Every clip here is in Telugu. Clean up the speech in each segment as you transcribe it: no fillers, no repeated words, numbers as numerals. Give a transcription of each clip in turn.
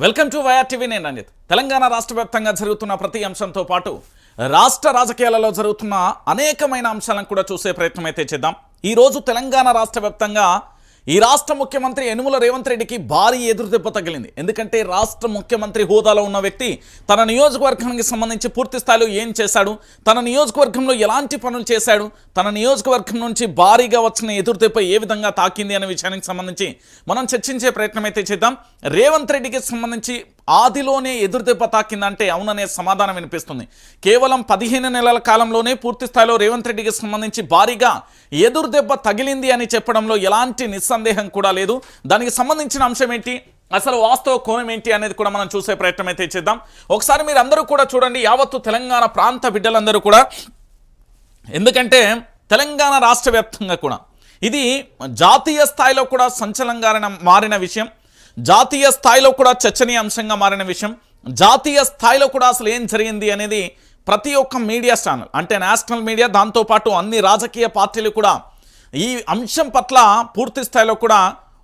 Welcome to YR TV. నేను రంజిత్. తెలంగాణ రాష్ట్ర వ్యాప్తంగా జరుగుతున్న ప్రతి అంశంతో పాటు రాష్ట్ర రాజకీయాలలో జరుగుతున్న అనేకమైన అంశాలను కూడా చూసే ప్రయత్నం అయితే చేద్దాం. ఈరోజు తెలంగాణ రాష్ట్ర వ్యాప్తంగా ఈ రాష్ట్ర ముఖ్యమంత్రి యనుమల రేవంత్ రెడ్డికి భారీ ఎదురుదెబ్బ తగిలింది. ఎందుకంటే రాష్ట్ర ముఖ్యమంత్రి హోదాలో ఉన్న వ్యక్తి తన నియోజకవర్గానికి సంబంధించి పూర్తి స్థాయిలో ఏం చేశాడు, తన నియోజకవర్గంలో ఎలాంటి పనులు చేశాడు, తన నియోజకవర్గం నుంచి భారీగా వచ్చిన ఎదురుదెబ్బ ఏ విధంగా తాకింది అనే విషయానికి సంబంధించి మనం చర్చించే ప్రయత్నం అయితే చేద్దాం. రేవంత్ రెడ్డికి సంబంధించి ఆదిలోనే ఎదురుదెబ్బ తాకిందంటే అవుననే సమాధానం వినిపిస్తుంది. కేవలం 15 నెలల కాలంలోనే పూర్తి స్థాయిలో రేవంత్ రెడ్డికి సంబంధించి భారీగా ఎదురుదెబ్బ తగిలింది అని చెప్పడంలో ఎలాంటి నిస్సందేహం కూడా లేదు. దానికి సంబంధించిన అంశం ఏంటి, అసలు వాస్తవ కోణం ఏంటి అనేది కూడా మనం చూసే ప్రయత్నం అయితే చేద్దాం. ఒకసారి మీరు అందరూ కూడా చూడండి, యావత్తు తెలంగాణ ప్రాంత బిడ్డలందరూ కూడా. ఎందుకంటే తెలంగాణ రాష్ట్ర వ్యాప్తంగా కూడా ఇది జాతీయ స్థాయిలో కూడా సంచలనంగా మారిన విషయం, జాతీయ స్థాయిలో కూడా చర్చనీయాంశంగా మారిన విషయం, జాతీయ స్థాయిలో కూడా అసలు ఏం జరిగింది అనేది ప్రతి ఒక్క మీడియా ఛానల్ అంటే నేషనల్ మీడియా, దాంతోపాటు అన్ని రాజకీయ పార్టీలు కూడా ఈ అంశం పట్ల పూర్తి స్థాయిలో కూడా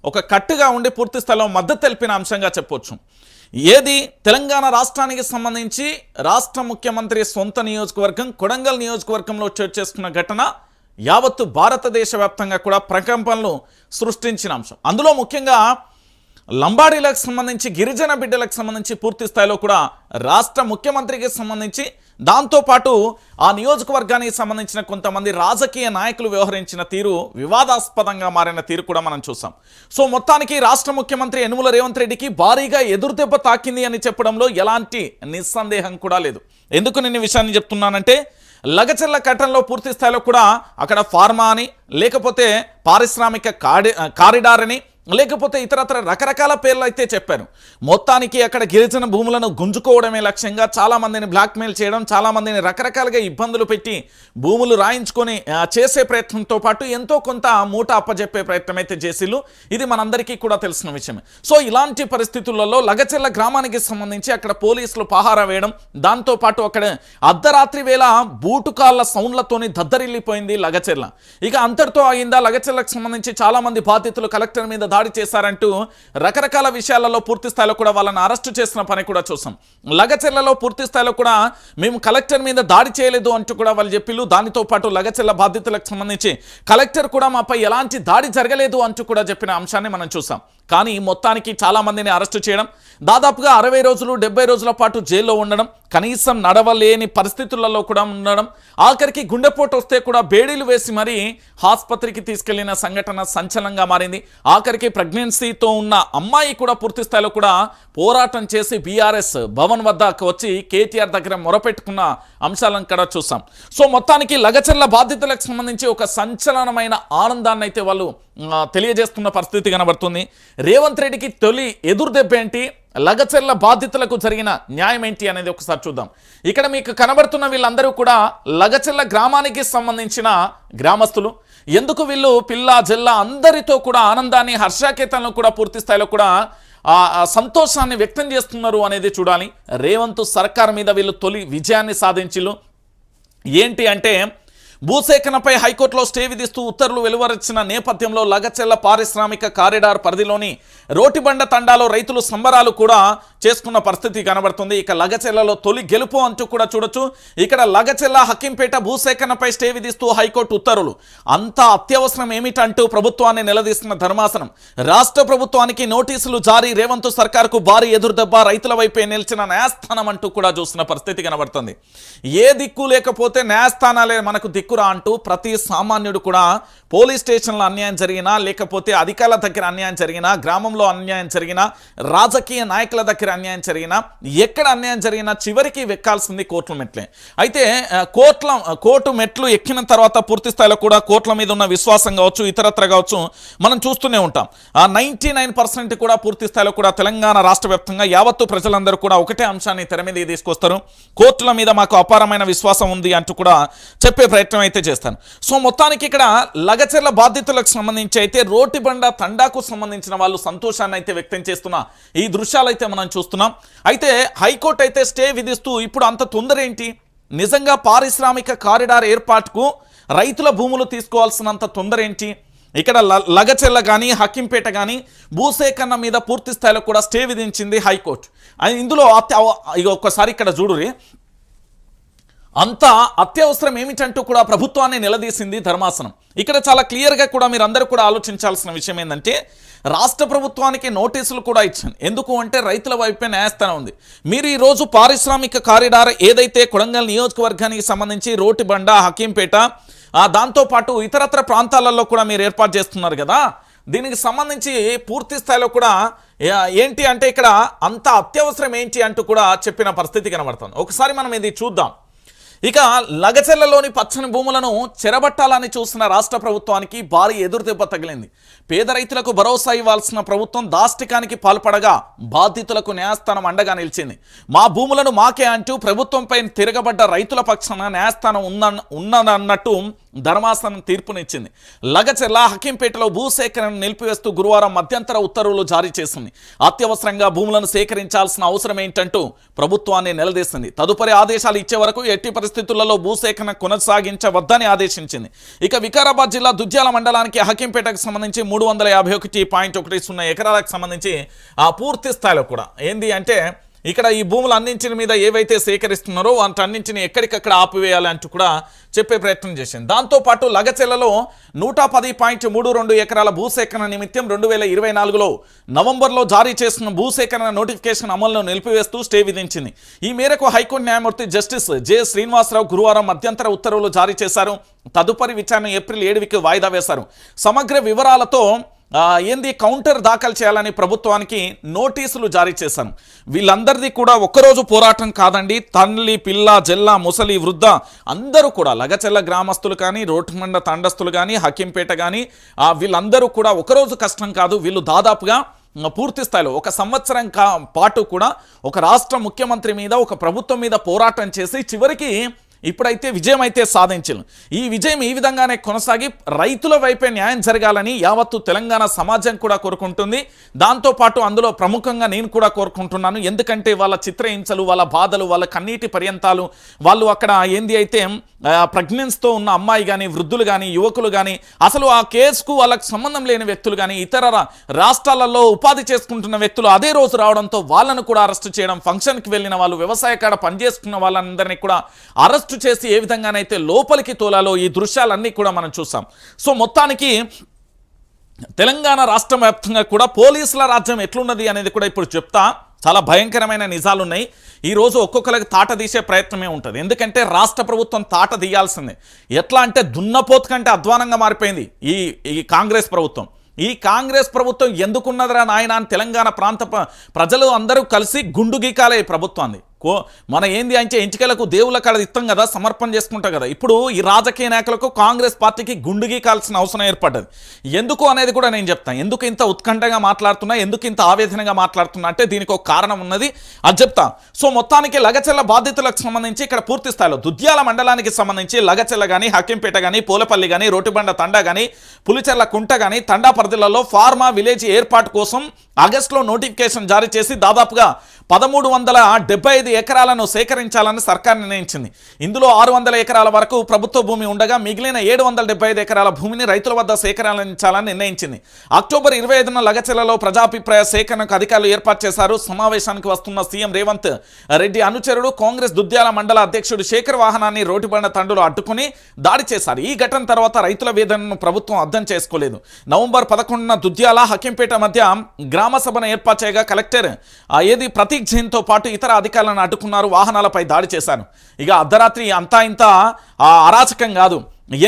ఒక కట్టుగా ఉండి పూర్తి స్థాయిలో మద్దతు తెలిపిన అంశంగా చెప్పొచ్చు. ఏది తెలంగాణ రాష్ట్రానికి సంబంధించి రాష్ట్ర ముఖ్యమంత్రి సొంత నియోజకవర్గం కొడంగల్ నియోజకవర్గంలో చోటు చేసుకున్న ఘటన యావత్తు భారతదేశ వ్యాప్తంగా కూడా ప్రకంపనలు సృష్టించిన అంశం. అందులో ముఖ్యంగా లంబాడీలకు సంబంధించి గిరిజన బిడ్డలకు సంబంధించి పూర్తి స్థాయిలో కూడా రాష్ట్ర ముఖ్యమంత్రికి సంబంధించి దాంతోపాటు ఆ నియోజకవర్గానికి సంబంధించిన కొంతమంది రాజకీయ నాయకులు వ్యవహరించిన తీరు వివాదాస్పదంగా మారిన తీరు కూడా మనం చూసాం. సో మొత్తానికి రాష్ట్ర ముఖ్యమంత్రి యనుమల రేవంత్ రెడ్డికి భారీగా ఎదురుదెబ్బ తాకింది అని చెప్పడంలో ఎలాంటి నిస్సందేహం కూడా లేదు. ఎందుకు నేను ఈ విషయాన్ని చెప్తున్నానంటే, లగచర్ల ఘటనలో పూర్తి స్థాయిలో కూడా అక్కడ ఫార్మా అని, లేకపోతే పారిశ్రామిక కారిడార్ అని, లేకపోతే ఇతరత్ర రకరకాల పేర్లు అయితే చెప్పారు. మొత్తానికి అక్కడ గిరిజన భూములను గుంజుకోవడమే లక్ష్యంగా చాలామందిని బ్లాక్మెయిల్ చేయడం, చాలామందిని రకరకాలుగా ఇబ్బందులు పెట్టి భూములు రాయించుకొని చేసే ప్రయత్నంతో పాటు ఎంతో కొంత మూట అప్పజెప్పే ప్రయత్నం అయితే చేసిళ్ళు. ఇది మనందరికీ కూడా తెలిసిన విషయమే. సో ఇలాంటి పరిస్థితులలో లగచెర్ల గ్రామానికి సంబంధించి అక్కడ పోలీసులు పహారా వేయడం, దాంతోపాటు అక్కడ అర్ధరాత్రి వేళ బూటుకాళ్ళ సౌండ్లతోని దద్దరిల్లిపోయింది లగచెర్ల. ఇక అంతటితో అయిందా? లగచెర్లకు సంబంధించి చాలామంది బాధితులు కలెక్టర్ మీద దాడి చేశారంటూ రకరకాల విషయాలలో పూర్తి స్థాయిలో కూడా వాళ్ళని అరెస్టు చేసిన పని కూడా చూసాం. లగచెర్లలో పూర్తి స్థాయిలో కూడా మేము కలెక్టర్ మీద దాడి చేయలేదు అంటూ కూడా వాళ్ళు చెప్పిళ్ళు. దానితో పాటు లగచెర్ల బాధితులకు సంబంధించి కలెక్టర్ కూడా మాపై ఎలాంటి దాడి జరగలేదు అంటూ కూడా చెప్పిన అంశాన్ని మనం చూసాం. కానీ మొత్తానికి చాలామందిని అరెస్టు చేయడం, దాదాపుగా 60 రోజులు 70 రోజుల పాటు జైల్లో ఉండడం, కనీసం నడవలేని పరిస్థితులలో కూడా ఉండడం, ఆఖరికి గుండెపోటు వస్తే కూడా బేడీలు వేసి మరీ ఆసుపత్రికి తీసుకెళ్లిన సంఘటన సంచలనంగా మారింది. ఆఖరికి ప్రెగ్నెన్సీతో ఉన్న అమ్మాయి కూడా పూర్తి స్థాయిలో కూడా పోరాటం చేసి బీఆర్ఎస్ భవన్ వద్దకు వచ్చి కేటీఆర్ దగ్గర మొరపెట్టుకున్న అంశాలను కూడా చూసాం. సో మొత్తానికి లగచెర్ల బాధితులకు సంబంధించి ఒక సంచలనమైన ఆనందాన్ని అయితే వాళ్ళు తెలియజేస్తున్న పరిస్థితి కనబడుతుంది. రేవంత్ రెడ్డికి తొలి ఎదురుదెబ్బ ఏంటి, లగచెర్ల బాధితులకు జరిగిన న్యాయం ఏంటి అనేది ఒకసారి చూద్దాం. ఇక్కడ మీకు కనబడుతున్న వీళ్ళందరూ కూడా లగచెర్ల గ్రామానికి సంబంధించిన గ్రామస్తులు. ఎందుకు వీళ్ళు పిల్ల జల్ల అందరితో కూడా ఆనందాన్ని హర్షాకేతలను కూడా పూర్తి స్థాయిలో కూడా సంతోషాన్ని వ్యక్తం చేస్తున్నారు అనేది చూడాలి. రేవంత్ సర్కార్ మీద వీళ్ళు తొలి విజయాన్ని సాధించిళ్ళు. ఏంటి అంటే, భూసేకరణపై హైకోర్టులో స్టే విధిస్తూ ఉత్తర్వులు వెలువరించిన నేపథ్యంలో లగచెర్ల పారిశ్రామిక కారిడార్ పరిధిలోని రోటిబండ తండాలో రైతులు సంబరాలు కూడా చేసుకున్న పరిస్థితి కనబడుతుంది. ఇక లగచెర్లలో తొలి గెలుపు అంటూ కూడా చూడొచ్చు. ఇక్కడ లగచెర్ల హక్కింపేట భూసేకరణపై స్టే విధిస్తూ హైకోర్టు ఉత్తర్వులు. అంతా అత్యవసరం ఏమిటంటూ ప్రభుత్వాన్ని నిలదీస్తున్న ధర్మాసనం రాష్ట్ర ప్రభుత్వానికి నోటీసులు జారీ. రేవంత్ సర్కార్కు భారీ ఎదురుదెబ్బ, రైతుల వైపే నిలిచిన న్యాయస్థానం అంటూ కూడా చూస్తున్న పరిస్థితి కనబడుతుంది. ఏ దిక్కు లేకపోతే న్యాయస్థానాలే మనకు దిక్కురా అంటూ ప్రతి సామాన్యుడు కూడా పోలీస్ స్టేషన్లో అన్యాయం జరిగినా, లేకపోతే అధికారుల దగ్గర అన్యాయం జరిగినా, గ్రామంలో అన్యాయం జరిగినా, రాజకీయ నాయకుల దగ్గర అన్యాయం జరిగినా, ఎక్కడ అన్యాయం జరిగినా చివరికి వెక్కాల్సింది కోర్టుల మెట్లే. అయితే కోర్టు మెట్లు ఎక్కిన తర్వాత పూర్తి స్థాయిలో కూడా కోర్టుల మీద ఉన్న విశ్వాసం కావచ్చు, ఇతరత్ర కావచ్చు, మనం చూస్తూనే ఉంటాం. 99% కూడా పూర్తి స్థాయిలో కూడా తెలంగాణ రాష్ట్ర వ్యాప్తంగా యావత్తు ప్రజలందరూ కూడా ఒకటే అంశాన్ని తెర మీద తీసుకొస్తారు, కోర్టుల మీద మాకు అపారమైన విశ్వాసం ఉంది అంటూ కూడా చెప్పే ప్రయత్నం అయితే చేస్తాను. సో మొత్తానికి ఇక్కడ లగచెర్ల బాధితులకు సంబంధించి అయితే రోటిబండ తండాకు సంబంధించిన వాళ్ళు సంతోషాన్ని అయితే వ్యక్తం చేస్తున్న ఈ దృశ్యాలు అయితే మనం చూస్తున్నాం. అయితే హైకోర్టు అయితే స్టే విధిస్తూ ఇప్పుడు అంత తొందర ఏంటి, నిజంగా పారిశ్రామిక కారిడార్ ఏర్పాటుకు రైతుల భూములు తీసుకోవాల్సినంత తొందర ఏంటి, ఇక్కడ లగచెల్ల కానీ హక్కింపేట కానీ భూసేకరణ మీద పూర్తి స్థాయిలో కూడా స్టే విధించింది హైకోర్టు. ఇందులో ఇక ఒక్కసారి ఇక్కడ చూడురి, అంత అత్యవసరం ఏమిటంటూ కూడా ప్రభుత్వాన్ని నిలదీసింది ధర్మాసనం. ఇక్కడ చాలా క్లియర్గా కూడా మీరు అందరూ కూడా ఆలోచించాల్సిన విషయం ఏంటంటే, రాష్ట్ర ప్రభుత్వానికి నోటీసులు కూడా ఇచ్చాను. ఎందుకు అంటే రైతుల వైపే న్యాయస్థానం ఉంది. మీరు ఈరోజు పారిశ్రామిక కారిడార్ ఏదైతే కొడంగల్ నియోజకవర్గానికి సంబంధించి రోటిబండ, హకీంపేట, దాంతోపాటు ఇతరత్ర ప్రాంతాలలో కూడా మీరు ఏర్పాటు చేస్తున్నారు కదా, దీనికి సంబంధించి పూర్తి స్థాయిలో కూడా ఏంటి అంటే ఇక్కడ అంత అత్యవసరం ఏంటి అంటూ కూడా చెప్పిన పరిస్థితి కనబడుతుంది. ఒకసారి మనం ఇది చూద్దాం. ఇక లగచెల్లలోని పచ్చని భూములను చెరబట్టాలని చూసిన రాష్ట్ర ప్రభుత్వానికి భారీ ఎదురుదెబ్బ తగిలింది. పేద రైతులకు భరోసా ఇవ్వాల్సిన ప్రభుత్వం దాష్టికానికి పాల్పడగా బాధితులకు న్యాయస్థానం అండగా నిలిచింది. మా భూములను మాకే అంటూ ప్రభుత్వంపై తిరగబడ్డ రైతుల పక్షాన న్యాయస్థానం ఉన్నదన్నట్టు ధర్మాసనం తీర్పునిచ్చింది. లగచెల్ల, హకీంపేటలో భూసేకరణ నిలిపివేస్తూ గురువారం మధ్యంతర ఉత్తర్వులు జారీ చేసింది. అత్యవసరంగా భూములను సేకరించాల్సిన అవసరం ఏంటంటూ ప్రభుత్వాన్ని నిలదీసింది. తదుపరి ఆదేశాలు ఇచ్చే వరకు ఎట్టి పరిస్థితులలో భూసేకరణ కొనసాగించవద్దని ఆదేశించింది. ఇక వికారాబాద్ జిల్లా దుద్యాల మండలానికి హకీంపేటకు సంబంధించి 351.10 ఎకరాలకు సంబంధించి పూర్తి స్థాయిలో కూడా ఏంది అంటే ఇక్కడ ఈ భూములు అన్నింటిని మీద ఏవైతే సేకరిస్తున్నారో వాటన్నింటిని ఎక్కడికక్కడ ఆపివేయాలి అంటూ కూడా చెప్పే ప్రయత్నం చేసింది. దాంతోపాటు లగచెల్లలో 110.32 ఎకరాల భూసేకరణ నిమిత్తం 2024లో నవంబర్లో జారీ చేసిన భూసేకరణ నోటిఫికేషన్ అమలును నిలిపివేస్తూ స్టే విధించింది. ఈ మేరకు హైకోర్టు న్యాయమూర్తి జస్టిస్ జె శ్రీనివాసరావు గురువారం మధ్యంతర ఉత్తర్వులు జారీ చేశారు. తదుపరి విచారణ ఏప్రిల్ 7కి వాయిదా వేశారు. సమగ్ర వివరాలతో కౌంటర్ దాఖలు చేయాలని ప్రభుత్వానికి నోటీసులు జారీ చేశాను. వీళ్ళందరిది కూడా ఒక్కరోజు పోరాటం కాదండి. తల్లి, పిల్ల, జెల్ల, ముసలి, వృద్ధ అందరూ కూడా లగచెల్ల గ్రామస్తులు కానీ, రోటిబండ తండస్తులు కానీ, హకీంపేట కానీ వీళ్ళందరూ కూడా ఒకరోజు కష్టం కాదు. వీళ్ళు దాదాపుగా పూర్తి స్థాయిలో 1 సంవత్సరం పాటు కూడా ఒక రాష్ట్ర ముఖ్యమంత్రి మీద, ఒక ప్రభుత్వం మీద పోరాటం చేసి చివరికి ఇప్పుడైతే విజయం అయితే సాధించారు. ఈ విజయం ఈ విధంగానే కొనసాగి రైతుల వైపే న్యాయం జరగాలని యావత్తు తెలంగాణ సమాజం కూడా కోరుకుంటుంది. దాంతోపాటు అందులో ప్రముఖంగా నేను కూడా కోరుకుంటున్నాను. ఎందుకంటే వాళ్ళ చిత్రహింసలు, వాళ్ళ బాధలు, వాళ్ళ కన్నీటి పర్యంతాలు, వాళ్ళు అక్కడ ప్రెగ్నెన్స్తో ఉన్న అమ్మాయి కానీ, వృద్ధులు కానీ, యువకులు కానీ, అసలు ఆ కేసుకు వాళ్ళకు సంబంధం లేని వ్యక్తులు కానీ, ఇతర రాష్ట్రాలలో ఉపాధి చేసుకుంటున్న వ్యక్తులు అదే రోజు రావడంతో వాళ్ళను కూడా అరెస్టు చేయడం, ఫంక్షన్కి వెళ్ళిన వాళ్ళు, వ్యవసాయ కాడ పనిచేసుకున్న వాళ్ళందరినీ కూడా అరెస్టు చేసి ఏ విధంగానైతే లోపలికి తోలాలో ఈ దృశ్యాలన్నీ కూడా మనం చూసాం. సో మొత్తానికి తెలంగాణ రాష్ట్ర వ్యాప్తంగా కూడా పోలీసుల రాజ్యం ఎట్లున్నది అనేది కూడా ఇప్పుడు చెప్తా. చాలా భయంకరమైన నిజాలు ఉన్నాయి. ఈరోజు ఒక్కొక్కరికి తాట తీసే ప్రయత్నమే ఉంటుంది. ఎందుకంటే రాష్ట్ర ప్రభుత్వం తాట తీయాల్సిందే. ఎట్లా అంటే దున్నపోతు కంటే అధ్వానంగా మారిపోయింది ఈ కాంగ్రెస్ ప్రభుత్వం. ఈ కాంగ్రెస్ ప్రభుత్వం ఎందుకున్నదిరా నాయన అని తెలంగాణ ప్రాంత ప్రజలు అందరూ కలిసి గుండు గీకాలే ప్రభుత్వాన్ని. మన ఏంది అంటే ఎంచికలకు దేవుళ్ళ కాడ ఇస్తాం కదా, సమర్పణ చేసుకుంటాం కదా. ఇప్పుడు ఈ రాజకీయ నాయకులకు కాంగ్రెస్ పార్టీకి గుండు గీకాల్సిన అవసరం ఏర్పడ్డది. ఎందుకు అనేది కూడా నేను చెప్తాను. ఎందుకు ఇంత ఉత్కంఠగా మాట్లాడుతున్నా, ఎందుకు ఇంత ఆవేదనగా మాట్లాడుతున్నా అంటే దీనికి ఒక కారణం ఉన్నది, అది చెప్తా. సో మొత్తానికి లగచెల్ల బాధితులకు సంబంధించి ఇక్కడ పూర్తి స్థాయిలో దుద్యాల మండలానికి సంబంధించి లగచెల్ల కానీ, హకీంపేట కానీ, పూలపల్లి కానీ, రోటిబండ తండా కానీ, పులిచెర్ల కుంట కానీ, తండా పరిధిలలో ఫార్మా విలేజ్ ఏర్పాటు కోసం ఆగస్టులో నోటిఫికేషన్ జారీ చేసి దాదాపుగా 1375 ఎకరాలను సేకరించాలని సర్కార్ నిర్ణయించింది. ఇందులో 600 ఎకరాల వరకు ప్రభుత్వ భూమి ఉండగా మిగిలిన 775 ఎకరాల భూమిని రైతుల వద్ద సేకరించాలని నిర్ణయించింది. అక్టోబర్ 25న లగచెల్లలో ప్రజాభిప్రాయ సేకరణకు అధికారులు ఏర్పాటు చేశారు. సమావేశానికి వస్తున్న సీఎం రేవంత్ రెడ్డి అనుచరుడు కాంగ్రెస్ దుద్యాల మండల అధ్యక్షుడు శేఖర్ వాహనాన్ని రోటిబండ తండులు అడ్డుకుని దాడి చేశారు. ఈ ఘటన తర్వాత రైతుల వేదనను ప్రభుత్వం అర్థం చేసుకోలేదు. నవంబర్ 11న దుద్యాల, హకీంపేట మధ్య గ్రామ సభను ఏర్పాటు చేయగా కలెక్టర్ ప్రతీక్ జైన్తో పాటు ఇతర అధికారులను అడ్డుకున్నారు. వాహనాలపై దాడి చేశారు. ఇక అర్ధరాత్రి అంతా ఇంత అరాచకం కాదు.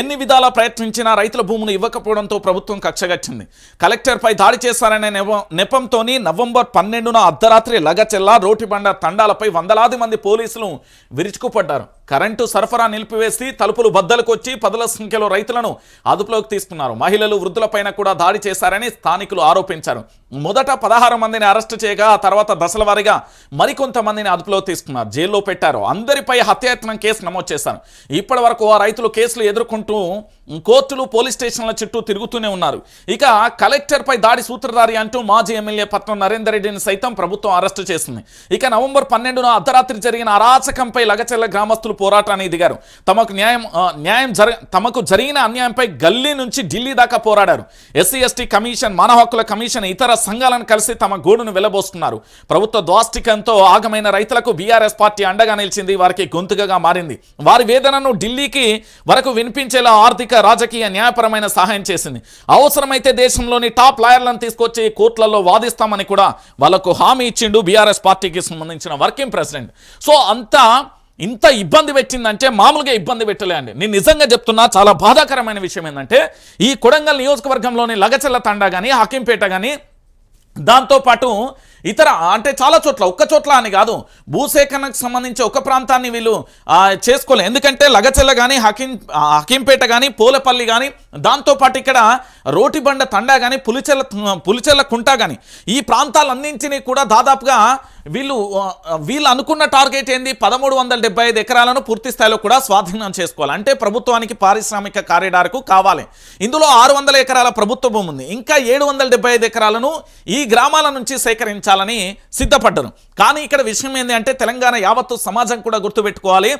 ఎన్ని విధాలా ప్రయత్నించినా రైతుల భూములు ఇవ్వకపోవడంతో ప్రభుత్వం కక్షగచ్చింది. కలెక్టర్పై దాడి చేశారనే నెపంతోని నవంబర్ 12న అర్ధరాత్రి లగచెల్ల, రోటిబండ తండాలపై వందలాది మంది పోలీసులు విరుచుకుపడ్డారు. కరెంటు సరఫరా నిలిపివేసి తలుపులు బద్దలుకొచ్చి 10ల సంఖ్యలో రైతులను అదుపులోకి తీసుకున్నారు. మహిళలు, వృద్ధులపైన కూడా దాడి చేశారని స్థానికులు ఆరోపించారు. మొదట 16 మందిని అరెస్టు చేయగా ఆ తర్వాత దశల వారీగా మరికొంతమందిని అదుపులో తీసుకున్నారు, జైల్లో పెట్టారు. అందరిపై హత్యాయత్నం కేసు నమోదు చేశారు. ఇప్పటి వరకు ఆ రైతులు కేసులు ఎదుర్కొంటూ కోర్టులు, పోలీస్ స్టేషన్ల చుట్టూ తిరుగుతూనే ఉన్నారు. ఇక కలెక్టర్పై దాడి సూత్రధారి అంటూ మాజీ ఎమ్మెల్యే పట్నం నరేందర్ రెడ్డిని సైతం ప్రభుత్వం అరెస్టు చేసింది. ఇక నవంబర్ 12న అర్ధరాత్రి జరిగిన అరాచకంపై లగచెల్ల గ్రామస్తులు కార్మికులు పోరాటానికి దిగారు. తమకు జరిగిన అన్యాయంపై గల్లీ నుంచి ఢిల్లీ దాకా పోరాడారు. ఎస్సీ ఎస్టీ కమిషన్, మానవ హక్కుల కమిషన్, ఇతర సంఘాలను కలిసి తమ గోడును వెళ్లబోస్తున్నారు. ప్రభుత్వ ద్వాష్టికంతో ఆగమైన రైతులకు బీఆర్ఎస్ పార్టీ అండగా నిలిచింది, వారికి గొంతుకగా మారింది. వారి వేదనను ఢిల్లీకి వరకు వినిపించేలా ఆర్థిక, రాజకీయ, న్యాయపరమైన సహాయం చేసింది. అవసరమైతే దేశంలోని టాప్ లాయర్లను తీసుకొచ్చి కోర్టులలో వాదిస్తామని కూడా వాళ్లకు హామీ ఇచ్చిండు బీఆర్ఎస్ పార్టీకి సంబంధించిన వర్కింగ్ ప్రెసిడెంట్. సో ఇంత ఇబ్బంది పెట్టిందంటే మామూలుగా ఇబ్బంది పెట్టలే అండి. నేను నిజంగా చెప్తున్నా, చాలా బాధాకరమైన విషయం ఏంటంటే ఈ కొడంగల్ నియోజకవర్గంలోని లగచర్ల తండా కానీ, హకీంపేట కానీ, దాంతోపాటు ఇతర అంటే చాలా చోట్ల, ఒక్క చోట్ల అని కాదు, భూసేకరణకు సంబంధించి ఒక ప్రాంతాన్ని వీళ్ళు చేసుకోలేదు. ఎందుకంటే లగచెల్ల కానీ, హకీంపేట కానీ, పోలేపల్లి కానీ, దాంతోపాటు ఇక్కడ రోటిబండ తండా కానీ, పులిచెల్ల కుంట కానీ, ఈ ప్రాంతాలన్నింటినీ కూడా దాదాపుగా వీళ్ళు అనుకున్న టార్గెట్ ఏంది, 1375 ఎకరాలను పూర్తి స్థాయిలో కూడా స్వాధీనం చేసుకోవాలి. అంటే ప్రభుత్వానికి పారిశ్రామిక కారిడార్కు కావాలి. ఇందులో 600 ఎకరాల ప్రభుత్వ భూమి ఉంది. ఇంకా 775 ఎకరాలను ఈ గ్రామాల నుంచి సేకరించాలని సిద్ధపడ్డారు. కానీ ఇక్కడ విషయం ఏంటి అంటే తెలంగాణ యావత్తు సమాజం కూడా గుర్తుపెట్టుకోవాలి.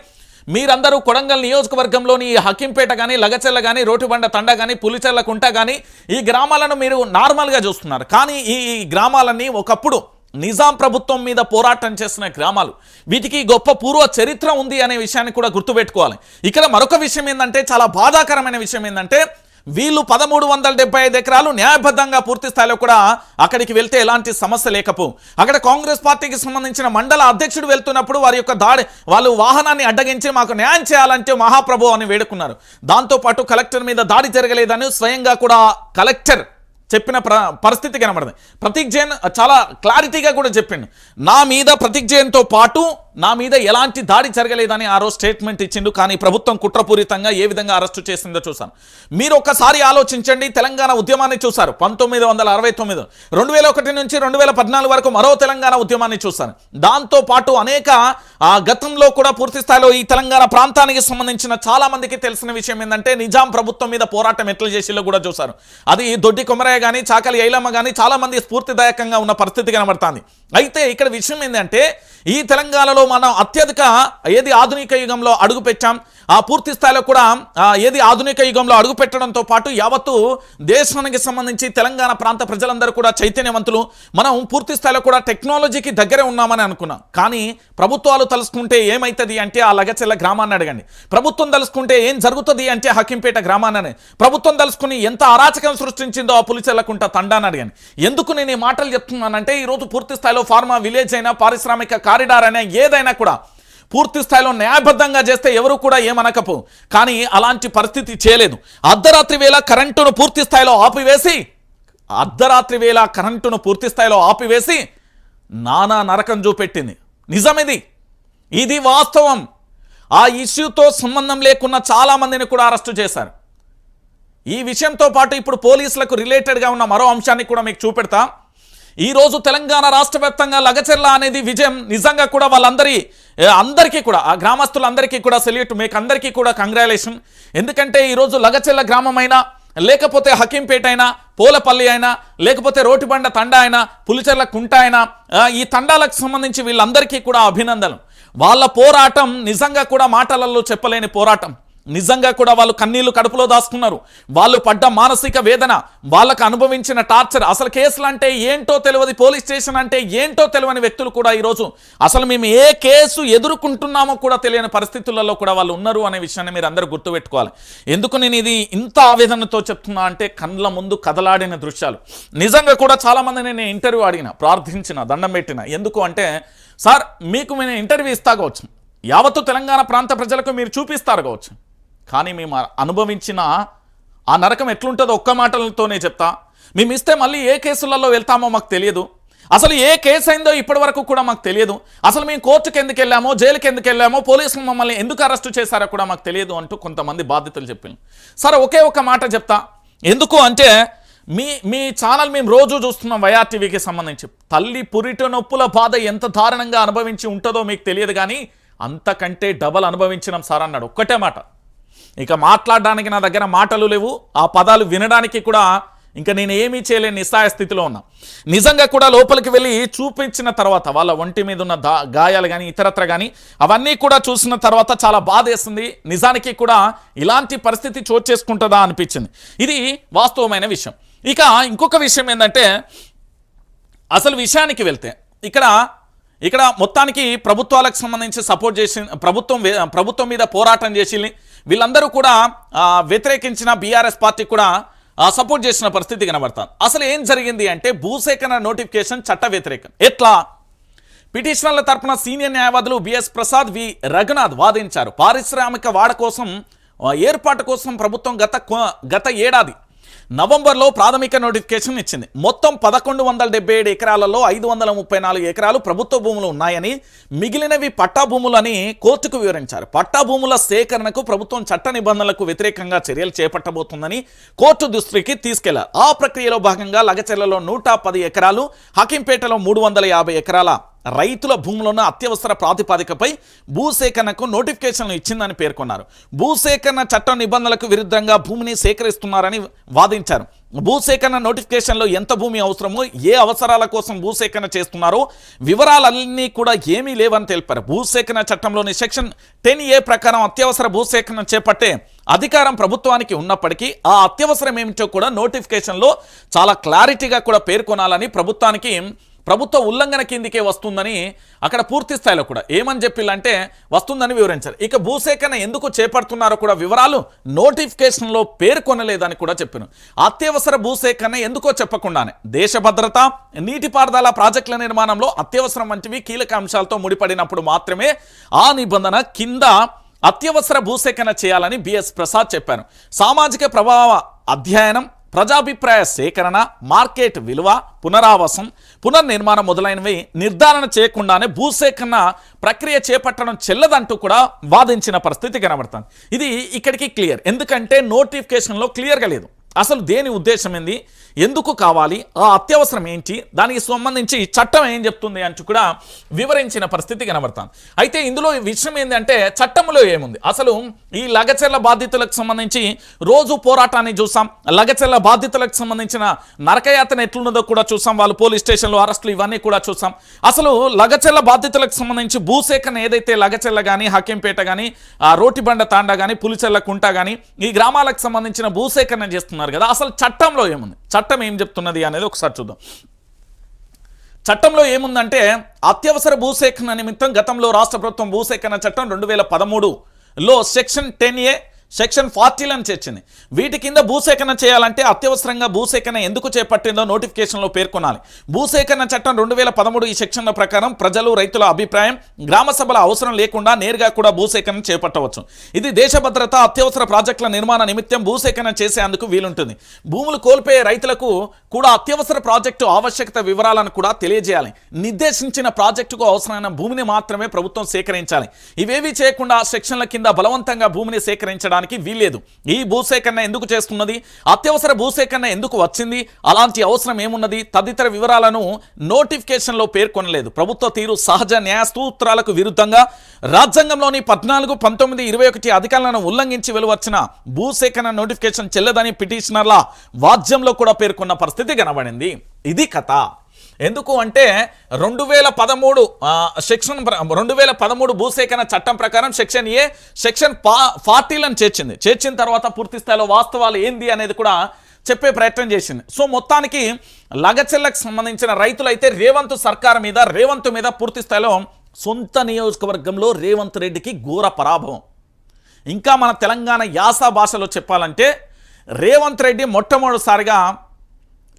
మీరందరూ కొడంగల్ నియోజకవర్గంలోని ఈ హకీంపేట కానీ, లగచెల్ల కానీ, రోటిబండ తండ కానీ, పులిచెల్ల కుంట కానీ, ఈ గ్రామాలను మీరు నార్మల్గా చూస్తున్నారు. కానీ ఈ గ్రామాలన్నీ ఒకప్పుడు నిజాం ప్రభుత్వం మీద పోరాటం చేసిన గ్రామాలు. వీటికి గొప్ప పూర్వ చరిత్ర ఉంది అనే విషయాన్ని కూడా గుర్తుపెట్టుకోవాలి. ఇక్కడ మరొక విషయం ఏంటంటే, చాలా బాధాకరమైన విషయం ఏంటంటే, వీళ్ళు 1375 ఎకరాలు న్యాయబద్ధంగా పూర్తి స్థాయిలో కూడా అక్కడికి వెళ్తే ఎలాంటి సమస్య లేకపోవు. అక్కడ కాంగ్రెస్ పార్టీకి సంబంధించిన మండల అధ్యక్షుడు వెళ్తున్నప్పుడు వారి యొక్క వాళ్ళు వాహనాన్ని అడ్డగించి మాకు న్యాయం చేయాలంటే మహాప్రభు అని వేడుకున్నారు. దాంతోపాటు కలెక్టర్ మీద దాడి జరగలేదని స్వయంగా కూడా కలెక్టర్ చెప్పిన పరిస్థితి కనబడింది. ప్రతీక్ జైన్ చాలా క్లారిటీగా కూడా చెప్పిండు, నా మీద ప్రతీక్ జైన్తో పాటు నా మీద ఎలాంటి దాడి జరగలేదని ఆ రోజు స్టేట్మెంట్ ఇచ్చిండు. కానీ ప్రభుత్వం కుట్రపూరితంగా ఏ విధంగా అరెస్టు చేసిందో చూసాను. మీరు ఒక్కసారి ఆలోచించండి. తెలంగాణ ఉద్యమాన్ని చూశారు 1969, 2001 నుంచి 2014 వరకు మరో తెలంగాణ ఉద్యమాన్ని చూశారు. దాంతోపాటు అనేక గతంలో కూడా పూర్తి స్థాయిలో ఈ తెలంగాణ ప్రాంతానికి సంబంధించిన చాలా మందికి తెలిసిన విషయం ఏంటంటే, నిజాం ప్రభుత్వం మీద పోరాటం ఎట్లా చేసిలో కూడా చూశారు. అది దొడ్డి కొమరయ్య కానీ, చాకలి ఐలమ్మ కానీ చాలా మంది స్ఫూర్తిదాయకంగా ఉన్న పరిస్థితి కనబడుతుంది. అయితే ఇక్కడ విషయం ఏంటంటే, ఈ తెలంగాణలో మనం అత్యధిక ఏది ఆధునిక యుగంలో అడుగు పెట్టాం, ఆ పూర్తి స్థాయిలో కూడా ఏది ఆధునిక యుగంలో అడుగు పెట్టడంతో పాటు యావత్తు దేశానికి సంబంధించి తెలంగాణ ప్రాంత ప్రజలందరూ కూడా చైతన్యవంతులు. మనం పూర్తి స్థాయిలో కూడా టెక్నాలజీకి దగ్గరే ఉన్నామని అనుకున్నాం. కానీ ప్రభుత్వాలు తలుసుకుంటే ఏమవుతుంది అంటే ఆ లగచెల్ల గ్రామాన్ని అడగండి, ప్రభుత్వం తలుసుకుంటే ఏం జరుగుతుంది అంటే హకీంపేట గ్రామాన్ని, ప్రభుత్వం తలుసుకుని ఎంత అరాచకం సృష్టించిందో ఆ పులిచెల్లకుంట తండాన్ని అడగండి. ఎందుకు నేను ఈ మాటలు చెప్తున్నానంటే, ఈరోజు పూర్తి స్థాయిలో ఫార్మా విలేజ్ అయినా, పారిశ్రామిక కారిడార్ అయినా, ఏదైనా కూడా పూర్తి స్థాయిలో న్యాయబద్ధంగా చేస్తే ఎవరు కూడా ఏమనకపో. కానీ అలాంటి పరిస్థితి చేయలేదు. అర్ధరాత్రి వేళ కరెంటును పూర్తి స్థాయిలో ఆపివేసి నానా నరకం చూపెట్టింది. నిజమిది, ఇది వాస్తవం. ఆ ఇష్యూతో సంబంధం లేకున్న చాలా మందిని కూడా అరెస్టు చేశారు. ఈ విషయంతో పాటు ఇప్పుడు పోలీసులకు రిలేటెడ్గా ఉన్న మరో అంశాన్ని కూడా మీకు చూపెడతా. ఈరోజు తెలంగాణ రాష్ట్ర వ్యాప్తంగా లగచెర్ల అనేది విజయం. నిజంగా కూడా అందరికీ కూడా, ఆ గ్రామస్తులందరికీ కూడా సెల్యూట్, మీకు అందరికీ కూడా కంగ్రాచులేషన్. ఎందుకంటే ఈరోజు లగచెర్ల గ్రామమైనా, లేకపోతే హకీంపేట అయినా, పోలపల్లి అయినా, లేకపోతే రోటిబండ తండా అయినా, పులిచెర్ల కుంట అయినా, ఈ తండాలకు సంబంధించి వీళ్ళందరికీ కూడా అభినందనలు. వాళ్ళ పోరాటం నిజంగా కూడా మాటలలో చెప్పలేని పోరాటం. నిజంగా కూడా వాళ్ళు కన్నీళ్లు కడుపులో దాచుకున్నారు. వాళ్ళు పడ్డ మానసిక వేదన, వాళ్ళకు అనుభవించిన టార్చర్, అసలు కేసులు అంటే ఏంటో తెలియదు, పోలీస్ స్టేషన్ అంటే ఏంటో తెలియని వ్యక్తులు కూడా ఈరోజు అసలు మేము ఏ కేసు ఎదుర్కొంటున్నామో కూడా తెలియని పరిస్థితులలో కూడా వాళ్ళు ఉన్నారు అనే విషయాన్ని మీరు అందరూ గుర్తుపెట్టుకోవాలి. ఎందుకు నేను ఇది ఇంత ఆవేదనతో చెప్తున్నా అంటే, కళ్ళ ముందు కదలాడిన దృశ్యాలు. నిజంగా కూడా చాలామంది నేను ఇంటర్వ్యూ అడిగిన, ప్రార్థించిన, దండం పెట్టిన. ఎందుకు అంటే, సార్ మీకు నేను ఇంటర్వ్యూ ఇస్తా కావచ్చు, యావత్తు తెలంగాణ ప్రాంత ప్రజలకు మీరు చూపిస్తారు కావచ్చు, కానీ మేము అనుభవించిన ఆ నరకం ఎట్లుంటుందో ఒక్క మాటలతోనే చెప్తా. మేము ఇస్తే మళ్ళీ ఏ కేసులలో వెళ్తామో మాకు తెలియదు, అసలు ఏ కేసు అయిందో ఇప్పటి వరకు కూడా మాకు తెలియదు, అసలు మేము కోర్టుకు ఎందుకు వెళ్ళామో, జైలుకి ఎందుకు వెళ్ళామో, పోలీసులు మమ్మల్ని ఎందుకు అరెస్టు చేశారో కూడా మాకు తెలియదు అంటూ కొంతమంది బాధితులు చెప్పారు. సరే, ఒకే ఒక మాట చెప్తా. ఎందుకు అంటే, మీ ఛానల్ మేము రోజు చూస్తున్నాం వైఆర్టీవీకి సంబంధించి. తల్లి పురిట నొప్పుల బాధ ఎంత దారుణంగా అనుభవించి ఉంటుందో మీకు తెలియదు, కానీ అంతకంటే డబల్ అనుభవించినాం సార్ అన్నాడు. ఒక్కటే మాట. ఇక మాట్లాడడానికి నా దగ్గర మాటలు లేవు, ఆ పదాలు వినడానికి కూడా ఇంకా నేను ఏమీ చేయలేని నిస్సహాయ స్థితిలో ఉన్నా. నిజంగా కూడా లోపలికి వెళ్ళి చూపించిన తర్వాత వాళ్ళ ఒంటి మీద ఉన్న గాయాలు కానీ ఇతరత్ర కానీ అవన్నీ కూడా చూసిన తర్వాత చాలా బాధేస్తుంది. నిజానికి కూడా ఇలాంటి పరిస్థితి చోటు చేసుకుంటుందా అనిపించింది. ఇది వాస్తవమైన విషయం. ఇక ఇంకొక విషయం ఏంటంటే, అసలు విషయానికి వెళ్తే ఇక్కడ మొత్తానికి ప్రభుత్వాలకు సంబంధించి సపోర్ట్ చేసి ప్రభుత్వం మీద పోరాటం చేసి వీళ్ళందరూ కూడా వ్యతిరేకించిన బీఆర్ఎస్ పార్టీ కూడా సపోర్ట్ చేసిన పరిస్థితి కనబడుతుంది. అసలు ఏం జరిగింది అంటే, భూసేకరణ నోటిఫికేషన్ చట్ట వ్యతిరేకం. ఎట్లా? పిటిషనర్ల తరపున సీనియర్ న్యాయవాదులు బిఎస్ ప్రసాద్, వి రఘునాథ్ వాదించారు. పారిశ్రామిక ఏర్పాటు కోసం ప్రభుత్వం గత ఏడాది నవంబర్లో ప్రాథమిక నోటిఫికేషన్ ఇచ్చింది. మొత్తం 1177 ఎకరాలలో 534 ఎకరాలు ప్రభుత్వ భూములు ఉన్నాయని, మిగిలినవి పట్టా భూములని కోర్టుకు వివరించారు. పట్టా భూముల సేకరణకు ప్రభుత్వం చట్ట నిబంధనలకు వ్యతిరేకంగా చర్యలు చేపట్టబోతుందని కోర్టు దృష్టికి తీసుకెళ్లారు. ఆ ప్రక్రియలో భాగంగా లగచెర్లలో 110 ఎకరాలు, హకీంపేటలో 350 ఎకరాల రైతుల భూములను అత్యవసర ప్రాతిపదికపై భూసేకరణకు నోటిఫికేషన్లు ఇచ్చిందని పేర్కొన్నారు. భూసేకరణ చట్టం నిబంధనలకు విరుద్ధంగా భూమిని సేకరిస్తున్నారని వాదించారు. భూసేకరణ నోటిఫికేషన్లో ఎంత భూమి అవసరమో, ఏ అవసరాల కోసం భూసేకరణ చేస్తున్నారో వివరాలన్నీ కూడా ఏమీ లేవని తెలిపారు. భూసేకరణ చట్టంలోని సెక్షన్ 10A ప్రకారం అత్యవసర భూసేకరణ చేపట్టే అధికారం ప్రభుత్వానికి ఉన్నప్పటికీ ఆ అత్యవసరం ఏమిటో కూడా నోటిఫికేషన్లో చాలా క్లారిటీగా కూడా పేర్కొనాలని, ప్రభుత్వ ఉల్లంఘన కిందికే వస్తుందని అక్కడ పూర్తి స్థాయిలో కూడా ఏమని చెప్పిల్లంటే వస్తుందని వివరించారు. ఇక భూసేకరణ ఎందుకు చేపడుతున్నారో కూడా వివరాలు నోటిఫికేషన్లో పేర్కొనలేదని కూడా చెప్పాను. అత్యవసర భూసేకరణ ఎందుకో చెప్పకుండానే దేశ భద్రత, నీటిపారుదల ప్రాజెక్టుల నిర్మాణంలో అత్యవసరం వంటివి కీలక అంశాలతో ముడిపడినప్పుడు మాత్రమే ఆ నిబంధన కింద అత్యవసర భూసేకరణ చేయాలని బిఎస్ ప్రసాద్ చెప్పారు. సామాజిక ప్రభావ అధ్యయనం, ప్రజాభిప్రాయ సేకరణ, మార్కెట్ విలువ, పునరావాసం, పునర్నిర్మాణం మొదలైనవి నిర్ధారణ చేయకుండానే భూసేకరణ ప్రక్రియ చేపట్టడం చెల్లదంటూ కూడా వాదించిన పరిస్థితి కనబడుతుంది. ఇది ఇక్కడికి క్లియర్. ఎందుకంటే నోటిఫికేషన్లో క్లియర్గా లేదు. అసలు దేని ఉద్దేశం ఏంది, ఎందుకు కావాలి, ఆ అత్యవసరం ఏంటి, దానికి సంబంధించి చట్టం ఏం చెప్తుంది అంటూ కూడా వివరించిన పరిస్థితి కనబడుతుంది. అయితే ఇందులో విషయం ఏంటంటే, చట్టంలో ఏముంది, అసలు ఈ లగచెర్ల బాధితులకు సంబంధించి రోజు పోరాటాన్ని చూసాం. లగచెర్ల బాధితులకు సంబంధించిన నరకయాతన ఎట్లున్నదో కూడా చూసాం. వాళ్ళు పోలీస్ స్టేషన్లో అరెస్టులు ఇవన్నీ కూడా చూసాం. అసలు లగచెర్ల బాధితులకు సంబంధించి భూసేకరణ ఏదైతే లగచెర్ల కానీ, హకీంపేట కానీ, రోటిబండ తాండా కానీ, పులిచెర్ల కుంట కానీ ఈ గ్రామాలకు సంబంధించిన భూసేకరణ చేస్తున్నారు కదా, అసలు చట్టంలో ఏముంది, చట్టం ఏం చెప్తున్నది అనేది ఒకసారి చూద్దాం. చట్టంలో ఏముందంటే, అత్యవసర భూసేకరణ నిమిత్తం గతంలో రాష్ట్ర ప్రభుత్వం భూసేకరణ చట్టం 2013లో సెక్షన్ 10A, సెక్షన్ 40లను చేర్చింది. వీటి కింద భూసేకరణ చేయాలంటే అత్యవసరంగా భూసేకరణ ఎందుకు చేపట్టిందో నోటిఫికేషన్లో పేర్కొనాలి. భూసేకరణ చట్టం 2013 ఈ సెక్షన్ల ప్రకారం ప్రజలు, రైతుల అభిప్రాయం, గ్రామ సభల అవసరం లేకుండా నేరుగా కూడా భూసేకరణ చేపట్టవచ్చు. ఇది దేశ భద్రత, అత్యవసర ప్రాజెక్టుల నిర్మాణ నిమిత్తం భూసేకరణ చేసేందుకు వీలుంటుంది. భూములు కోల్పోయే రైతులకు కూడా అత్యవసర ప్రాజెక్టు ఆవశ్యకత వివరాలను కూడా తెలియజేయాలి. నిర్దేశించిన ప్రాజెక్టుకు అవసరమైన భూమిని మాత్రమే ప్రభుత్వం సేకరించాలి. ఇవేవి చేయకుండా సెక్షన్ల కింద బలవంతంగా భూమిని సేకరించడానికి వీల్లేదు. ఈ భూసేకరణ ఎందుకు చేస్తున్నది, అత్యవసర భూసేకరణ ఎందుకు వచ్చింది, అలాంటి అవసరం ఏమున్నది తదితర వివరాలను నోటిఫికేషన్లో పేర్కొనలేదు. ప్రభుత్వ తీరు సహజ న్యాయ సూత్రాలకు విరుద్ధంగా రాజ్యాంగంలోని 14, 19, 21 అధికారులను ఉల్లంఘించి వెలువచ్చిన భూసేకరణ నోటిఫికేషన్ చెల్లదని పిటిషనర్ల వాద్యంలో కూడా పేర్కొన్న పరిస్థితి కనబడింది. ఇది కథ. ఎందుకు అంటే 2013 భూసేకరణ చట్టం ప్రకారం సెక్షన్ A, సెక్షన్ 40లను చేర్చిన తర్వాత పూర్తి స్థాయిలో వాస్తవాలు ఏంది అనేది కూడా చెప్పే ప్రయత్నం చేసింది. సో మొత్తానికి లగచెర్లకు సంబంధించిన రైతులైతే రేవంత్ మీద పూర్తి స్థాయిలో సొంత నియోజకవర్గంలో రేవంత్ రెడ్డికి ఘోర పరాభవం. ఇంకా మన తెలంగాణ యాస భాషలో చెప్పాలంటే, రేవంత్ రెడ్డి మొట్టమొదటిసారిగా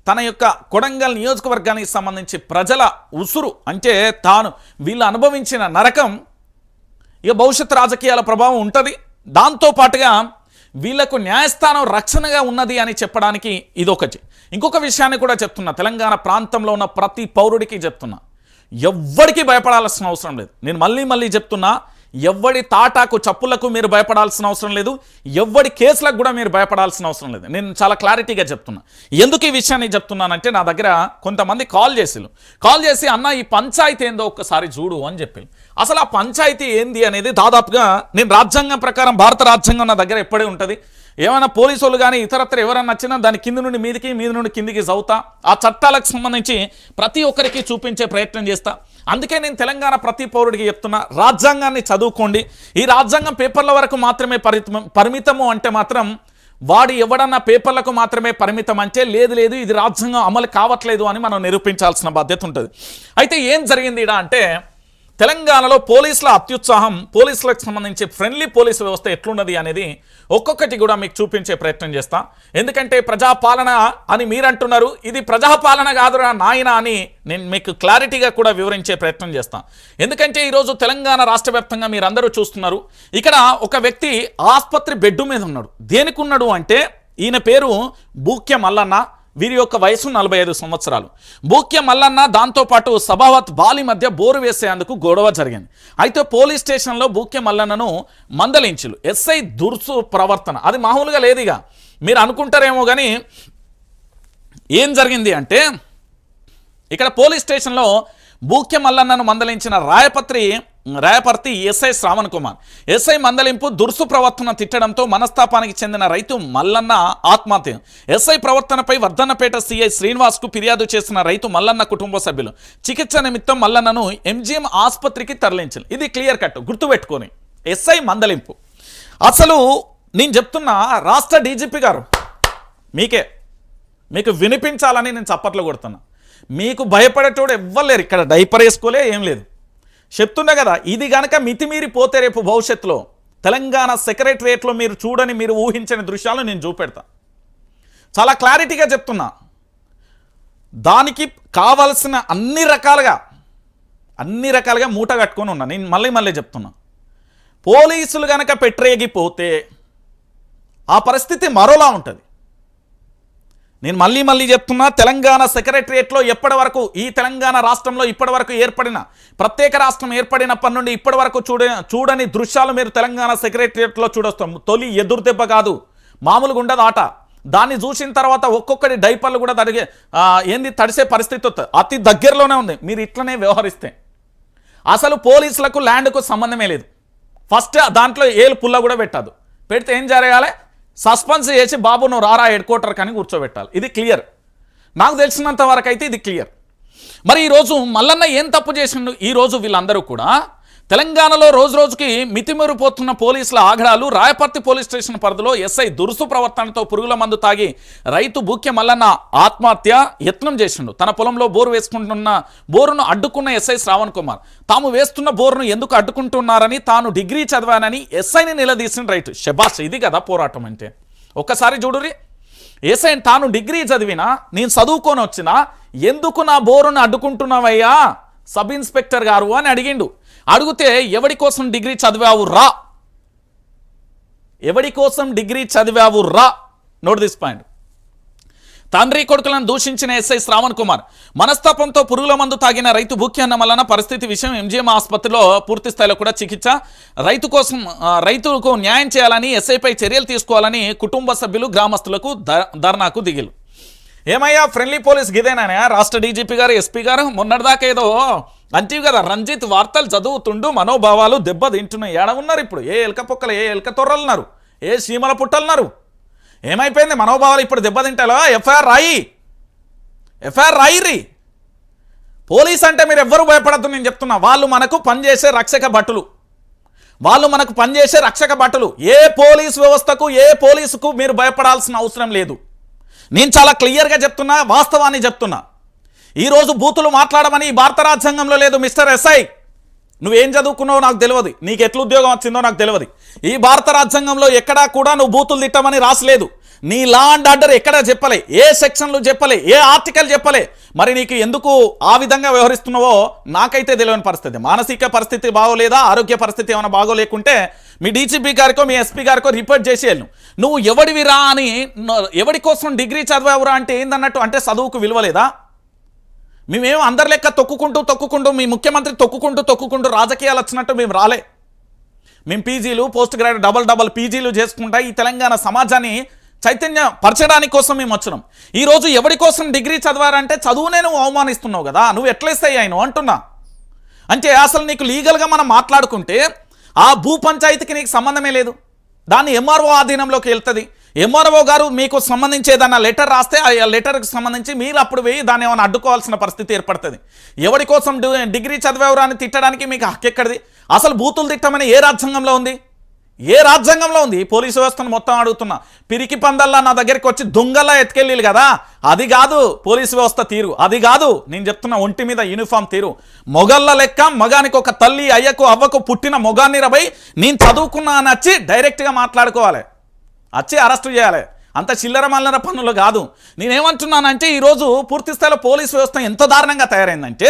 తన యొక్క కొడంగల్ నియోజకవర్గానికి సంబంధించి ప్రజల ఉసురు అంటే వీళ్ళు అనుభవించిన నరకం, ఇక భవిష్యత్ రాజకీయాల ప్రభావం ఉంటుంది. దాంతోపాటుగా వీళ్లకు న్యాయస్థానం రక్షణగా ఉన్నది అని చెప్పడానికి ఇదొకటి. ఇంకొక విషయాన్ని కూడా చెప్తున్నా, తెలంగాణ ప్రాంతంలో ఉన్న ప్రతి పౌరుడికి చెప్తున్నా, ఎవ్వడికి భయపడాల్సిన అవసరం లేదు. నేను మళ్ళీ చెప్తున్నా, ఎవ్వడి తాటాకు చప్పులకు మీరు భయపడాల్సిన అవసరం లేదు, ఎవ్వడి కేసులకు కూడా మీరు భయపడాల్సిన అవసరం లేదు. నేను చాలా క్లారిటీగా చెప్తున్నా. ఎందుకు ఈ విషయాన్ని చెప్తున్నానంటే, నా దగ్గర కొంతమంది కాల్ చేసి అన్న ఈ పంచాయతీ ఏందో ఒక్కసారి చూడు అని చెప్పి. అసలు ఆ పంచాయతీ ఏంది అనేది దాదాపుగా నేను రాజ్యాంగం ప్రకారం, భారత రాజ్యాంగం నా దగ్గర ఎప్పుడే ఉంటుంది, ఏమైనా పోలీసు వాళ్ళు కానీ ఇతరత్ర ఎవరన్నా వచ్చినా దాని కింద నుండి మీదికి మీద నుండి కిందికి చదువుతా, ఆ చట్టాలకు సంబంధించి ప్రతి ఒక్కరికి చూపించే ప్రయత్నం చేస్తా. అందుకే నేను తెలంగాణ ప్రతి పౌరుడికి చెప్తున్నా, రాజ్యాంగాన్ని చదువుకోండి. ఈ రాజ్యాంగం పేపర్ల వరకు మాత్రమే పరిమితము అంటే మాత్రం వాడు ఎవడన్నా పేపర్లకు మాత్రమే పరిమితం అంటే లేదు ఇది రాజ్యాంగం అమలు కావట్లేదు అని మనం నిరూపించాల్సిన బాధ్యత ఉంటుంది. అయితే ఏం జరిగింది ఇడా అంటే తెలంగాణలో పోలీసుల అత్యుత్సాహం, పోలీసులకు సంబంధించి ఫ్రెండ్లీ పోలీసు వ్యవస్థ ఎట్లున్నది అనేది ఒక్కొక్కటి కూడా మీకు చూపించే ప్రయత్నం చేస్తా. ఎందుకంటే ప్రజాపాలన అని మీరు అంటున్నారు, ఇది ప్రజాపాలన కాదురా నాయన అని నేను మీకు క్లారిటీగా కూడా వివరించే ప్రయత్నం చేస్తా. ఎందుకంటే ఈరోజు తెలంగాణ రాష్ట్ర వ్యాప్తంగా మీరందరూ చూస్తున్నారు, ఇక్కడ ఒక వ్యక్తి ఆసుపత్రి బెడ్ మీద ఉన్నాడు. దేనికి ఉన్నాడు అంటే ఈయన పేరు బూక్య మల్లన్న, వీరి యొక్క వయసు 45 సంవత్సరాలు. బూక్య మల్లన్న దాంతోపాటు సభావత్ బాలి మధ్య బోరు వేసేందుకు గొడవ జరిగింది. అయితే పోలీస్ స్టేషన్లో బూక్య మల్లన్నను మందలించులు. ఎస్ఐ దుర్సు ప్రవర్తన అది మామూలుగా లేదుగా మీరు అనుకుంటారేమో కానీ ఏం జరిగింది అంటే ఇక్కడ పోలీస్ స్టేషన్లో బూక్య మల్లన్నను మందలించిన రాయపర్తి ఎస్ఐ శ్రావణ్ కుమార్. ఎస్ఐ మందలింపు దుర్సు ప్రవర్తన తిట్టడంతో మనస్తాపానికి చెందిన రైతు మల్లన్న ఆత్మహత్య. ఎస్ఐ ప్రవర్తనపై వర్ధన్నపేట సిఐ శ్రీనివాస్కు ఫిర్యాదు చేసిన రైతు మల్లన్న కుటుంబ సభ్యులు చికిత్స నిమిత్తం మల్లన్నను ఎంజీఎం ఆసుపత్రికి తరలించారు. ఇది క్లియర్ కట్ గుర్తుపెట్టుకొని ఎస్ఐ మందలింపు. అసలు నేను చెప్తున్నా రాష్ట్ర డీజీపీ గారు మీకు వినిపించాలని నేను చప్పట్లు కొడుతున్నా. మీకు భయపడేటోడు ఎవ్వలేరు, ఇక్కడ డైపర్ వేసుకోలే ఏం లేదు. చెప్తున్నా కదా, ఇది కనుక మితిమీరిపోతే రేపు భవిష్యత్తులో తెలంగాణ సెక్రటరియట్లో మీరు ఊహించని దృశ్యాలు నేను చూపెడతా. చాలా క్లారిటీగా చెప్తున్నా. దానికి కావాల్సిన అన్ని రకాలుగా మూట కట్టుకొని ఉన్నా. నేను మళ్ళీ చెప్తున్నా, పోలీసులు కనుక పెట్టరేగిపోతే ఆ పరిస్థితి మరోలా ఉంటుంది. నేను మళ్ళీ చెప్తున్నా, తెలంగాణ సెక్రటరియట్లో ఎప్పటి వరకు ఈ తెలంగాణ రాష్ట్రంలో ఇప్పటి వరకు ఏర్పడిన ప్రత్యేక రాష్ట్రం ఏర్పడినప్పటి నుండి ఇప్పటి వరకు చూడని దృశ్యాలు మీరు తెలంగాణ సెక్రటరియట్లో చూడొస్తాం. తొలి ఎదురు దెబ్బ కాదు, మామూలుగా ఉండదు ఆట. దాన్ని చూసిన తర్వాత ఒక్కొక్కటి డైపర్లు కూడా తడిసే పరిస్థితి వస్తుంది. అతి దగ్గరలోనే ఉంది. మీరు ఇట్లనే వ్యవహరిస్తే అసలు పోలీసులకు ల్యాండ్కు సంబంధమే లేదు. ఫస్ట్ దాంట్లో ఏలు పుల్ల కూడా పెట్టదు. పెడితే ఏం జరగాలి, సస్పెన్స్ చేసి బాబు నువ్వు రారా హెడ్ క్వార్టర్ కానీ కూర్చోబెట్టాలి. ఇది క్లియర్, నాకు తెలిసినంత వరకు అయితే ఇది క్లియర్. మరి ఈరోజు మల్లన్న ఏం తప్పు చేసిండు? ఈరోజు వీళ్ళందరూ కూడా తెలంగాణలో రోజుకి మితిమీరిపోతున్న పోలీసుల ఆగడాలు. రాయపర్తి పోలీస్ స్టేషన్ పరిధిలో ఎస్ఐ దురుసు ప్రవర్తనతో పురుగుల మందు తాగి రైతు బూక్య మల్లన్న ఆత్మహత్య యత్నం చేసిండు. తన పొలంలో బోరును అడ్డుకున్న ఎస్ఐ శ్రావణ్ కుమార్ తాము వేస్తున్న బోరును ఎందుకు అడ్డుకుంటున్నారని, తాను డిగ్రీ చదివానని ఎస్ఐని నిలదీసిన రైతు. శబాష్, ఇది కదా పోరాటం అంటే. ఒక్కసారి చూడురి, ఎస్ఐ తాను డిగ్రీ చదివినా నేను చదువుకొని వచ్చినా ఎందుకు నా బోరును అడ్డుకుంటున్నావయ్యా సబ్ ఇన్స్పెక్టర్ గారు అని అడిగిండు. అడిగితే ఎవడి కోసం డిగ్రీ చదివావు రా నోట్ దిస్ పాయింట్. తండ్రి కొడుకులను దూషించిన ఎస్ఐ శ్రావణ్ కుమార్ మనస్తాపంతో పురుగుల మందు తాగిన రైతు బూక్యన్న మల్లన్న పరిస్థితి విషయం ఎంజీఎం ఆసుపత్రిలో పూర్తి స్థాయిలో కూడా చికిత్స. రైతులకు న్యాయం చేయాలని, ఎస్ఐపై చర్యలు తీసుకోవాలని కుటుంబ సభ్యులు గ్రామస్తులకు ధర్నాకు దిగిలు. ఏమయ్యా ఫ్రెండ్లీ పోలీస్ గిదేనా రాష్ట్ర డీజీపీ గారు, ఎస్పీ గారు? మొన్నటిదాకా ఏదో అంటివి కదా, రంజిత్ వార్తలు చదువుతుండు మనోభావాలు దెబ్బతింటున్నాయి. ఏడ ఉన్నారు ఇప్పుడు? ఏ ఎలక పొక్కలు, ఏ ఎలక తొర్రలున్నారు, ఏ సీమల పుట్టలున్నారు? ఏమైపోయింది మనోభావాలు ఇప్పుడు దెబ్బతింటాలో? ఎఫ్ఐఆర్ రాయిర్రి. పోలీస్ అంటే మీరు ఎవ్వరూ భయపడద్దు. నేను చెప్తున్నా, వాళ్ళు మనకు పనిచేసే రక్షక భటులు. ఏ పోలీస్ వ్యవస్థకు, ఏ పోలీసుకు మీరు భయపడాల్సిన అవసరం లేదు. నేను చాలా క్లియర్గా చెప్తున్నా, వాస్తవాన్ని చెప్తున్నా. ఈరోజు బూతులు మాట్లాడమని ఈ భారత రాజ్యాంగంలో లేదు. మిస్టర్ ఎస్ఐ, నువ్వేం చదువుకున్నావో నాకు తెలియదు, నీకు ఎట్లా ఉద్యోగం వచ్చిందో నాకు తెలియదు. ఈ భారత రాజ్యాంగంలో ఎక్కడా కూడా నువ్వు బూతులు తిట్టమని రాసలేదు. నీ లా అండ్ ఆర్డర్ ఎక్కడా చెప్పలే, ఏ సెక్షన్లు చెప్పలే, ఏ ఆర్టికల్ చెప్పలే. మరి నీకు ఎందుకు ఆ విధంగా వ్యవహరిస్తున్నావో నాకైతే తెలియని పరిస్థితి. మానసిక పరిస్థితి బాగోలేదా, ఆరోగ్య పరిస్థితి ఏమైనా బాగోలేకుంటే మీ డీజీపీ గారికో మీ ఎస్పీ గారికో రిపోర్ట్ చేసి వెళ్ళు. నువ్వు ఎవడివిరా అని, ఎవడి కోసం డిగ్రీ చదివావురా అంటే ఏందన్నట్టు, అంటే చదువుకు విలువలేదా? మేమేమో అందరి లెక్క తొక్కుకుంటూ మీ ముఖ్యమంత్రి తొక్కుకుంటూ రాజకీయాలు వచ్చినట్టు మేము రాలే. మేము పీజీలు, పోస్ట్ గ్రాడ్యుయేట్, డబల్ పీజీలు చేసుకుంటా ఈ తెలంగాణ సమాజాన్ని చైతన్య పరచడానికి కోసం మేము వచ్చినాం. ఈరోజు ఎవడి కోసం డిగ్రీ చదివారంటే చదువునే నువ్వు అవమానిస్తున్నావు కదా, నువ్వు ఎట్లేస్తాయి ఆయన అంటున్నా. అంటే అసలు నీకు లీగల్గా మనం మాట్లాడుకుంటే ఆ భూ పంచాయతీకి నీకు సంబంధమే లేదు. దాన్ని ఎంఆర్ఓ ఆధీనంలోకి వెళ్తుంది. ఎంఆర్ఓ గారు మీకు సంబంధించి ఏదైనా లెటర్ రాస్తే ఆ లెటర్కి సంబంధించి మీరు అప్పుడు పోయి దాన్ని ఏమైనా అడ్డుకోవాల్సిన పరిస్థితి ఏర్పడుతుంది. ఎవరి కోసం డిగ్రీ చదివేవరాన్ని తిట్టడానికి మీకు హక్కు ఎక్కడిది? అసలు బూతులు తిట్టమని ఏ రాజ్యాంగంలో ఉంది? ఏ రాజ్యాంగంలో ఉంది? పోలీసు వ్యవస్థను మొత్తం అడుగుతున్నా. పిరికి పందల్లా నా దగ్గరికి వచ్చి దొంగల్లా ఎత్తుకెళ్ళి కదా, అది కాదు పోలీసు వ్యవస్థ తీరు, అది కాదు నేను చెప్తున్నా ఒంటి మీద యూనిఫామ్ తీరు. మొగళ్ళ లెక్క మగానికి ఒక తల్లి అయ్యకు అవ్వకు పుట్టిన మొగాన్ని రబై నేను చదువుకున్నా అని వచ్చి డైరెక్ట్గా మాట్లాడుకోవాలి, వచ్చి అరెస్టు చేయాలి. అంత చిల్లర మల్లర పనులు కాదు. నేనేమంటున్నానంటే ఈరోజు పూర్తి స్థాయిలో పోలీసు వ్యవస్థ ఎంత దారుణంగా తయారైందంటే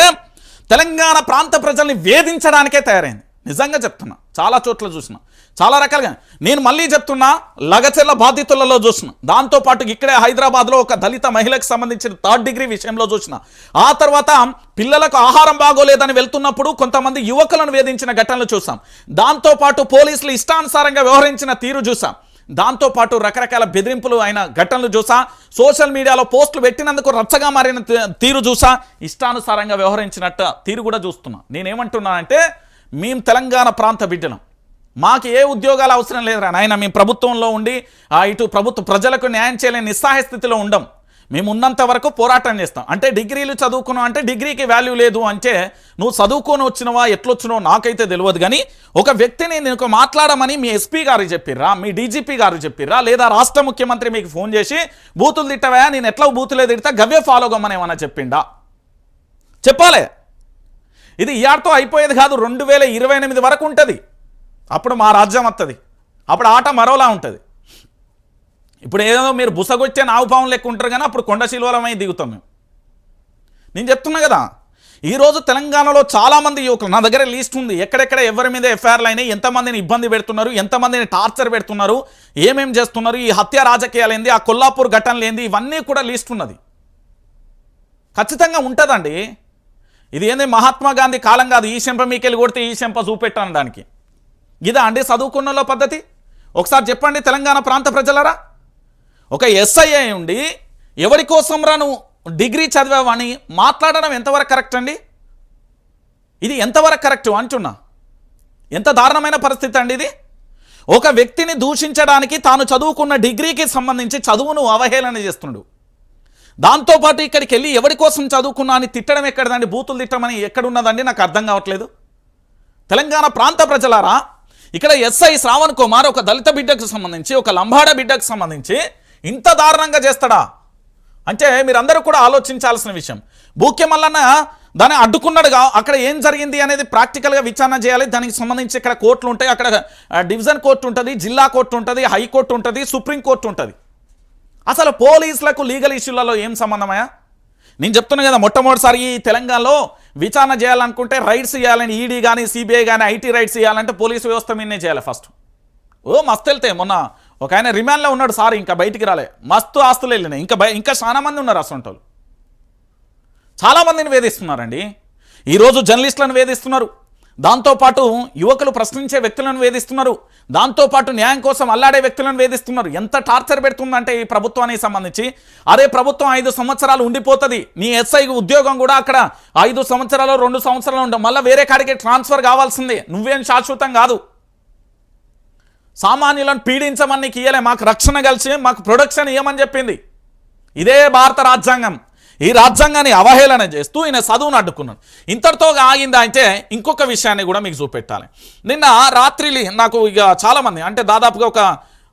తెలంగాణ ప్రాంత ప్రజల్ని వేధించడానికే తయారైంది. నిజంగా చెప్తున్నా, చాలా చోట్ల చూసిన, చాలా రకాలుగా. నేను మళ్ళీ చెప్తున్నా, లగచెర్ల బాధితులలో చూసిన, దాంతోపాటు ఇక్కడే హైదరాబాద్లో ఒక దళిత మహిళకు సంబంధించిన 3rd డిగ్రీ విషయంలో చూసిన, ఆ తర్వాత పిల్లలకు ఆహారం బాగోలేదని వెళ్తున్నప్పుడు కొంతమంది యువకులను వేధించిన ఘటనలు చూసాం. దాంతోపాటు పోలీసులు ఇష్టానుసారంగా వ్యవహరించిన తీరు చూసాం. దాంతోపాటు రకరకాల బెదిరింపులు అయిన ఘటనలు చూసా, సోషల్ మీడియాలో పోస్టులు పెట్టినందుకు రచ్చగా మారిన తీరు చూసా, ఇష్టానుసారంగా వ్యవహరించినట్టు తీరు కూడా చూస్తున్నా. నేనేమంటున్నానంటే మేము తెలంగాణ ప్రాంత బిడ్డలం, మాకు ఏ ఉద్యోగాలు అవసరం లేదురా నాయన. మేము ప్రభుత్వంలో ఉండి ఇటు ప్రభుత్వ ప్రజలకు న్యాయం చేయలేని నిస్సహాయ స్థితిలో ఉండం. మేము ఉన్నంత వరకు పోరాటం చేస్తాం. అంటే డిగ్రీలు చదువుకున్నావు అంటే డిగ్రీకి వాల్యూ లేదు అంటే నువ్వు చదువుకొని వచ్చినవా ఎట్లొచ్చినావో నాకైతే తెలియదు. కానీ ఒక వ్యక్తిని నేను మాట్లాడమని మీ ఎస్పీ గారు చెప్పిర్రా, మీ డీజీపీ గారు చెప్పిర్రా, లేదా రాష్ట్ర ముఖ్యమంత్రి మీకు ఫోన్ చేసి బూతులు తిట్టవా, నేను ఎట్లా బూతులే తిడతా గవ్వే ఫాలో కమ్మని ఏమన్నా చెప్పిండా? చెప్పాలి. ఇది ఇయాడితో అయిపోయేది కాదు, 2028 వరకు ఉంటుంది. అప్పుడు మా రాజ్యం వస్తుంది, అప్పుడు ఆట మరోలా ఉంటుంది. ఇప్పుడు ఏదో మీరు బుసగొచ్చే నావుపావం లెక్క ఉంటారు కానీ అప్పుడు కొండ శిల్వలమై దిగుతాం మేము. నేను చెప్తున్నా కదా, ఈరోజు తెలంగాణలో చాలామంది యువకులు, నా దగ్గర లిస్ట్ ఉంది, ఎక్కడెక్కడ ఎవరి మీద ఎఫ్ఐఆర్లు అయినాయి, ఎంతమందిని ఇబ్బంది పెడుతున్నారు, ఎంతమందిని టార్చర్ పెడుతున్నారు, ఏమేం చేస్తున్నారు, ఈ హత్య రాజకీయాలు ఏంది, ఆ కొల్లాపూర్ ఘటనలు ఏంది, ఇవన్నీ కూడా లిస్ట్ ఉన్నది. ఖచ్చితంగా ఉంటుందండి. ఇది ఏంది మహాత్మా గాంధీ కాలం కాదు, ఈ చెంప మీకెళ్ళి కొడితే ఈ చెంప చూపెట్టాను దానికి. ఇదా అండి చదువుకున్న పద్ధతి? ఒకసారి చెప్పండి తెలంగాణ ప్రాంత ప్రజలరా. ఒక ఎస్ఐ ఉండి ఎవరి కోసం రా నువ్వు డిగ్రీ చదివావని మాట్లాడడం ఎంతవరకు కరెక్ట్ అండి? ఇది ఎంతవరకు కరెక్ట్ అంటున్నా. ఎంత దారుణమైన పరిస్థితి అండి ఇది. ఒక వ్యక్తిని దూషించడానికి తాను చదువుకున్న డిగ్రీకి సంబంధించి చదువును అవహేళన చేస్తున్నాడు. దాంతోపాటు ఇక్కడికి వెళ్ళి ఎవరి కోసం చదువుకున్నా అని తిట్టడం ఎక్కడదండి? బూతులు తిట్టమని ఎక్కడున్నదండి? నాకు అర్థం కావట్లేదు. తెలంగాణ ప్రాంత ప్రజలారా, ఇక్కడ ఎస్ఐ శ్రావణ్ కుమార్ ఒక దళిత బిడ్డకు సంబంధించి, ఒక లంబాడ బిడ్డకు సంబంధించి ఇంత దారుణంగా చేస్తాడా అంటే మీరందరూ కూడా ఆలోచించాల్సిన విషయం. బూక్య మల్లన్న దాన్ని అడ్డుకున్నాడుగా, అక్కడ ఏం జరిగింది అనేది ప్రాక్టికల్గా విచారణ చేయాలి. దానికి సంబంధించి ఇక్కడ కోర్టులు ఉంటాయి, అక్కడ డివిజన్ కోర్టు ఉంటుంది, జిల్లా కోర్టు ఉంటుంది, హైకోర్టు ఉంటుంది, సుప్రీంకోర్టు ఉంటుంది. అసలు పోలీసులకు లీగల్ ఇష్యూలలో ఏం సంబంధమయ్యా? నేను చెప్తున్నా కదా, మొట్టమొదటిసారి ఈ తెలంగాణలో విచారణ చేయాలనుకుంటే రైట్స్ చేయాలని ఈడీ కానీ సిబిఐ కానీ ఐటీ రైట్స్ చేయాలంటే పోలీసు వ్యవస్థ మీదనే చేయాలి ఫస్ట్. మస్తు వెళ్తే మొన్న ఒక ఆయన రిమాండ్లో ఉన్నాడు సార్, ఇంకా బయటికి రాలే, మస్తు ఆస్తులు వెళ్ళినాయి. ఇంకా చాలా మంది ఉన్నారు అసలు. చాలామందిని వేధిస్తున్నారండి. ఈరోజు జర్నలిస్టులను వేధిస్తున్నారు, దాంతోపాటు యువకులు ప్రశ్నించే వ్యక్తులను వేధిస్తున్నారు, దాంతోపాటు న్యాయం కోసం అల్లాడే వ్యక్తులను వేధిస్తున్నారు. ఎంత టార్చర్ పెడుతుందంటే ఈ ప్రభుత్వానికి సంబంధించి, అదే ప్రభుత్వం 5 సంవత్సరాలు ఉండిపోతుంది, నీ ఎస్ఐ ఉద్యోగం కూడా అక్కడ 5 సంవత్సరాలు 2 సంవత్సరాలు ఉంటాం, మళ్ళీ వేరే కాడికి ట్రాన్స్ఫర్ కావాల్సిందే, నువ్వేం శాశ్వతం కాదు. సామాన్యులను పీడించమని నీకు ఇయ్యలే, మాకు రక్షణ కలిసి మాకు ప్రొడక్షన్ ఇవ్వమని చెప్పింది ఇదే భారత రాజ్యాంగం. ఈ రాజ్యాంగాన్ని అవహేళన చేస్తూ ఈయన చదువును అడ్డుకున్నాడు. ఇంతటితో ఆగిందా అంటే ఇంకొక విషయాన్ని కూడా మీకు చూపెట్టాలి. నిన్న రాత్రి నాకు ఇక చాలామంది అంటే దాదాపుగా ఒక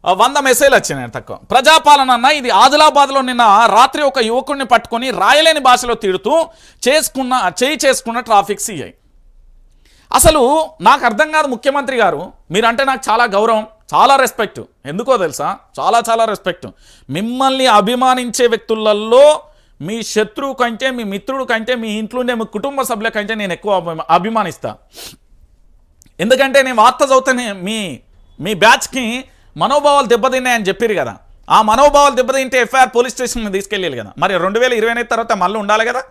100 మెసేజ్లు వచ్చినాయి తక్కువ. ప్రజాపాలన అన్న ఇది ఆదిలాబాద్లో నిన్న రాత్రి ఒక యువకుడిని పట్టుకొని రాయలేని భాషలో తిడుతూ చేసుకున్న ట్రాఫిక్ సిఐ. అసలు నాకు అర్థం కాదు ముఖ్యమంత్రి గారు, మీరంటే నాకు చాలా గౌరవం, చాలా రెస్పెక్ట్. ఎందుకో తెలుసా? చాలా రెస్పెక్ట్. మిమ్మల్ని అభిమానించే వ్యక్తులలో మీ శత్రువు కంటే, మీ మిత్రుడు కంటే, మీ ఇంట్లో ఉండే మీ కుటుంబ సభ్యుల కంటే నేను ఎక్కువ అభిమానిస్తా. ఎందుకంటే నేను వార్త చదువుతానే మీ బ్యాచ్కి మనోభావాలు దెబ్బతిన్నాయని చెప్పారు కదా. ఆ మనోభావాలు దెబ్బతింటే ఎఫ్ఐఆర్ పోలీస్ స్టేషన్కి తీసుకెళ్ళాలి కదా. మరి 2028 తర్వాత మళ్ళీ ఉండాలి కదా,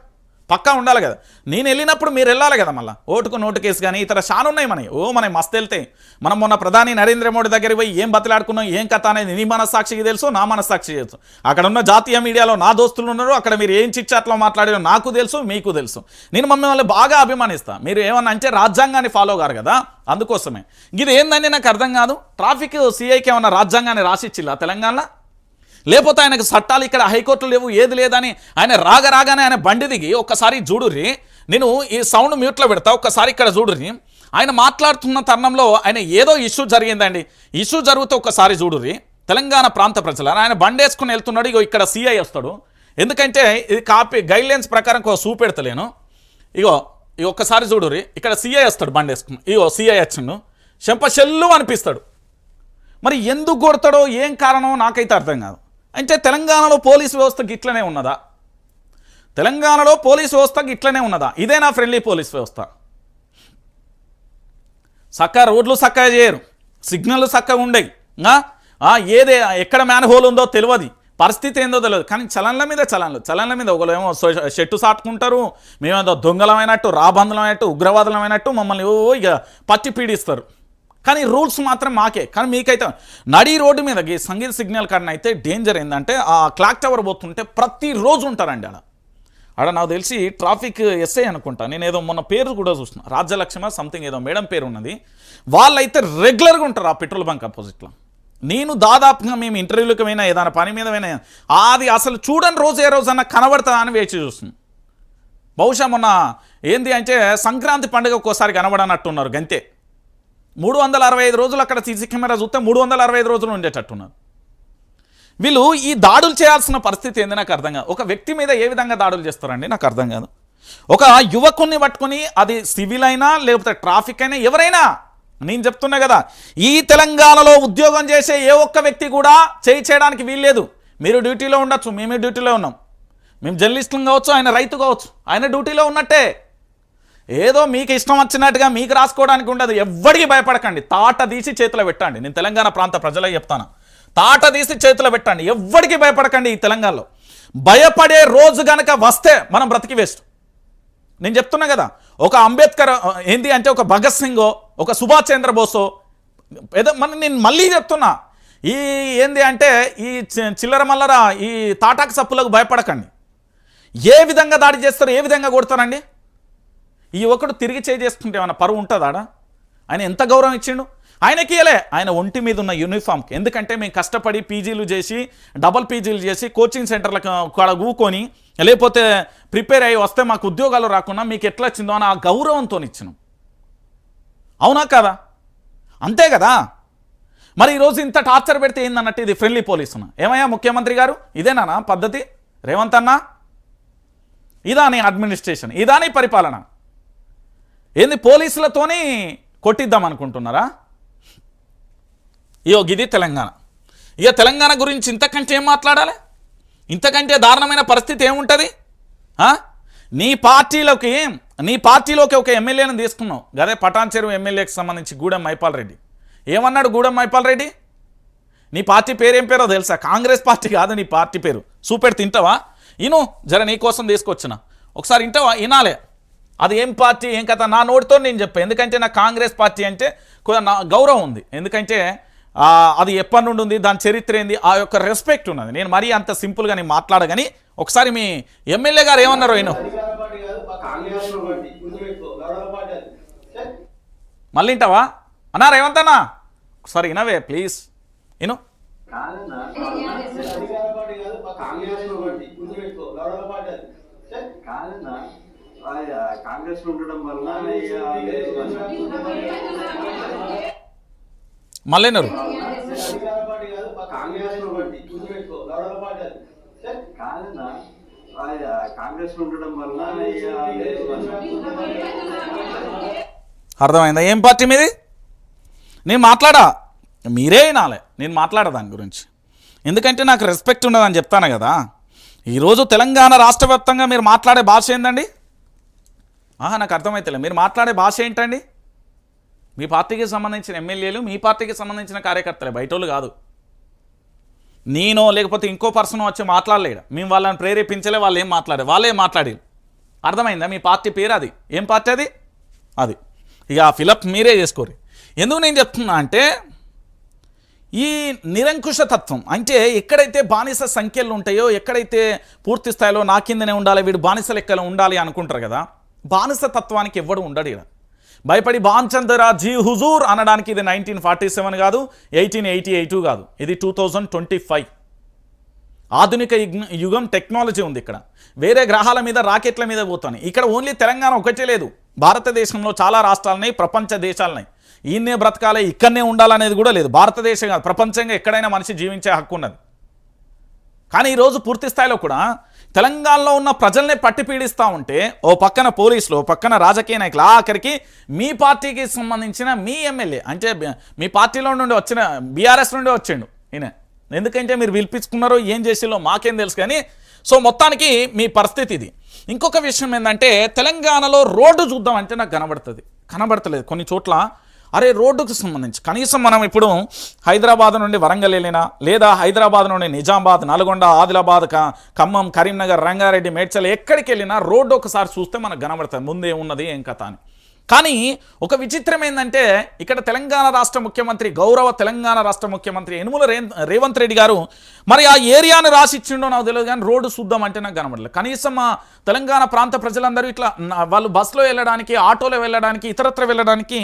పక్కా ఉండాలి కదా. నేను వెళ్ళినప్పుడు మీరు వెళ్ళాలి కదా. మళ్ళీ ఓటుకు నోటు కేసు కానీ ఇతర చాలా ఉన్నాయి మనకి మస్తు వెళ్తాయి. మనం మొన్న ప్రధాని నరేంద్ర మోడీ దగ్గర పోయి ఏం బతిలాడుకున్నాం, ఏం కథ అనేది నీ మనస్సాక్షికి తెలుసు, నా మనస్సాక్షికి తెలుసు. అక్కడ ఉన్న జాతీయ మీడియాలో నా దోస్తులు ఉన్నారు, అక్కడ మీరు ఏం చిట్చాట్లో మాట్లాడారో నాకు తెలుసు, మీకు తెలుసు. నేను మమ్మల్ని బాగా అభిమానిస్తా. మీరు ఏమన్నా అంటే రాజ్యాంగాన్ని ఫాలో కారు కదా, అందుకోసమే. ఇది ఏందని నాకు అర్థం కాదు. ట్రాఫిక్ సిఐకి ఏమన్నా రాజ్యాంగాన్ని రాసిచ్చిల్లా తెలంగాణలో? లేకపోతే ఆయనకు చట్టాలు ఇక్కడ హైకోర్టులు లేవు ఏది లేదని ఆయన రాగానే ఆయన బండి దిగి ఒక్కసారి చూడుర్రి, నేను ఈ సౌండ్ మ్యూట్లో పెడతా, ఒక్కసారి ఇక్కడ చూడుర్రి. ఆయన మాట్లాడుతున్న తరుణంలో ఆయన ఏదో ఇష్యూ జరిగిందండి, ఇష్యూ జరిగితే ఒక్కసారి చూడుర్రి. తెలంగాణ ప్రాంత ప్రజలు ఆయన బండి వేసుకుని వెళ్తున్నాడు, ఇగో ఇక్కడ సిఐ వస్తాడు. ఎందుకంటే ఇది కాపీ గైడ్లైన్స్ ప్రకారం చూపెడతలేను. ఇగో ఈ ఒక్కసారి చూడుర్రి, ఇక్కడ సిఐ వస్తాడు బండి వేసుకుని, ఇగో సిఐ వచ్చిండు, చెంపశెల్లు అనిపిస్తాడు. మరి ఎందుకు కొడతాడో ఏం కారణమో నాకైతే అర్థం కాదు. అంటే తెలంగాణలో పోలీసు వ్యవస్థకి ఇట్లనే ఉన్నదా? తెలంగాణలో పోలీసు వ్యవస్థకి ఇట్లనే ఉన్నదా? ఇదేనా ఫ్రెండ్లీ పోలీస్ వ్యవస్థ? చక్కగా రోడ్లు చక్కగా చేయరు, సిగ్నల్ చక్కగా ఉండయి, ఏదే ఎక్కడ మ్యాన్ హోల్ ఉందో తెలియదు, పరిస్థితి ఏందో తెలియదు. కానీ చలన్ల మీద ఒకరేమో షెట్టు సాటుకుంటారు, మేమేదో దొంగలమైనట్టు, రాబందులమైనట్టు, ఉగ్రవాదులమైనట్టు మమ్మల్ని ఇక పట్టి పీడిస్తారు. కానీ రూల్స్ మాత్రం మాకే. కానీ మీకైతే నడి రోడ్డు మీద సంగీత సిగ్నల్ కాడన అయితే డేంజర్ ఏంటంటే ఆ క్లాక్ టవర్ పోతుంటే ప్రతిరోజు ఉంటారండి ఆడ నాకు తెలిసి ట్రాఫిక్ ఎస్ఐ అనుకుంటా, నేను ఏదో మొన్న పేరు కూడా చూసిన, రాజ్యలక్ష్మ సంథింగ్ ఏదో మేడం పేరు ఉన్నది. వాళ్ళైతే రెగ్యులర్గా ఉంటారు ఆ పెట్రోల్ బంక్ అపోజిట్లో. నేను దాదాపుగా మేము ఇంటర్వ్యూలకు పోయినా ఏదైనా పని మీద పోయినా అది అసలు చూడని రోజు ఏ రోజన్నా కనబడతా అని వేచి చూస్తుంది. బహుశా మొన్న ఏంది అంటే సంక్రాంతి పండుగ ఒక్కోసారి కనబడనట్టున్నారు గంతే. 365 రోజులు అక్కడ సీసీ కెమెరా చూస్తే 365 రోజులు ఉండేటట్టున్నారు. వీళ్ళు ఈ దాడులు చేయాల్సిన పరిస్థితి ఏంది నాకు అర్థం కాదు. ఒక వ్యక్తి మీద ఏ విధంగా దాడులు చేస్తారండి నాకు అర్థం కాదు. ఒక యువకుని పట్టుకుని, అది సివిల్ అయినా లేకపోతే ట్రాఫిక్ అయినా ఎవరైనా, నేను చెప్తున్నా కదా, ఈ తెలంగాణలో ఉద్యోగం చేసే ఏ ఒక్క వ్యక్తి కూడా చేయడానికి వీల్లేదు. మీరు డ్యూటీలో ఉండొచ్చు, మేము డ్యూటీలో ఉన్నాం, మేము జర్నలిస్టులు కావచ్చు, ఆయన రైతు కావచ్చు, ఆయన డ్యూటీలో ఉన్నట్టే. ఏదో మీకు ఇష్టం వచ్చినట్టుగా మీకు రాసుకోవడానికి ఉండదు. ఎవ్వడికి భయపడకండి, తాట తీసి చేతిలో పెట్టండి. నేను తెలంగాణ ప్రాంత ప్రజలే చెప్తాను, తాట తీసి చేతిలో పెట్టండి, ఎవ్వడికి భయపడకండి. ఈ తెలంగాణలో భయపడే రోజు గనక వస్తే మనం బ్రతికి వేస్ట్. నేను చెప్తున్నా కదా, ఒక అంబేద్కర్ ఏంది అంటే ఒక భగత్ సింగో, ఒక సుభాష్ చంద్రబోసో ఏదో నేను మళ్ళీ చెప్తున్నా, ఈ ఏంది అంటే ఈ చిల్లర మల్లర ఈ తాటాకు సప్పులకు భయపడకండి. ఏ విధంగా దాడి చేస్తారు, ఏ విధంగా కొడతారండి? ఈ ఒకడు తిరిగి చేసుకుంటే ఏమన్నా పరువు ఉంటుందా? ఆయన ఎంత గౌరవం ఇచ్చిండు ఆయనకి? ఇయలే, ఆయన ఒంటి మీద ఉన్న యూనిఫామ్కి. ఎందుకంటే మేము కష్టపడి పీజీలు చేసి, డబల్ పీజీలు చేసి, కోచింగ్ సెంటర్లకు కూడా కూకొని, లేకపోతే ప్రిపేర్ అయ్యి వస్తే మాకు ఉద్యోగాలు రాకుండా మీకు ఎట్లా వచ్చిందో అని ఆ గౌరవంతో ఇచ్చినాం. అవునా కదా? అంతే కదా. మరి ఈరోజు ఇంత టార్చర్ పెడితే ఏందన్నట్టు ఇది ఫ్రెండ్లీ పోలీసునా? ఏమయ్యా ముఖ్యమంత్రి గారు, ఇదేనా పద్ధతి? రేవంత్ అన్నా, ఇదా నీ అడ్మినిస్ట్రేషన్, ఇదా నీ పరిపాలన? ఏంది పోలీసులతోని కొట్టిద్దాం అనుకుంటున్నారా? ఇది తెలంగాణ. ఇక తెలంగాణ గురించి ఇంతకంటే ఏం మాట్లాడాలి? ఇంతకంటే దారుణమైన పరిస్థితి ఏముంటుంది? నీ పార్టీలోకి ఒక ఎమ్మెల్యేని తీసుకున్నావు గదే, పటాన్ చెరువు ఎమ్మెల్యేకి సంబంధించి గూడెం మైపాల్ రెడ్డి. ఏమన్నాడు గూడెం మైపాల్ రెడ్డి? నీ పార్టీ పేరు ఏం పేరో తెలుసా? కాంగ్రెస్ పార్టీ కాదు నీ పార్టీ పేరు. సూపెడు తింటావా? జర నీ కోసం తీసుకొచ్చిన, ఒకసారి వింటావా? వినాలే. అది ఏం పార్టీ ఏం కథ నా నోటితో నేను చెప్పాను. ఎందుకంటే నాకు కాంగ్రెస్ పార్టీ అంటే నా గౌరవం ఉంది. ఎందుకంటే అది ఎప్పటి నుండి ఉంది, దాని చరిత్ర ఏంది, ఆ యొక్క రెస్పెక్ట్ ఉన్నది. నేను మరీ అంత సింపుల్గా నేను మాట్లాడగాని ఒకసారి మీ ఎమ్మెల్యే గారు ఏమన్నారు ఆయన మళ్ళీ వింటావా? అన్నారు ఏమంతన్నా? ఒకసారి వినవే ప్లీజ్, విను. కాంగ్రెస్ ఉండడం వల్ల మళ్ళీనరు కాంగ్రెస్ ఉండడం వల్ల అర్థమైందా? ఏం పార్టీ మీది? నేను మాట్లాడా, మీరే వినాలే, నేను మాట్లాడా దాని గురించి. ఎందుకంటే నాకు రెస్పెక్ట్ ఉండదని చెప్తాను కదా. ఈరోజు తెలంగాణ రాష్ట్ర వ్యాప్తంగా మీరు మాట్లాడే భాష ఏందండి? నాకు అర్థమైతలే. మీరు మాట్లాడే భాష ఏంటండి? మీ పార్టీకి సంబంధించిన ఎమ్మెల్యేలు, మీ పార్టీకి సంబంధించిన కార్యకర్తలే, బయటోళ్ళు కాదు. నేనో లేకపోతే ఇంకో పర్సన్ వచ్చి మాట్లాడలేడు. మేము వాళ్ళని ప్రేరేపించలే, వాళ్ళు ఏం మాట్లాడారు. అర్థమైందా? మీ పార్టీ పేరు అది. ఏం పార్టీ అది? అది ఇక ఆ ఫిలప్ మీరే చేసుకోరు. ఎందుకు నేను చెప్తున్నా అంటే, ఈ నిరంకుశతత్వం అంటే ఎక్కడైతే బానిస సంఖ్యలు ఉంటాయో, ఎక్కడైతే పూర్తి స్థాయిలో నా కిందనే ఉండాలి, వీడు బానిస లెక్కలో ఉండాలి అనుకుంటారు కదా, బానిస తత్వానికి ఎవ్వడు ఉండడు ఇక్కడ. భయపడి బాంచందరా జీ హుజూర్ అనడానికి ఇది 1947 కాదు, 1888 కాదు, ఇది 2025. ఆధునిక యుగం టెక్నాలజీ ఉంది ఇక్కడ. వేరే గ్రహాల మీద రాకెట్ల మీద పోతున్నాయి. ఇక్కడ ఓన్లీ తెలంగాణ ఒకటే లేదు, భారతదేశంలో చాలా రాష్ట్రాలున్నాయి, ప్రపంచ దేశాలున్నాయి. ఈయన్నే బ్రతకాలి, ఇక్కడనే ఉండాలనేది కూడా లేదు. భారతదేశం కాదు, ప్రపంచంగా ఎక్కడైనా మనిషి జీవించే హక్కు ఉన్నది. కానీ ఈరోజు పూర్తి స్థాయిలో కూడా తెలంగాణలో ఉన్న ప్రజల్ని పట్టి పీడిస్తూ ఉంటే ఓ పక్కన పోలీసులు, ఓ పక్కన రాజకీయ నాయకులు, ఆఖరికి మీ పార్టీకి సంబంధించిన మీ ఎమ్మెల్యే అంటే మీ పార్టీలో నుండి వచ్చిన బీఆర్ఎస్ నుండి వచ్చిండు ఈయన. ఎందుకంటే మీరు పిలిపించుకున్నారో ఏం చేసిలో మాకేం తెలుసు. కానీ సో మొత్తానికి మీ పరిస్థితి ఇది. ఇంకొక విషయం ఏంటంటే తెలంగాణలో రోడ్డు చూద్దామంటే నాకు కనబడతలేదు కొన్ని చోట్ల. అరే రోడ్డుకు సంబంధించి కనీసం మనం ఇప్పుడు హైదరాబాద్ నుండి వరంగల్ వెళ్ళినా, లేదా హైదరాబాద్ నుండి నిజామాబాద్, నల్గొండ, ఆదిలాబాద్, ఖమ్మం, కరీంనగర్, రంగారెడ్డి, మేడ్చల్ ఎక్కడికి వెళ్ళినా రోడ్డు ఒకసారి చూస్తే మనకు కనబడుతుంది ముందే ఉన్నది ఏం కథ అని. కానీ ఒక విచిత్రం ఏంటంటే ఇక్కడ తెలంగాణ రాష్ట్ర ముఖ్యమంత్రి, గౌరవ తెలంగాణ రాష్ట్ర ముఖ్యమంత్రి యనుమల రేవంత్ రెడ్డి గారు మరి ఆ ఏరియాను రాసిచ్చిండో నాకు తెలియదు, కానీ రోడ్డు చూద్దాం అంటే నాకు కనబడలేదు. కనీసం మా తెలంగాణ ప్రాంత ప్రజలందరూ ఇట్లా వాళ్ళు బస్సులో వెళ్ళడానికి, ఆటోలో వెళ్ళడానికి, ఇతరత్ర వెళ్ళడానికి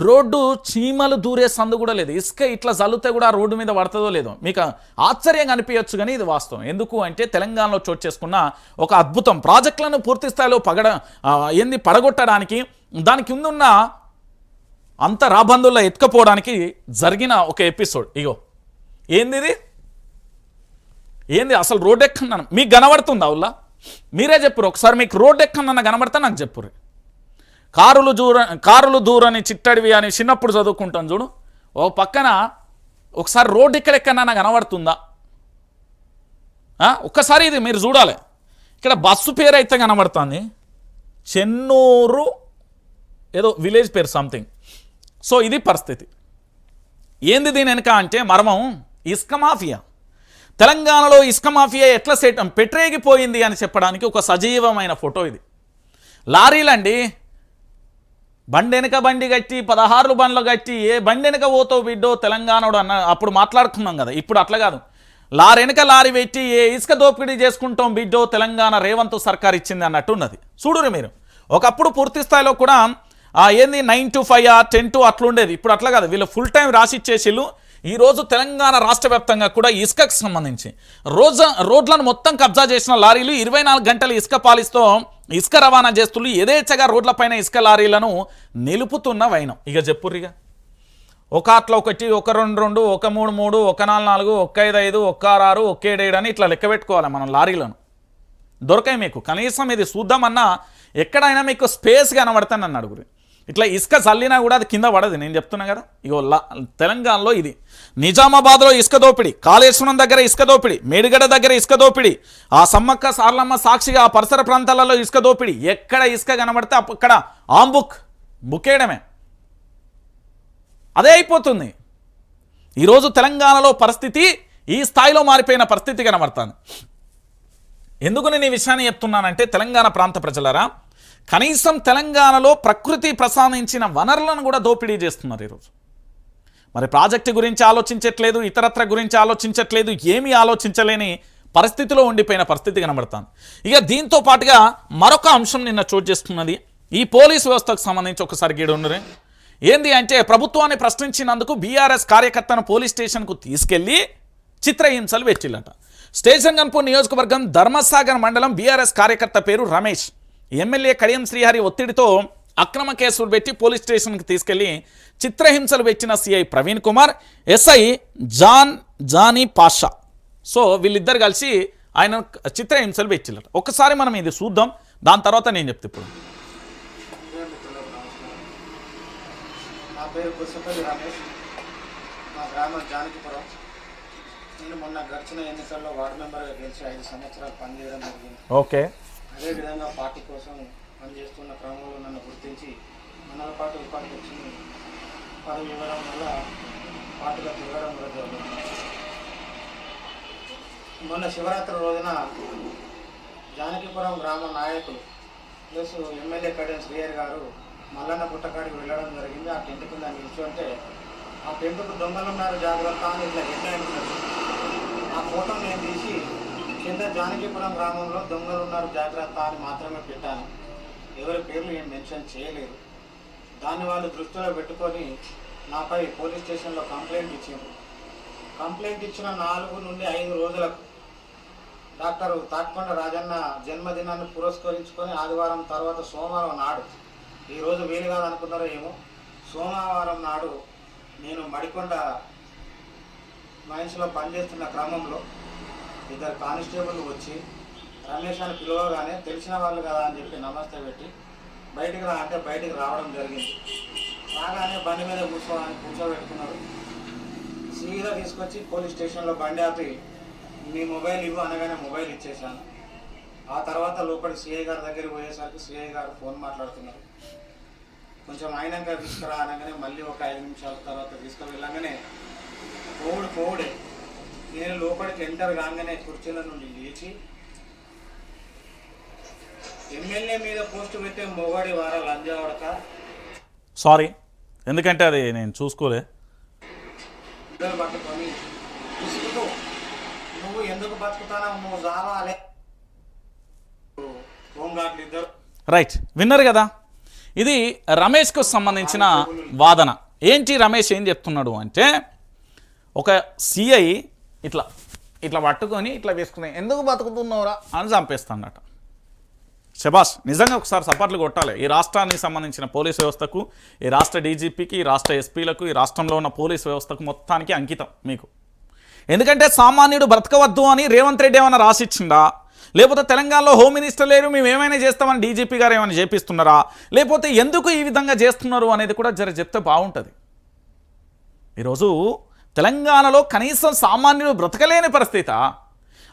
రోడ్డు చీమలు దూరే సందు కూడా లేదు. ఇసుక ఇట్లా జల్లితే కూడా ఆ రోడ్డు మీద పడుతుందో లేదో మీకు ఆశ్చర్యంగా అనిపించచ్చు, కానీ ఇది వాస్తవం. ఎందుకు అంటే తెలంగాణలో చోటు చేసుకున్న ఒక అద్భుతం, ప్రాజెక్టులను పూర్తి స్థాయిలో పడగొట్టడానికి, దానికి ముందున్న అంత రాబందుల్లో ఎత్తుకపోవడానికి జరిగిన ఒక ఎపిసోడ్. ఇగో ఏంది అసలు రోడ్ ఎక్కడన్నా మీకు కనబడుతుందా? అవులా మీరే చెప్పురు ఒకసారి, మీకు రోడ్ ఎక్కడన్నా కనబడతా నాకు చెప్పురు. కారులు దూరని చిట్టడివి అని చిన్నప్పుడు చదువుకుంటాను చూడు, ఓ పక్కన ఒకసారి రోడ్ ఎక్కడెక్కడన్నా కనబడుతుందా? ఒక్కసారి ఇది మీరు చూడాలి. ఇక్కడ బస్సు పేరు అయితే కనబడుతుంది, చెన్నూరు ఏదో విలేజ్ పేరు సంథింగ్. సో ఇది పరిస్థితి. ఏంది దీని వెనక అంటే మర్మం ఇసుక మాఫియా. తెలంగాణలో ఇసుక మాఫియా ఎట్లా పెట్టరేగిపోయింది అని చెప్పడానికి ఒక సజీవమైన ఫోటో ఇది. లారీలండి, బండి వెనక బండి కట్టి 16 బండ్లు కట్టి ఏ బండి వెనక పోతావు బిడ్డో తెలంగాణలో అన్న అప్పుడు మాట్లాడుకున్నాం కదా. ఇప్పుడు అట్లా కాదు, లారీ వెనక లారీ పెట్టి ఏ ఇసుక దోపిడీ చేసుకుంటాం బిడ్డో తెలంగాణ రేవంత్ సర్కార్ ఇచ్చింది అన్నట్టు ఉన్నది. చూడురు మీరు, ఒకప్పుడు పూర్తి స్థాయిలో కూడా ఏంది 9 to 5 10 to అట్లుండేది. ఇప్పుడు అట్లా కాదు, వీళ్ళు ఫుల్ టైం రాసిచ్చేసిళ్ళు. ఈరోజు తెలంగాణ రాష్ట్ర వ్యాప్తంగా కూడా ఇసుకకు సంబంధించి రోడ్లను మొత్తం కబ్జా చేసిన లారీలు 24 గంటలు ఇసుక పాలిస్తూ ఇసుక రవాణా చేస్తుళ్ళు. యథేచ్ఛగా రోడ్లపైన ఇసుక లారీలను నిలుపుతున్న వైనం. ఇక చెప్పుర్రిగా, ఒక అట్లా ఒకటి, ఒక 2 ఒక 3 ఒక 4 ఒక 5 ఒక 6 ఒక 7 అని ఇట్లా లెక్క పెట్టుకోవాలి మనం లారీలను. దొరకాయి మీకు, కనీసం ఇది చూద్దామన్నా ఎక్కడైనా మీకు స్పేస్ కనబడతాను నన్ను అడుగురు. ఇట్లా ఇసుక చల్లినా కూడా అది కింద పడదు, నేను చెప్తున్నా కదా. ఇగో తెలంగాణలో ఇది నిజామాబాద్లో ఇసుక దోపిడి, కాళేశ్వరం దగ్గర ఇసుక దోపిడి, మేడిగడ్డ దగ్గర ఇసుక దోపిడి, ఆ సమ్మక్క సార్లమ్మ సాక్షిగా ఆ పరిసర ప్రాంతాలలో ఇసుక దోపిడి. ఎక్కడ ఇసుక కనబడితే అక్కడ బుక్కేయడమే, అదే అయిపోతుంది. ఈరోజు తెలంగాణలో పరిస్థితి ఈ స్థాయిలో మారిపోయిన పరిస్థితి కనబడుతుంది. ఎందుకు నేను ఈ విషయాన్ని చెప్తున్నానంటే తెలంగాణ ప్రాంత ప్రజలరా, కనీసం తెలంగాణలో ప్రకృతి ప్రసాదించిన వనరులను కూడా దోపిడీ చేస్తున్నారు ఈరోజు. మరి ప్రాజెక్టు గురించి ఆలోచించట్లేదు, ఇతరత్ర గురించి ఆలోచించట్లేదు, ఏమీ ఆలోచించలేని పరిస్థితిలో ఉండిపోయిన పరిస్థితి కనబడుతుంది. ఇక దీంతో పాటుగా మరొక అంశం నిన్న చోటు చేసుకున్నది ఈ పోలీసు వ్యవస్థకు సంబంధించి. ఒకసారి గీడున్నరే ఏంది అంటే ప్రభుత్వాన్ని ప్రశ్నించినందుకు బీఆర్ఎస్ కార్యకర్తను పోలీస్ స్టేషన్కు తీసుకెళ్లి చిత్రహింసలు పెట్టిల్లట. స్టేషన్ గన్పూర్ నియోజకవర్గం ధర్మసాగర్ మండలం బీఆర్ఎస్ కార్యకర్త పేరు రమేష్ ఎమ్మెల్యే కడియం శ్రీహరి ఒత్తిడితో అక్రమ కేసులు పెట్టి పోలీస్ స్టేషన్కి తీసుకెళ్లి చిత్రహింసలు పెట్టిన CI Praveen Kumar, SI Jani Pasha. So వీళ్ళిద్దరు కలిసి ఆయన చిత్రహింసలు పెట్టిల్లట. ఒకసారి మనం ఇది చూద్దాం, దాని తర్వాత నేను చెప్తే. ఇప్పుడు నా పేరు పుష్పపల్లి రమేష్, మా గ్రామం జానకిపురం. నేను మొన్న గడిచిన ఎన్నికల్లో వార్డు మెంబర్గా గెలిచి 5 సంవత్సరాలు పనిచేయడం జరిగింది. ఓకే. అదేవిధంగా పార్టీ కోసం పనిచేస్తున్న క్రమంలో నన్ను గుర్తించి మండల పార్టీ ఉపాధ్యక్షుని పదవి ఇవ్వడం వల్ల పార్టీలో తిరగడం కూడా జరిగింది. మొన్న శివరాత్రి రోజున జానకిపురం గ్రామ నాయకులు ప్లస్ ఎమ్మెల్యే కడియం శ్రీహరి గారు మల్లన్న పుట్టకాడికి వెళ్ళడం జరిగింది. ఆ టెంట్ కింద నిల్చుంటే ఆ టెంట్కు దొంగలున్నారు జాగ్రత్త అని ఇట్లా హెడ్లైన్ ఉన్నది. ఆ ఫోటో నేను తీసి కింద జానకిపురం గ్రామంలో దొంగలున్నారు జాగ్రత్త అని మాత్రమే పెట్టాను. ఎవరి పేర్లు ఏం మెన్షన్ చేయలేదు. దాన్ని వాళ్ళు దృష్టిలో పెట్టుకొని నాపై పోలీస్ స్టేషన్లో కంప్లైంట్ ఇచ్చారు. కంప్లైంట్ ఇచ్చిన 4 నుండి 5 రోజులకు డాక్టర్ తాటికొండ రాజన్న జన్మదినాన్ని పురస్కరించుకొని ఆదివారం తర్వాత సోమవారం నాడు, ఈరోజు వీలు కాదనుకున్నారో ఏమో, సోమవారం నాడు నేను మడికొండ మైన్స్లో పనిచేస్తున్న క్రమంలో ఇద్దరు కానిస్టేబుల్ వచ్చి రమేష్ అని పిలవగానే తెలిసిన వాళ్ళు కదా అని చెప్పి నమస్తే పెట్టి బయటికి రా అంటే బయటికి రావడం జరిగింది. రాగానే బండి మీద కూర్చోబెట్టుకున్నారు. సీదా తీసుకొచ్చి పోలీస్ స్టేషన్లో బండి ఆపి మీ మొబైల్ ఇవ్వు అనగానే మొబైల్ ఇచ్చేసాను. ఆ తర్వాత లోపలి సిఐ గారి దగ్గరికి పోయేసరికి సిఐ గారు ఫోన్ మాట్లాడుతున్నారు. కొంచెం అయినాక తీసుకురా అనగానే మళ్ళీ ఒక 5 నిమిషాల తర్వాత తీసుకువెళ్ళగానే కోవుడే నేను లోపలికి ఎంటర్ కాగానే కుర్చీల నుండి లేచి ఎమ్మెల్యే మీద పోస్టు పెట్టే మొగాడి వారా లంజావడక. సారీ, ఎందుకంటే అది నేను చూసుకోలే. ఇద్దరు పట్టుకొని విసుగుతూ నువ్వు ఎందుకు బతుకుతానా, నువ్వు జావాలే హోంగార్డులు ఇద్దరు. రైట్, విన్నారు కదా, ఇది రమేష్కు సంబంధించిన వాదన. ఏంటి రమేష్ ఏం చెప్తున్నాడు అంటే, ఒక సిఐ ఇట్లా ఇట్లా పట్టుకొని ఇట్లా వేసుకుని ఎందుకు బతుకుతున్నావురా అని చంపేస్తాడట. శబాష్, నిజంగా ఒకసారి సపోర్ట్లు కొట్టాలి ఈ రాష్ట్రానికి సంబంధించిన పోలీస్ వ్యవస్థకు, ఈ రాష్ట్ర డీజీపీకి, ఈ రాష్ట్ర ఎస్పీలకు, ఈ రాష్ట్రంలో ఉన్న పోలీస్ వ్యవస్థకు మొత్తానికి అంకితం మీకు. ఎందుకంటే సామాన్యుడు బ్రతకవద్దు అని రేవంత్ రెడ్డి ఏమైనా రాసిచ్చిందా, లేకపోతే తెలంగాణలో హోమ్ మినిస్టర్ లేరు మేము ఏమైనా చేస్తామని డీజీపీ గారు ఏమైనా చేపిస్తున్నారా, లేకపోతే ఎందుకు ఈ విధంగా చేస్తున్నారు అనేది కూడా చెప్తే బాగుంటుంది. ఈరోజు తెలంగాణలో కనీసం సామాన్యుడు బ్రతకలేని పరిస్థితి.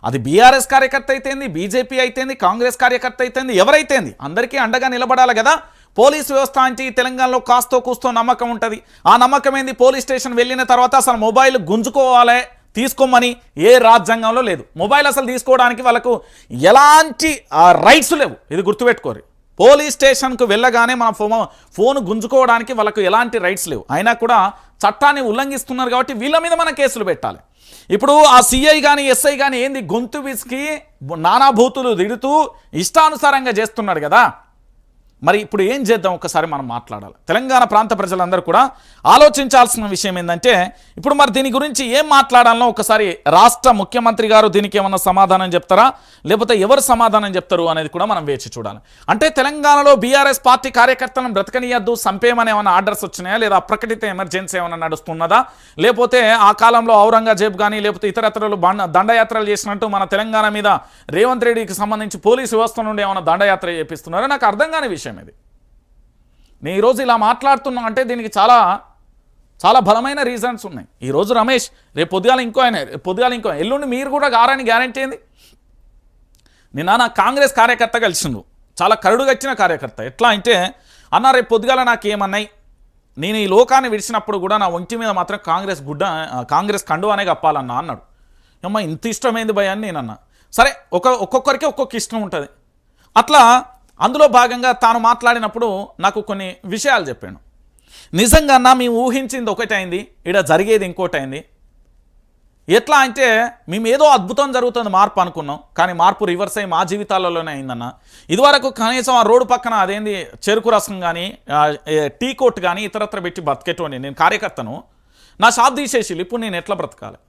అది బీఆర్ఎస్ కార్యకర్త అయితేంది, బీజేపీ అయితేంది, కాంగ్రెస్ కార్యకర్త అయితేంది, ఎవరైతేంది అందరికీ అండగా నిలబడాలి కదా. పోలీస్ వ్యవస్థ అంటే తెలంగాణలో కాస్తో కూస్తో నమ్మకం ఉంటుంది. ఆ నమ్మకం ఏంది, పోలీస్ స్టేషన్ వెళ్ళిన తర్వాత అసలు మొబైల్ గుంజుకోవాలి తీసుకోమని ఏ రాజ్యాంగంలో లేదు. మొబైల్ అసలు తీసుకోవడానికి వాళ్ళకు ఎలాంటి రైట్స్ లేవు, ఇది గుర్తుపెట్టుకోరు. పోలీస్ స్టేషన్కు వెళ్ళగానే మన ఫోన్ గుంజుకోవడానికి వాళ్ళకు ఎలాంటి రైట్స్ లేవు. అయినా కూడా చట్టాన్ని ఉల్లంఘిస్తున్నారు కాబట్టి వీళ్ళ మీద మన కేసులు పెట్టాలి. ఇప్పుడు ఆ సిఐ కానీ ఎస్ఐ కానీ ఏంది గొంతు విసికి నానాభూతులు తిడుతూ ఇష్టానుసారంగా చేస్తున్నాడు కదా. మరి ఇప్పుడు ఏం చేద్దాం ఒకసారి మనం మాట్లాడాలి. తెలంగాణ ప్రాంత ప్రజలందరూ కూడా ఆలోచించాల్సిన విషయం ఏంటంటే, ఇప్పుడు మరి దీని గురించి ఏం మాట్లాడాలనో ఒకసారి రాష్ట్ర ముఖ్యమంత్రి గారు దీనికి ఏమన్నా సమాధానం చెప్తారా, లేకపోతే ఎవరు సమాధానం చెప్తారు అనేది కూడా మనం వేచి చూడాలి. అంటే తెలంగాణలో బీఆర్ఎస్ పార్టీ కార్యకర్తలను బ్రతకనియద్దు, సంపేమని ఏమైనా ఆర్డర్స్ వచ్చినాయా, లేదా అప్రకటిత ఎమర్జెన్సీ ఏమైనా నడుస్తున్నదా, లేకపోతే ఆ కాలంలో ఔరంగజేబ్ కానీ లేకపోతే ఇతరత్రలు దండయాత్రలు చేసినట్టు మన తెలంగాణ మీద రేవంత్ రెడ్డికి సంబంధించి పోలీసు వ్యవస్థ నుండి ఏమైనా దండయాత్ర చేపిస్తున్నారో నాకు అర్థం కాని విషయం ఇది. నేను ఈరోజు ఇలా మాట్లాడుతున్నా అంటే దీనికి చాలా చాలా బలమైన రీజన్స్ ఉన్నాయి. ఈరోజు రమేష్, రేపు పొద్దుగాల ఇంకో ఆయన, ఎల్లుండి మీరు కూడా గారని గ్యారంటీ ఏంది. నిన్న నా కాంగ్రెస్ కార్యకర్త కలిసిండు, చాలా కరుడుగచ్చిన కార్యకర్త. ఎట్లా అంటే అన్న రేపు పొద్దుగాల నాకు ఏమన్నాయి, నేను ఈ లోకాన్ని విడిచినప్పుడు కూడా నా ఒంటి మీద మాత్రం కాంగ్రెస్ కండువానే కప్పాలన్నా అన్నాడు. అమ్మ ఇంత ఇష్టమైంది భయ అని నేనన్నా. సరే, ఒక్కొక్కరికి ఒక్కొక్క ఇష్టం ఉంటుంది. అట్లా అందులో భాగంగా తాను మాట్లాడినప్పుడు నాకు కొన్ని విషయాలు చెప్పాను. నిజంగా మేము ఊహించింది ఒకటైంది, ఇక్కడ జరిగేది ఇంకోటైంది. ఎట్లా అంటే మేము ఏదో అద్భుతం జరుగుతుంది మార్పు అనుకున్నాం, కానీ మార్పు రివర్స్ అయ్యి మా జీవితాలలోనే అయిందన్న. ఇదివరకు కనీసం ఆ రోడ్డు పక్కన అదేంది చెరుకు రసం కానీ టీ కోట్ కానీ ఇతరత్ర పెట్టి బతికేటోని నేను కార్యకర్తను, నా షాప్ తీసేసి ఇప్పుడు నేను ఎట్లా బ్రతకాలి,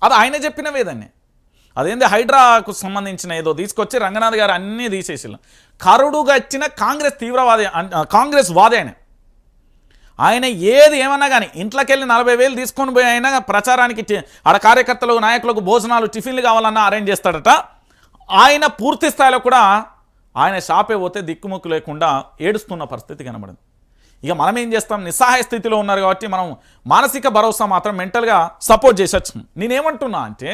అది ఆయన చెప్పినవేదన్నే. అదేంది హైడ్రాకు సంబంధించిన ఏదో తీసుకొచ్చి రంగనాథ్ గారు అన్నీ తీసేసి కరుడుగా వచ్చిన కాంగ్రెస్ వాదే ఆయన ఏది ఏమన్నా కానీ ఇంట్లోకి వెళ్ళి 40,000 తీసుకొని పోయి అయినా ప్రచారానికి ఆడ కార్యకర్తలకు నాయకులకు భోజనాలు టిఫిన్లు కావాలన్నా అరేంజ్ చేస్తాడట. ఆయన పూర్తి స్థాయిలో కూడా ఆయన షాపే పోతే దిక్కుముక్కు లేకుండా ఏడుస్తున్న పరిస్థితి కనబడింది. ఇక మనం ఏం చేస్తాం, నిస్సహాయ స్థితిలో ఉన్నారు కాబట్టి మనం మానసిక భరోసా మాత్రం మెంటల్గా సపోర్ట్ చేసొచ్చు. నేనేమంటున్నా అంటే,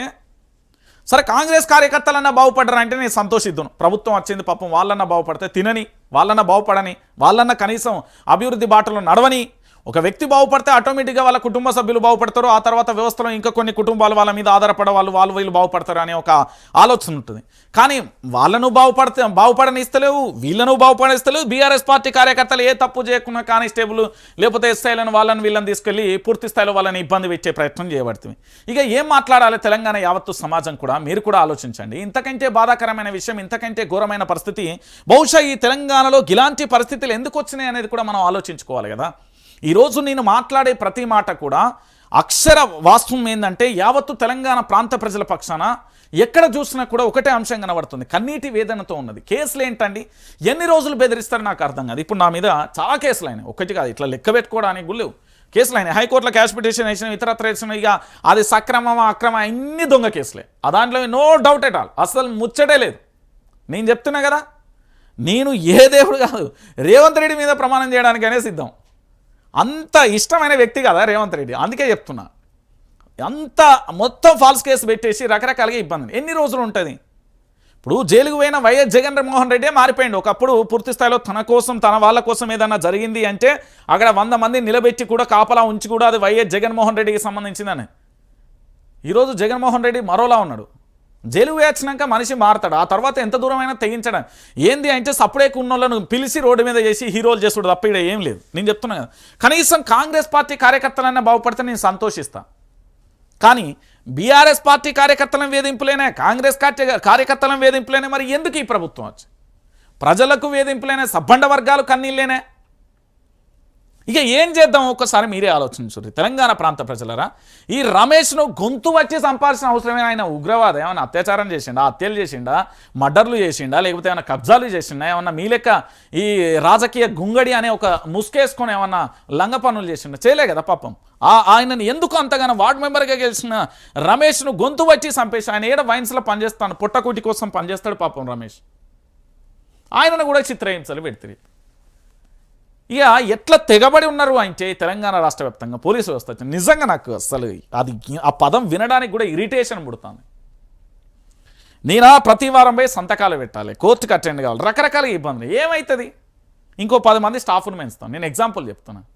సరే కాంగ్రెస్ కార్యకర్తలన్నా బాగుపడ్డారంటే నేను సంతోషిద్దును. ప్రభుత్వం వచ్చింది పాపం, వాళ్ళన్నా బాగుపడితే తినని, వాళ్ళన్నా బాగుపడని, వాళ్ళన్నా కనీసం అభివృద్ధి బాటలో నడవని. ఒక వ్యక్తి బాగుపడితే ఆటోమేటిక్గా వాళ్ళ కుటుంబ సభ్యులు బాగుపడతారు, ఆ తర్వాత వ్యవస్థలో ఇంకా కొన్ని కుటుంబాలు వాళ్ళ మీద ఆధారపడే వాళ్ళు వీళ్ళు బాగుపడతారు అనే ఒక ఆలోచన ఉంటుంది. కానీ వాళ్ళను బాగుపడనిస్తలేవు, వీళ్ళను బాగుపడిస్తలేవు. బీఆర్ఎస్ పార్టీ కార్యకర్తలు ఏ తప్పు చేయకుండా కానిస్టేబుల్ లేకపోతే ఎస్ఐలను వీళ్ళని తీసుకెళ్ళి పూర్తి స్థాయిలో వాళ్ళని ఇబ్బంది పెట్టే ప్రయత్నం చేయబడుతుంది. ఇక ఏం మాట్లాడాలి తెలంగాణ యావత్తు సమాజం కూడా, మీరు కూడా ఆలోచించండి. ఇంతకంటే బాధాకరమైన విషయం, ఇంతకంటే ఘోరమైన పరిస్థితి బహుశా ఈ తెలంగాణలో ఇలాంటి పరిస్థితులు ఎందుకు వచ్చినాయి అనేది కూడా మనం ఆలోచించుకోవాలి కదా. ఈరోజు నేను మాట్లాడే ప్రతి మాట కూడా అక్షర వాస్తవం ఏంటంటే, యావత్తు తెలంగాణ ప్రాంత ప్రజల పక్షాన ఎక్కడ చూసినా కూడా ఒకటే అంశం కనబడుతుంది, కన్నీటి వేదనతో ఉన్నది. కేసులు ఏంటండి, ఎన్ని రోజులు బెదిరిస్తారు నాకు అర్థం కాదు. ఇప్పుడు నా మీద చాలా కేసులు అయినాయి, ఒకటి కాదు, ఇట్లా లెక్క పెట్టుకోవడానికి గుళ్ళు కేసులు అయినాయి. హైకోర్టులో క్యాష్ పిటిషన్ వేసిన, ఇతరత్ర వేసిన, ఇక అది సక్రమమా అక్రమ అన్ని దొంగ కేసులే. దాంట్లో నో డౌట్ ఎట్ ఆల్, అసలు ముచ్చటే లేదు. నేను చెప్తున్నా కదా, నేను ఏ దేవుడు కాదు, రేవంత్ రెడ్డి మీద ప్రమాణం చేయడానికనే సిద్ధం. అంత ఇష్టమైన వ్యక్తి కదా రేవంత్ రెడ్డి, అందుకే చెప్తున్నా. అంత మొత్తం ఫాల్స్ కేసు పెట్టేసి రకరకాలుగా ఇబ్బంది ఎన్ని రోజులు ఉంటుంది. ఇప్పుడు జైలుకు పోయిన వైఎస్ జగన్మోహన్ రెడ్డి మారిపోయింది. ఒకప్పుడు పూర్తి స్థాయిలో తన కోసం తన వాళ్ళ కోసం ఏదన్నా జరిగింది అంటే అక్కడ 100 మంది నిలబెట్టి కూడా కాపలా ఉంచి కూడా అది వైఎస్ జగన్మోహన్ రెడ్డికి సంబంధించిందని. ఈరోజు జగన్మోహన్ రెడ్డి మరోలా ఉన్నాడు. జైలు వేయించినాక మనిషి మారతాడు, ఆ తర్వాత ఎంత దూరమైనా తెగించడం ఏంది అంటే సపరేట్ ఉన్న వాళ్ళను పిలిచి రోడ్డు మీద చేసి హీరోలు చేసుడు తప్ప ఇక్కడ ఏం లేదు. నేను చెప్తున్నా కదా, కనీసం కాంగ్రెస్ పార్టీ కార్యకర్తలన్నా బాగుపడితే నేను సంతోషిస్తాను. కానీ బీఆర్ఎస్ పార్టీ కార్యకర్తలను వేధింపులేనే, కాంగ్రెస్ కార్యకర్తలను వేధింపులేనే, మరి ఎందుకు ఈ ప్రభుత్వం వచ్చి ప్రజలకు వేధింపులేనే, సబ్బండ వర్గాలు కన్నీళ్ళేనే. ఇక ఏం చేద్దాం ఒక్కసారి మీరే ఆలోచించుర్రి తెలంగాణ ప్రాంత ప్రజలరా. ఈ రమేష్ను గొంతు వచ్చి సంపాల్సిన అవసరమే. ఆయన ఉగ్రవాదం ఏమైనా అత్యాచారం చేసిండా, హత్యలు చేసిండా, మర్డర్లు చేసిండా, లేకపోతే ఏమైనా కబ్జాలు చేసిండా, ఏమన్నా మీ లెక్క ఈ రాజకీయ గుంగడి అనే ఒక ముసుకేసుకొని ఏమన్నా లంగ పనులు చేసిండా? చేయలే కదా పాపం. ఆయనను ఎందుకు అంతగానో వార్డు మెంబర్గా గెలిచిన రమేష్ను గొంతు వచ్చి చంపేసి ఆయన ఏడ వైన్స్లో పనిచేస్తాను, పొట్టకూటి కోసం పనిచేస్తాడు పాపం రమేష్. ఆయనను కూడా చిత్రహింసలు పెడతారు. ఇక ఎట్లా తెగబడి ఉన్నారు అంటే తెలంగాణ రాష్ట్ర వ్యాప్తంగా పోలీసు వ్యవస్థ నిజంగా నాకు అసలు అది ఆ పదం వినడానికి కూడా ఇరిటేషన్ పుడుతుంది. నేనా ప్రతి వారం పోయి సంతకాలు పెట్టాలి, కోర్టుకు అటెండ్ కావాలి, రకరకాల ఇబ్బందులు. ఏమవుతుంది? ఇంకో 10 మంది స్టాఫ్ను పెంచుతాను. నేను ఎగ్జాంపుల్ చెప్తున్నాను.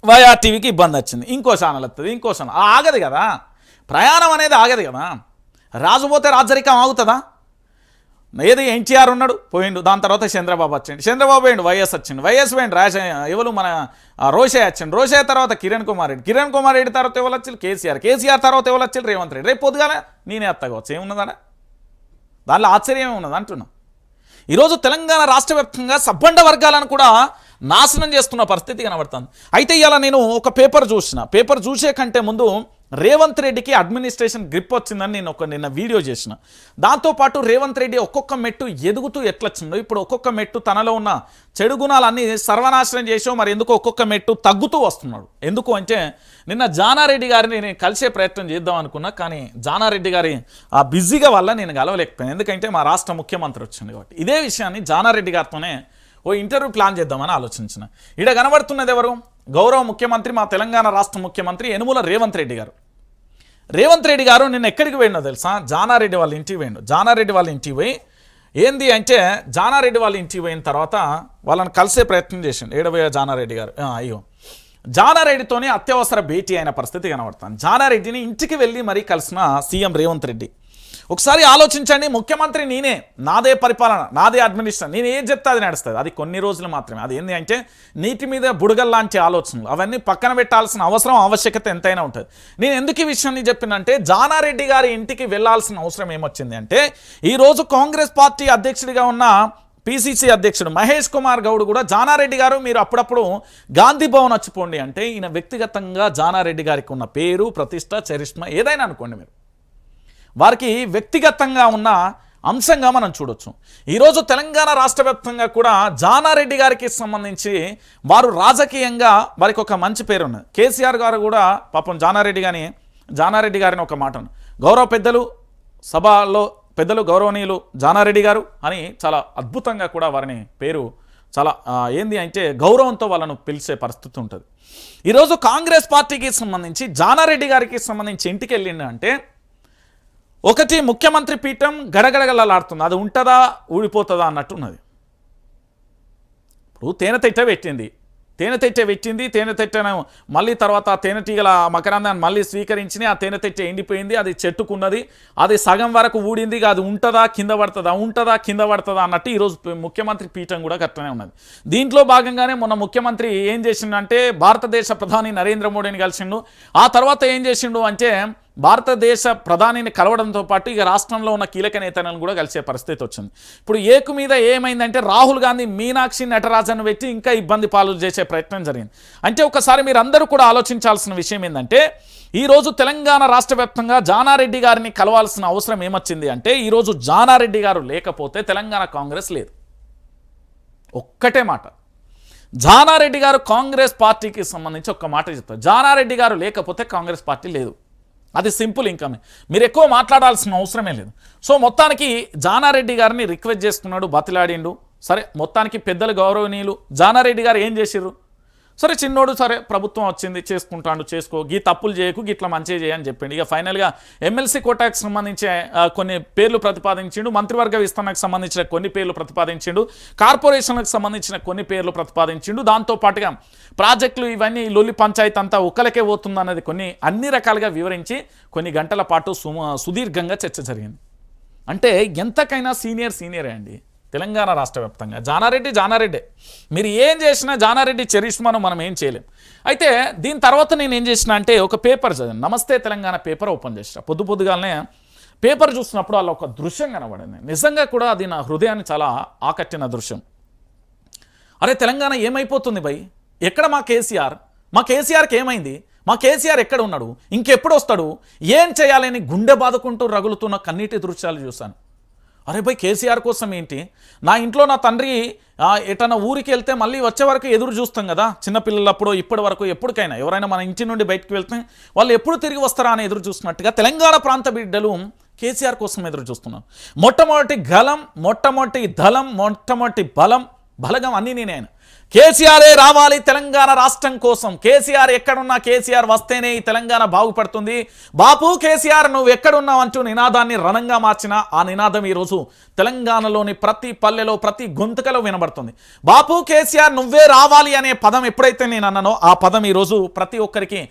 వైఆర్టీవీకి ఇబ్బంది వచ్చింది, ఇంకో ఛానల్ వస్తుంది, ఇంకో ఛానల్ ఆగదు కదా. ప్రయాణం అనేది ఆగదు కదా. రాజుపోతే రాజరికం ఆగుతుందా? ఏది ఎన్టీఆర్ ఉన్నాడు పోయిండు, దాని తర్వాత చంద్రబాబు వచ్చిండు, చంద్రబాబు పోయిండు, వైఎస్ వచ్చిండు, వైఎస్ పోయిండు, ఎవరు మన రోషయ్య వచ్చిండు, రోషయ్య తర్వాత కిరణ్ కుమార్ రెడ్డి, కిరణ్ కుమార్ రెడ్డి తర్వాత ఎవరు వచ్చిండు, కేసీఆర్, కేసీఆర్ తర్వాత ఎవరు వచ్చిండు, రేవంత్ రెడ్డి. రేపు పొద్దుగానే నేనే అత్తగవచ్చు, ఏమున్నదా దానిలో ఆశ్చర్యం ఉన్నది అంటున్నా. ఈరోజు తెలంగాణ రాష్ట్ర వ్యాప్తంగా సబ్బండ వర్గాలను కూడా నాశనం చేస్తున్న పరిస్థితి కనబడుతుంది. అయితే ఇలా నేను ఒక పేపర్ చూసిన, పేపర్ చూసే కంటే ముందు రేవంత్ రెడ్డికి అడ్మినిస్ట్రేషన్ గ్రిప్ వచ్చిందని నేను నిన్న వీడియో చేసిన. దాంతోపాటు రేవంత్ రెడ్డి ఒక్కొక్క మెట్టు ఎదుగుతూ ఎట్లొచ్చిందో, ఇప్పుడు ఒక్కొక్క మెట్టు తనలో ఉన్న చెడు గుణాలన్నీ సర్వనాశనం చేసో మరి ఎందుకు ఒక్కొక్క మెట్టు తగ్గుతూ వస్తున్నాడు. ఎందుకు అంటే నిన్న జానారెడ్డి గారిని నేను కలిసే ప్రయత్నం చేద్దాం అనుకున్నా, కానీ జానారెడ్డి గారి ఆ బిజీగా వల్ల నేను కలవలేకపోయాను. ఎందుకంటే మా రాష్ట్ర ముఖ్యమంత్రి వచ్చింది కాబట్టి ఇదే విషయాన్ని జానారెడ్డి గారితోనే ఓ ఇంటర్వ్యూ ప్లాన్ చేద్దామని ఆలోచించిన. ఇక్కడ కనబడుతున్నది ఎవరు? గౌరవ ముఖ్యమంత్రి, మా తెలంగాణ రాష్ట్ర ముఖ్యమంత్రి యనుమల రేవంత్ రెడ్డి గారు. రేవంత్ రెడ్డి గారు నిన్న ఎక్కడికి పోయినో తెలుసా? జానారెడ్డి వాళ్ళ ఇంటికి పోయిండు. జానారెడ్డి వాళ్ళ ఇంటికి పోయి ఏంది అంటే జానారెడ్డి వాళ్ళ ఇంటికి పోయిన తర్వాత వాళ్ళని కలిసే ప్రయత్నం చేసిండు. ఏడబోయే జానారెడ్డి గారు అయ్యో జానారెడ్డితోనే అత్యవసర భేటీ అయిన పరిస్థితి కనబడుతుంది. జానారెడ్డిని ఇంటికి వెళ్ళి మరీ కలిసిన సీఎం రేవంత్ రెడ్డి. ఒకసారి ఆలోచించండి, ముఖ్యమంత్రి నేనే, నాదే పరిపాలన, నాదే అడ్మినిస్ట్రేషన్, నేను ఏం చెప్తే అది నడుస్తుంది. అది కొన్ని రోజులు మాత్రమే. అది ఏంటి అంటే నీటి మీద బుడగల్లాంటి ఆలోచనలు, అవన్నీ పక్కన పెట్టాల్సిన అవసరం ఆవశ్యకత ఎంతైనా ఉంటుంది. నేను ఎందుకు ఈ విషయాన్ని చెప్పినంటే జానారెడ్డి గారి ఇంటికి వెళ్లాల్సిన అవసరం ఏమొచ్చింది అంటే ఈరోజు కాంగ్రెస్ పార్టీ అధ్యక్షుడిగా ఉన్న పిసిసి అధ్యక్షుడు మహేష్ కుమార్ గౌడ్ కూడా జానారెడ్డి గారు మీరు అప్పుడప్పుడు గాంధీ భవన్ వచ్చిపోండి అంటే ఈయన వ్యక్తిగతంగా జానారెడ్డి గారికి ఉన్న పేరు, ప్రతిష్ట, చరిష్మా ఏదైనా అనుకోండి, మీరు వారికి వ్యక్తిగతంగా ఉన్న అంశంగా మనం చూడొచ్చు. ఈరోజు తెలంగాణ రాష్ట్ర వ్యాప్తంగా కూడా జానారెడ్డి గారికి సంబంధించి వారు రాజకీయంగా వారికి ఒక మంచి పేరు ఉన్నది. కేసీఆర్ గారు కూడా పాపం జానారెడ్డి గారిని ఒక మాట గౌరవ పెద్దలు, సభలో పెద్దలు గౌరవనీయులు జానారెడ్డి గారు అని చాలా అద్భుతంగా కూడా వారిని పేరు చాలా ఏంది అంటే గౌరవంతో వాళ్ళను పిలిచే పరిస్థితి ఉంటుంది. ఈరోజు కాంగ్రెస్ పార్టీకి సంబంధించి జానారెడ్డి గారికి సంబంధించి ఇంటికి వెళ్ళిండు అంటే ఒకటి ముఖ్యమంత్రి పీఠం గడగడగలాడుతుంది, అది ఉంటుందా ఊడిపోతుందా అన్నట్టున్నది. ఇప్పుడు తేనెతెట్టె పెట్టింది, తేనెతెట్టెను మళ్ళీ తర్వాత తేనెటీగల మకరందాన్ని మళ్ళీ స్వీకరించి ఆ తేనెతెట్టె ఎండిపోయింది, అది చెట్టుకున్నది, అది సగం వరకు ఊడింది, అది ఉంటుందా కింద పడుతుందా అన్నట్టు ఈరోజు ముఖ్యమంత్రి పీఠం కూడా కరెక్ట్గానే ఉన్నది. దీంట్లో భాగంగానే మొన్న ముఖ్యమంత్రి ఏం చేసిండు అంటే భారతదేశ ప్రధాని నరేంద్ర మోడీని కలిసిండు. ఆ తర్వాత ఏం చేసిండు అంటే భారతదేశ ప్రధానిని కలవడంతో పాటు ఇక రాష్ట్రంలో ఉన్న కీలక నేతలను కూడా కలిసే పరిస్థితి వచ్చింది. ఇప్పుడు ఏకు మీద ఏమైందంటే రాహుల్ గాంధీ మీనాక్షి నటరాజన్ పెట్టి ఇంకా ఇబ్బంది పాలు చేసే ప్రయత్నం జరిగింది. అంటే ఒకసారి మీరు అందరూ కూడా ఆలోచించాల్సిన విషయం ఏంటంటే ఈరోజు తెలంగాణ రాష్ట్ర వ్యాప్తంగా జానారెడ్డి గారిని కలవాల్సిన అవసరం ఏమొచ్చింది అంటే ఈరోజు జానారెడ్డి గారు లేకపోతే తెలంగాణ కాంగ్రెస్ లేదు. ఒక్కటే మాట, జానారెడ్డి గారు కాంగ్రెస్ పార్టీకి సంబంధించి ఒక్క మాట చెప్తారు, జానారెడ్డి గారు లేకపోతే కాంగ్రెస్ పార్టీ లేదు. అది సింపుల్. ఇంకా మీరు ఎక్కువ మాట్లాడాల్సిన అవసరమే లేదు. సో మొత్తానికి జానారెడ్డి గారిని రిక్వెస్ట్ చేసుకున్నాడు, బతిలాడిండు. సరే మొత్తానికి పెద్దలు గౌరవనీయులు జానారెడ్డి గారు ఏం చేసిర్రు, సరే చిన్నోడు సరే ప్రభుత్వం వచ్చింది చేసుకుంటాడు చేసుకో, గీ తప్పులు చేయకు గిట్లా మంచిగా చేయని చెప్పిండు. ఇక ఫైనల్గా ఎమ్మెల్సీ కోటాకు సంబంధించి కొన్ని పేర్లు ప్రతిపాదించిండు, మంత్రివర్గ విస్తరణకు సంబంధించిన కొన్ని పేర్లు ప్రతిపాదించిండు, కార్పొరేషన్లకు సంబంధించిన కొన్ని పేర్లు ప్రతిపాదించిండు. దాంతోపాటుగా ప్రాజెక్టులు ఇవన్నీ లొల్లి పంచాయతీ అంతా ఒక్కలకే పోతుందన్నది కొన్ని అన్ని రకాలుగా వివరించి కొన్ని గంటల పాటు సుదీర్ఘంగా చర్చ జరిగింది. అంటే ఎంతకైనా సీనియరే అండి తెలంగాణ రాష్ట్ర వ్యాప్తంగా. జానారెడ్డి మీరు ఏం చేసినా జానారెడ్డి చరిష్మాను మనం ఏం చేయలేం. అయితే దీని తర్వాత నేను ఏం చేసిన అంటే ఒక పేపర్ చదివాను, నమస్తే తెలంగాణ పేపర్ ఓపెన్ చేసిన. పొద్దుగానే పేపర్ చూసినప్పుడు అలా ఒక దృశ్యం కనబడింది. నిజంగా కూడా అది నా హృదయాన్ని చాలా ఆకట్టిన దృశ్యం. అరే తెలంగాణ ఏమైపోతుంది భయ్, ఎక్కడ మా కేసీఆర్కి ఏమైంది, మా కేసీఆర్ ఎక్కడ ఉన్నాడు, ఇంకెప్పుడు వస్తాడు, ఏం చేయాలని గుండె బాదుకుంటూ రగులుతున్న కన్నీటి దృశ్యాలు చూశాను. అరే భయ్ కేసీఆర్ కోసం ఏంటి, నా ఇంట్లో నా తండ్రి ఎటన్నా ఊరికి వెళ్తే మళ్ళీ వచ్చే వరకు ఎదురు చూస్తాం కదా, చిన్నపిల్లలప్పుడు ఇప్పటి వరకు ఎప్పటికైనా ఎవరైనా మన ఇంటి నుండి బయటకు వెళ్తే వాళ్ళు ఎప్పుడు తిరిగి వస్తారా అని ఎదురు చూస్తున్నట్టుగా తెలంగాణ ప్రాంత బిడ్డలు కేసీఆర్ కోసం ఎదురు చూస్తున్నారు. మొట్టమొదటి దళం మొట్టమొదటి బలగం అన్నీ నేనే. ఆయన కేసీఆరే రావాలి తెలంగాణ రాష్ట్రం కోసం, కేసీఆర్ ఎక్కడున్నా కేసీఆర్ వస్తేనే ఈ తెలంగాణ బాగుపడుతుంది, బాపు కేసీఆర్ నువ్వు ఎక్కడున్నావు అంటూ నినాదాన్ని రణంగా మార్చిన ఆ నినాదం ఈరోజు తెలంగాణలోని ప్రతి పల్లెలో ప్రతి గొంతుకలో వినబడుతుంది. బాపు కేసీఆర్ నువ్వే రావాలి అనే పదం ఎప్పుడైతే నేను అన్నానో ఆ పదం ఈరోజు ప్రతి ఒక్కరికి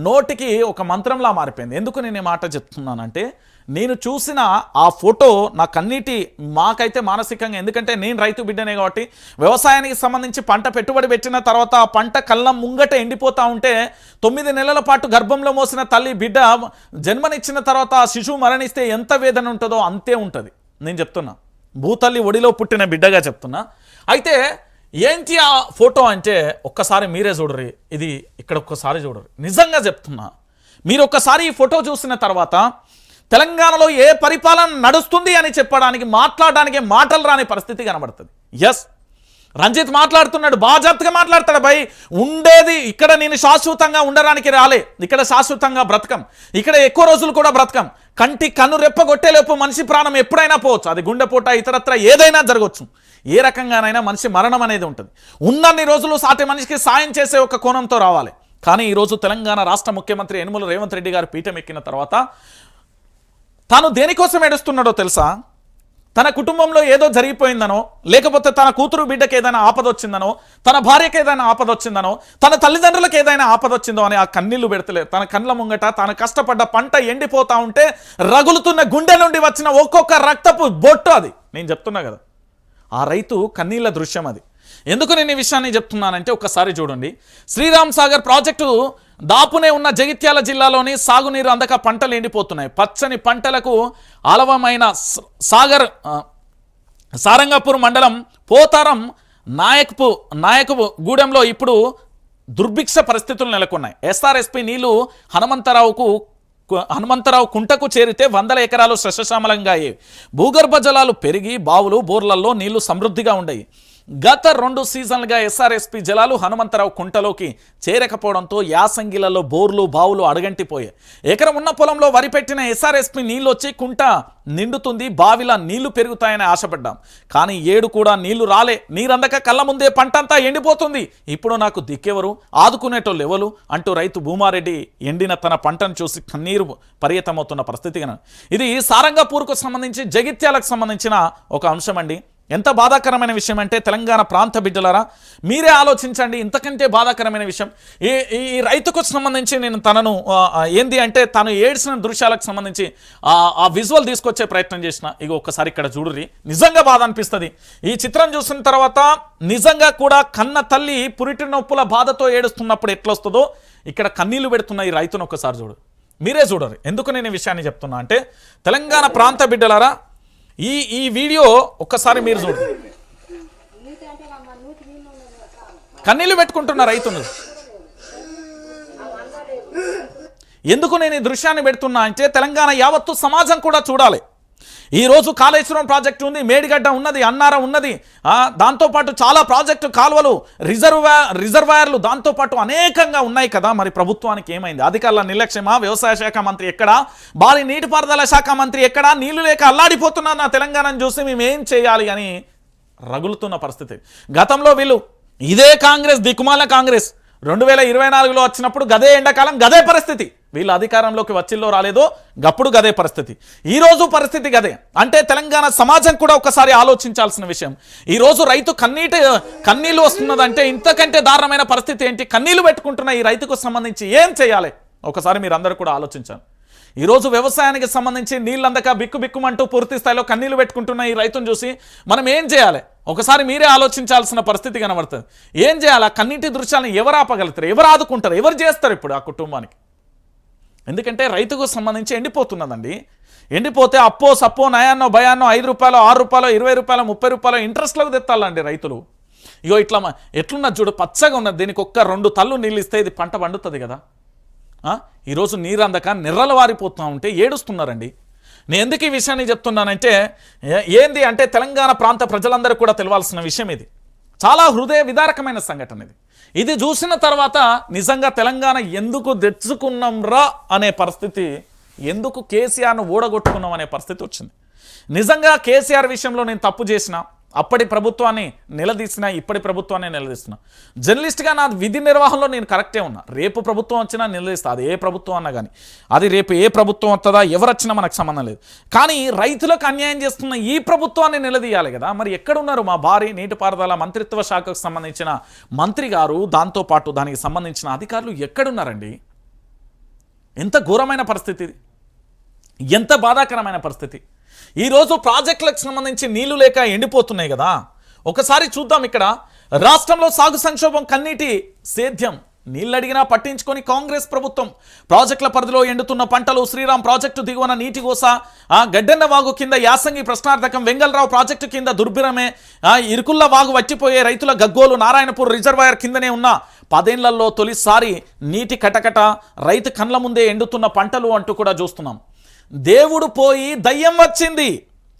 నోటికి ఒక మంత్రంలా మారిపోయింది. ఎందుకు నేను ఈ మాట చెప్తున్నానంటే నేను చూసిన ఆ ఫోటో నా కన్నీటి మాకైతే మానసికంగా, ఎందుకంటే నేను రైతు బిడ్డనే కాబట్టి వ్యవసాయానికి సంబంధించి పంట పెట్టుబడి పెట్టిన తర్వాత ఆ పంట కళ్ళం ముంగట ఎండిపోతూ ఉంటే 9 నెలల పాటు గర్భంలో మోసిన తల్లి బిడ్డ జన్మనిచ్చిన తర్వాత ఆ శిశువు మరణిస్తే ఎంత వేదన ఉంటుందో అంతే ఉంటుంది. నేను చెప్తున్నా, భూతల్లి ఒడిలో పుట్టిన బిడ్డగా చెప్తున్నా. అయితే ఏంటి ఆ ఫోటో అంటే ఒక్కసారి మీరే చూడరు, ఇది ఇక్కడ ఒక్కసారి చూడరు. నిజంగా చెప్తున్నా, మీరు ఒక్కసారి ఈ ఫోటో చూసిన తర్వాత తెలంగాణలో ఏ పరిపాలన నడుస్తుంది అని చెప్పడానికి మాట్లాడడానికి మాటలు రాని పరిస్థితి కనబడుతుంది. ఎస్ రంజిత్ మాట్లాడుతున్నాడు, బాజాప్తగా మాట్లాడతాడు. భయ్ ఉండేది ఇక్కడ, నేను శాశ్వతంగా ఉండడానికి రాలే, ఇక్కడ శాశ్వతంగా బ్రతకం, ఇక్కడ ఎక్కువ రోజులు కూడా బ్రతకం, కంటి కన్ను రెప్పగొట్టేలోపు మనిషి ప్రాణం ఎప్పుడైనా పోవచ్చు, అది గుండెపోట ఇతరత్ర ఏదైనా జరగవచ్చు, ఏ రకంగానైనా మనిషి మరణం అనేది ఉంటుంది. ఉన్నన్ని రోజులు సాటి మనిషికి సాయం చేసే ఒక కోణంతో రావాలి. కానీ ఈరోజు తెలంగాణ రాష్ట్ర ముఖ్యమంత్రి యనుమల రేవంత్ రెడ్డి గారు పీఠం ఎక్కిన తర్వాత తాను దేనికోసం ఏడుస్తున్నాడో తెలుసా? తన కుటుంబంలో ఏదో జరిగిపోయిందనో, లేకపోతే తన కూతురు బిడ్డకి ఏదైనా ఆపదొచ్చిందనో, తన భార్యకి ఏదైనా ఆపదొచ్చిందనో, తన తల్లిదండ్రులకు ఏదైనా ఆపదొచ్చిందో అని ఆ కన్నీళ్లు పెడతలేదు. తన కళ్ళ ముంగట తాను కష్టపడ్డ పంట ఎండిపోతా ఉంటే రగులుతున్న గుండె నుండి వచ్చిన ఒక్కొక్క రక్తపు బొట్టు అది. నేను చెప్తున్నా కదా, ఆ రైతు కన్నీళ్ళ దృశ్యం అది. ఎందుకు నేను ఈ విషయాన్ని చెప్తున్నానంటే ఒక్కసారి చూడండి, శ్రీరామ్ సాగర్ ప్రాజెక్టు దాపునే ఉన్న జగిత్యాల జిల్లాలోని సాగునీరు అందక పంటలు ఎండిపోతున్నాయి. పచ్చని పంటలకు ఆలవమైన సారంగపూర్ మండలం పోతారం నాయకపు గూడెంలో ఇప్పుడు దుర్భిక్ష పరిస్థితులు నెలకొన్నాయి. ఎస్ఆర్ఎస్పీ నీళ్లు హనుమంతరావు కుంటకు చేరితే 100 ఎకరాలు సస్యశ్యామలంగా అయ్యేవి. భూగర్భ జలాలు పెరిగి బావులు బోర్లల్లో నీళ్లు సమృద్ధిగా ఉండేవి. గత 2 సీజన్లుగా ఎస్ఆర్ఎస్పీ జలాలు హనుమంతరావు కుంటలోకి చేరకపోవడంతో యాసంగిలలో బోర్లు బావులు అడగంటిపోయాయి. ఎకరం ఉన్న పొలంలో వరి పెట్టిన ఎస్ఆర్ఎస్పీ నీళ్ళు వచ్చి కుంట నిండుతుంది, బావిలా నీళ్లు పెరుగుతాయని ఆశపడ్డాం. కానీ ఏడు కూడా నీళ్లు రాలే, నీరందక కళ్ళ ముందే పంటంతా ఎండిపోతుంది. ఇప్పుడు నాకు దిక్కెవరు, ఆదుకునేటోళ్ళు ఎవరు అంటూ రైతు భూమారెడ్డి ఎండిన తన పంటను చూసి కన్నీరు పర్యతమవుతున్న పరిస్థితి. ఇది సారంగపూర్కు సంబంధించి జగిత్యాలకు సంబంధించిన ఒక అంశం అండి. ఎంత బాధాకరమైన విషయం అంటే తెలంగాణ ప్రాంత బిడ్డలారా మీరే ఆలోచించండి. ఇంతకంటే బాధాకరమైన విషయం ఈ రైతుకు సంబంధించి నేను తనను ఏంది అంటే తను ఏడ్చిన దృశ్యాలకు సంబంధించి ఆ విజువల్ తీసుకొచ్చే ప్రయత్నం చేసిన. ఇక ఒక్కసారి ఇక్కడ చూడుర్రి, నిజంగా బాధ అనిపిస్తుంది. ఈ చిత్రం చూసిన తర్వాత నిజంగా కూడా కన్న తల్లి పురిటి నొప్పుల బాధతో ఏడుస్తున్నప్పుడు ఎట్లొస్తుందో ఇక్కడ కన్నీళ్లు పెడుతున్న ఈ రైతును ఒక్కసారి చూడు. మీరే చూడరు. ఎందుకు నేను ఈ విషయాన్ని చెప్తున్నా అంటే తెలంగాణ ప్రాంత బిడ్డలారా ఈ వీడియో ఒక్కసారి మీరు చూడండి. కన్నీళ్లు పెట్టుకుంటున్న రైతులు. ఎందుకు నేను ఈ దృశ్యాన్ని పెడుతున్నా అంటే తెలంగాణ యావత్తు సమాజం కూడా చూడాలి. ఈరోజు కాళేశ్వరం ప్రాజెక్టు ఉంది, మేడిగడ్డ ఉన్నది, అన్నారం ఉన్నది, దాంతోపాటు చాలా ప్రాజెక్టు కాలువలు, రిజర్వాయర్లు దాంతోపాటు అనేకంగా ఉన్నాయి కదా. మరి ప్రభుత్వానికి ఏమైంది? అధికారుల నిర్లక్ష్యమా? వ్యవసాయ శాఖ మంత్రి ఎక్కడా? భారీ నీటిపారుదల శాఖ మంత్రి ఎక్కడా? నీళ్లు లేక అల్లాడిపోతున్నా నా తెలంగాణను చూసి మేము ఏం చేయాలి అని రగులుతున్న పరిస్థితి. గతంలో వీళ్ళు ఇదే కాంగ్రెస్, దిక్కుమాల కాంగ్రెస్ 2024లో వచ్చినప్పుడు గదే ఎండాకాలం గదే పరిస్థితి. వీళ్ళు అధికారంలోకి వచ్చిల్లో రాలేదో గప్పుడు గదే పరిస్థితి. ఈరోజు పరిస్థితి గదే. అంటే తెలంగాణ సమాజం కూడా ఒకసారి ఆలోచించాల్సిన విషయం. ఈరోజు రైతు కన్నీళ్ళు వస్తున్నదంటే ఇంతకంటే దారుణమైన పరిస్థితి ఏంటి? కన్నీళ్లు పెట్టుకుంటున్న ఈ రైతుకు సంబంధించి ఏం చేయాలి ఒకసారి మీరు అందరూ కూడా ఆలోచించాలి. ఈరోజు వ్యవసాయానికి సంబంధించి నీళ్ళందక బిక్కుమంటూ పూర్తి స్థాయిలో కన్నీళ్లు పెట్టుకుంటున్న ఈ రైతును చూసి మనం ఏం చేయాలి ఒకసారి మీరే ఆలోచించాల్సిన పరిస్థితి కనబడుతుంది. ఏం చేయాలి? కన్నీటి దృశ్యాలను ఎవరు ఆపగలుగుతారు? ఎవరు ఆదుకుంటారు? ఎవరు చేస్తారు ఇప్పుడు ఆ కుటుంబానికి? ఎందుకంటే రైతుకు సంబంధించి ఎండిపోతున్నదండి. ఎండిపోతే అప్పో సప్పో నయాన్నో భయాన్నో 5 రూపాయలు 6 రూపాయలు 20 రూపాయలు 30 రూపాయలు ఇంట్రెస్ట్లకు తెత్తాలండి రైతులు. ఇగో ఇట్లా ఎట్లున్నది చూడు, పచ్చగా ఉన్నది. దీనికి ఒక్క 2 తల్లు నీళ్ళు ఇస్తే ఇది పంట పండుతుంది కదా. ఈరోజు నీరు అందక నిర్రలు వారిపోతూ ఉంటే ఏడుస్తున్నారండి. నేను ఎందుకు ఈ విషయాన్ని చెప్తున్నానంటే ఏంది అంటే తెలంగాణ ప్రాంత ప్రజలందరూ కూడా తెలవాల్సిన విషయం ఇది. చాలా హృదయ విదారకమైన సంఘటన ఇది. ఇది చూసిన తర్వాత నిజంగా తెలంగాణ ఎందుకు తెచ్చుకున్నాం రా అనే పరిస్థితి, ఎందుకు కేసీఆర్ను ఓడగొట్టుకున్నాం అనే పరిస్థితి వచ్చింది. నిజంగా కేసీఆర్ విషయంలో నేను తప్పు చేసిన, అప్పటి ప్రభుత్వాన్ని నిలదీసిన, ఇప్పటి ప్రభుత్వాన్ని నిలదీస్తున్నా. జర్నలిస్ట్గా నా విధి నిర్వహణలో నేను కరెక్టే ఉన్నా. రేపు ప్రభుత్వం వచ్చినా నిలదీస్తా, అది ఏ ప్రభుత్వం అన్నా కానీ. అది రేపు ఏ ప్రభుత్వం వస్తుందా ఎవరు వచ్చినా మనకు సంబంధం లేదు. కానీ రైతులకు అన్యాయం చేస్తున్న ఈ ప్రభుత్వాన్ని నిలదీయాలి కదా. మరి ఎక్కడున్నారు మా భారీ నీటిపారుదల మంత్రిత్వ శాఖకు సంబంధించిన మంత్రి గారు, దాంతోపాటు దానికి సంబంధించిన అధికారులు ఎక్కడున్నారండి? ఎంత ఘోరమైన పరిస్థితి, ఎంత బాధాకరమైన పరిస్థితి. ఈరోజు ప్రాజెక్టులకు సంబంధించి నీళ్లు లేక ఎండిపోతున్నాయి కదా. ఒకసారి చూద్దాం. ఇక్కడ రాష్ట్రంలో సాగు సంక్షోభం, కన్నీటి సేద్యం. నీళ్ళు అడిగినా పట్టించుకొని కాంగ్రెస్ ప్రభుత్వం. ప్రాజెక్టుల పరిధిలో ఎండుతున్న పంటలు, శ్రీరామ్ ప్రాజెక్టు దిగువన నీటిగోస, గడ్డెన్న వాగు కింద యాసంగి ప్రశ్నార్థకం, వెంగళరావు ప్రాజెక్టు కింద దుర్భిరమే, ఇరుకుల్ల వాగు వచ్చిపోయే రైతుల గగ్గోలు, నారాయణపూర్ రిజర్వాయర్ కిందనే ఉన్న 10 ఏళ్లలో తొలిసారి నీటి కటకట, రైతు కండ్ల ముందే ఎండుతున్న పంటలు అంటూ కూడా చూస్తున్నాం. దేవుడు పోయి దయ్యం వచ్చింది.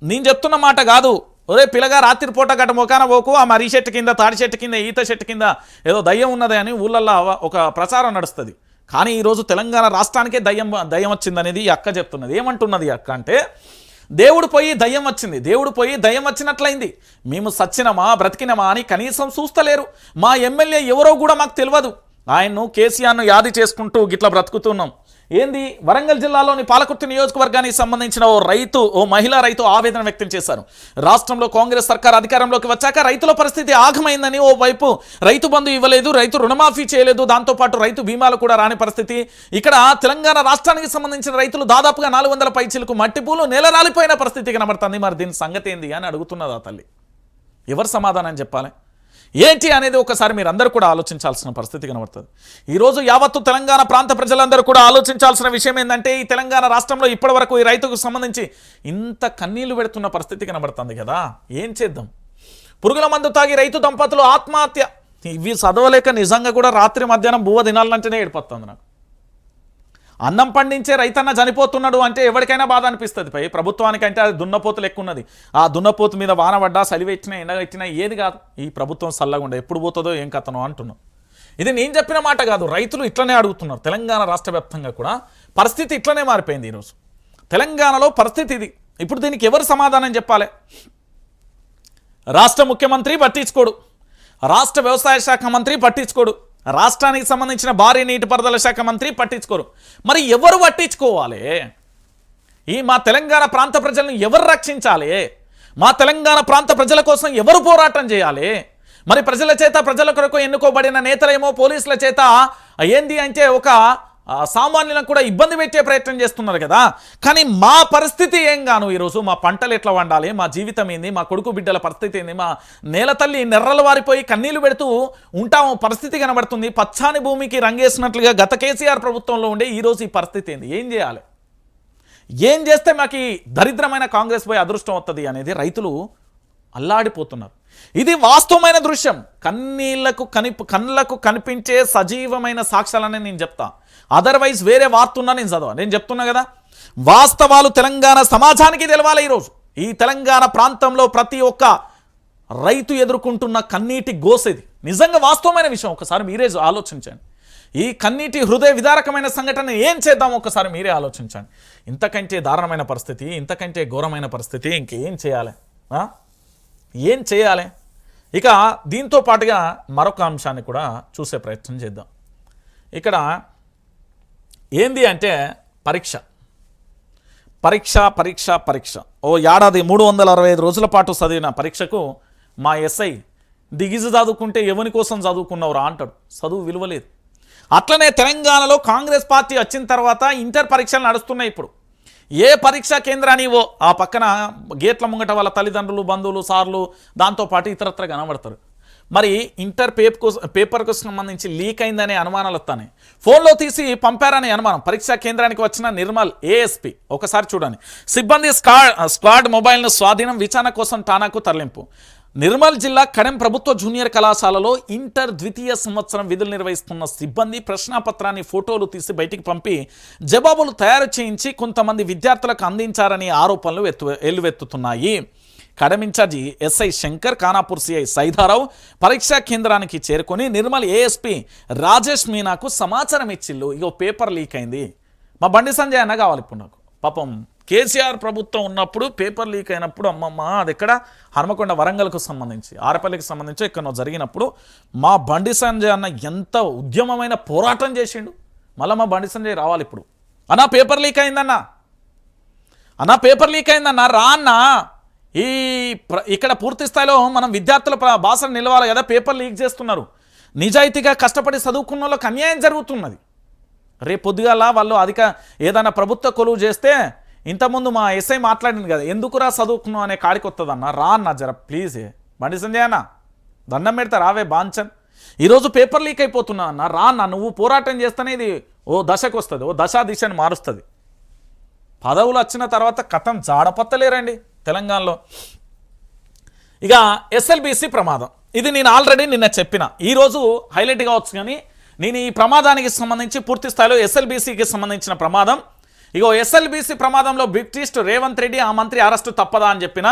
నేను చెప్తున్న మాట కాదు. ఒరే పిల్లగా రాత్రిపూట గట్ట మొకాన పోకు, ఆ మర్రి చెట్టు కింద, తాడి చెట్టు కింద, ఈత చెట్టు కింద ఏదో దయ్యం ఉన్నది అని ఊళ్ళల్లో ఒక ప్రచారం నడుస్తుంది. కానీ ఈరోజు తెలంగాణ రాష్ట్రానికే దయ్యం వచ్చిందనేది ఈ అక్క చెప్తున్నది. ఏమంటున్నది అక్క అంటే దేవుడు పోయి దయ్యం వచ్చింది, దేవుడు పోయి దయ్యం వచ్చినట్లయింది. మేము సచ్చినమా బ్రతికినమా అని కనీసం చూస్తలేరు. మా ఎమ్మెల్యే ఎవరో కూడా మాకు తెలియదు. ఆయన్ను కేసీఆర్ను యాది చేసుకుంటూ గిట్లా బ్రతుకుతున్నాం. ఏంది? వరంగల్ జిల్లాలోని పాలకుర్తి నియోజకవర్గానికి సంబంధించిన ఓ మహిళా రైతు ఆవేదన వ్యక్తం చేశారు. రాష్ట్రంలో కాంగ్రెస్ సర్కార్ అధికారంలోకి వచ్చాక రైతుల పరిస్థితి ఆగమైందని, ఓ వైపు రైతు బంధు ఇవ్వలేదు, రైతు రుణమాఫీ చేయలేదు, దాంతోపాటు రైతు బీమాలు కూడా రాని పరిస్థితి. ఇక్కడ తెలంగాణ రాష్ట్రానికి సంబంధించిన రైతులు దాదాపుగా 400 పైచీలకు మట్టిపూలు నేలరాలిపోయిన పరిస్థితి కనబడుతుంది. మరి దీని సంగతి ఏంది అని అడుగుతున్నది ఆ తల్లి. ఎవరు సమాధానం చెప్పాలి ఏంటి అనేది ఒకసారి మీరు అందరూ కూడా ఆలోచించాల్సిన పరిస్థితి కనబడుతుంది. ఈరోజు యావత్తు తెలంగాణ ప్రాంత ప్రజలందరూ కూడా ఆలోచించాల్సిన విషయం ఏంటంటే ఈ తెలంగాణ రాష్ట్రంలో ఇప్పటివరకు ఈ రైతుకు సంబంధించి ఇంత కన్నీళ్లు పెడుతున్న పరిస్థితి కనబడుతుంది కదా. ఏం చేద్దాం? పురుగుల మందు తాగి రైతు దంపతులు ఆత్మహత్య. ఇవి చదవలేక నిజంగా కూడా రాత్రి మధ్యాహ్నం బువ్వ తినాలంటేనే ఏడిపోతుంది నాకు. అన్నం పండించే రైతన్న చనిపోతున్నాడు అంటే ఎవరికైనా బాధ అనిపిస్తుంది. పై ప్రభుత్వానికంటే అది దున్నపోతులు ఎక్కువ ఉన్నది. ఆ దున్నపోతు మీద వాన పడ్డా, చలివెచ్చినా, ఎండగట్టినా ఏది కాదు. ఈ ప్రభుత్వం చల్లగుండా ఎప్పుడు పోతుందో ఏం కథనో అంటున్నాం. ఇది నేను చెప్పిన మాట కాదు, రైతులు ఇట్లనే అడుగుతున్నారు. తెలంగాణ రాష్ట్ర వ్యాప్తంగా కూడా పరిస్థితి ఇట్లనే మారిపోయింది. ఈరోజు తెలంగాణలో పరిస్థితి ఇది. ఇప్పుడు దీనికి ఎవరు సమాధానం చెప్పాలి? రాష్ట్ర ముఖ్యమంత్రి పట్టించుకోడు, రాష్ట్ర వ్యవసాయ శాఖ మంత్రి పట్టించుకోడు, రాష్ట్రానికి సంబంధించిన భారీ నీటిపారుదల శాఖ మంత్రి పట్టించుకోరు. మరి ఎవరు పట్టించుకోవాలి? ఈ మా తెలంగాణ ప్రాంత ప్రజలను ఎవరు రక్షించాలి? మా తెలంగాణ ప్రాంత ప్రజల కోసం ఎవరు పోరాటం చేయాలి? మరి ప్రజల చేత, ప్రజల కొరకు ఎన్నుకోబడిన నేతలేమో పోలీసుల చేత ఏంది అంటే ఒక సామాన్యులకు కూడా ఇబ్బంది పెట్టే ప్రయత్నం చేస్తున్నారు కదా. కానీ మా పరిస్థితి ఏం గాను ఈరోజు మా పంటలు ఎట్లా వండాలి, మా జీవితం ఏంది, మా కొడుకు బిడ్డల పరిస్థితి ఏంది, మా నేల తల్లి నెర్రలు వారిపోయి కన్నీళ్లు పెడుతూ ఉంటాము పరిస్థితి కనబడుతుంది. పచ్చాని భూమికి రంగేసినట్లుగా గత కేసీఆర్ ప్రభుత్వంలో ఉండే ఈరోజు ఈ పరిస్థితి ఏంది, ఏం చేయాలి, ఏం చేస్తే మాకు ఈ దరిద్రమైన కాంగ్రెస్ పోయి అదృష్టం వస్తుంది అనేది రైతులు అల్లాడిపోతున్నారు. ఇది వాస్తవమైన దృశ్యం, కళ్ళకు కనిపించే సజీవమైన సాక్ష్యాలని నేను చెప్తా. అదర్వైజ్ వేరే వార్త ఉన్నా నేను చెప్తున్నా కదా. వాస్తవాలు తెలంగాణ సమాజానికి తెలవాలి. ఈరోజు ఈ తెలంగాణ ప్రాంతంలో ప్రతి ఒక్క రైతు ఎదుర్కొంటున్న కన్నీటి గోసెది నిజంగా వాస్తవమైన విషయం. ఒకసారి మీరే ఆలోచించండి. ఈ కన్నీటి హృదయ విదారకమైన సంఘటన ఏం చేద్దాం ఒకసారి మీరే ఆలోచించండి. ఇంతకంటే దారుణమైన పరిస్థితి, ఇంతకంటే ఘోరమైన పరిస్థితి ఇంకేం చేయాలి, ఏం చేయాలి? ఇక దీంతో పాటుగా మరొక అంశాన్ని కూడా చూసే ప్రయత్నం చేద్దాం. ఇక్కడ ఏంది అంటే పరీక్ష. ఓ ఏడాది 365 రోజుల పాటు చదివిన పరీక్షకు మా ఎస్ఐ దిగిజు చదువుకుంటే ఎవరి కోసం చదువుకున్నవరా అంటాడు. చదువు విలువలేదు. అట్లనే తెలంగాణలో కాంగ్రెస్ పార్టీ వచ్చిన తర్వాత ఇంటర్ పరీక్షలు నడుస్తున్నాయి. ఇప్పుడు ఏ పరీక్షా కేంద్రాన్ని ఆ పక్కన గేట్ల ముంగట వాళ్ళ తల్లిదండ్రులు, బంధువులు, సార్లు, దాంతోపాటు ఇతరత్ర కనబడతారు. మరి ఇంటర్ పేపర్కు సంబంధించి లీక్ అయిందనే అనుమానాలు వస్తాయి. ఫోన్లో తీసి పంపారనే అనుమానం. పరీక్షా కేంద్రానికి వచ్చిన నిర్మల్ ఏఎస్పీ ఒకసారి చూడండి. సిబ్బంది స్క్వాడ్ మొబైల్ను స్వాధీనం, విచారణ కోసం ఠానాకు తరలింపు. నిర్మల్ జిల్లా కడెం ప్రభుత్వ జూనియర్ కళాశాలలో ఇంటర్ ద్వితీయ సంవత్సరం విధులు నిర్వహిస్తున్న సిబ్బంది ప్రశ్నాపత్రాన్ని ఫోటోలు తీసి బయటికి పంపి జవాబులు తయారు చేయించి కొంతమంది విద్యార్థులకు అందించారని ఆరోపణలు ఎల్లువెత్తుతున్నాయి. Kadem incharge SI Shankar, Khanapur CI Saidarao పరీక్షా కేంద్రానికి చేరుకొని నిర్మల్ ఏఎస్పీ రాజేష్ మీనాకు సమాచారం ఇచ్చిళ్ళు. ఇగో పేపర్ లీక్ అయింది, మా బండి సంజయ్ అన్న కావాలి ఇప్పుడు నాకు. పాపం కేసీఆర్ ప్రభుత్వం ఉన్నప్పుడు పేపర్ లీక్ అయినప్పుడు అమ్మమ్మ అది ఎక్కడ హనుమకొండ వరంగల్కు సంబంధించి ఆరపల్లికి సంబంధించి ఎక్కడో జరిగినప్పుడు మా బండి సంజయ్ అన్న ఎంత ఉద్యమమైన పోరాటం చేసిండు. మళ్ళీ మా బండి సంజయ్ రావాలి ఇప్పుడు. అన్నా పేపర్ లీక్ అయిందన్నా, రా అన్నా. ఇక్కడ పూర్తి స్థాయిలో మనం విద్యార్థుల భాషను నిలవాలి కదా. పేపర్ లీక్ చేస్తున్నారు. నిజాయితీగా కష్టపడి చదువుకున్న వాళ్ళకి అన్యాయం జరుగుతున్నది. రేపు పొద్దుగాల వాళ్ళు ఏదైనా ప్రభుత్వ కొలువు చేస్తే ఇంతకుముందు మా ఎస్ఐ మాట్లాడింది కదా, ఎందుకురా చదువుకున్నావు అనే కాడికి వస్తుందన్న. రా అన్న జర ప్లీజ్, బండి సంజయ్ అన్న దండం పెడతా రావే బాంచన్. ఈరోజు పేపర్ లీక్ అయిపోతున్నా అన్న, రా అన్న. నువ్వు పోరాటం చేస్తేనే ఇది ఓ దశకు వస్తుంది, ఓ దిశని మారుస్తుంది. పదవులు వచ్చిన తర్వాత కథం జాడపత్తలేరండి తెలంగాణలో. ఇక ఎస్ఎల్బీసీ ప్రమాదం, ఇది నేను ఆల్రెడీ నిన్న చెప్పిన. ఈరోజు హైలైట్ కావచ్చు కానీ నేను ఈ ప్రమాదానికి సంబంధించి పూర్తి స్థాయిలో ఎస్ఎల్బీసీకి సంబంధించిన ప్రమాదం. ఇగో ఎస్ఎల్బీసీ ప్రమాదంలో బ్రిటిష్ రేవంత్ రెడ్డి ఆ మంత్రి అరెస్టు తప్పదా అని చెప్పిన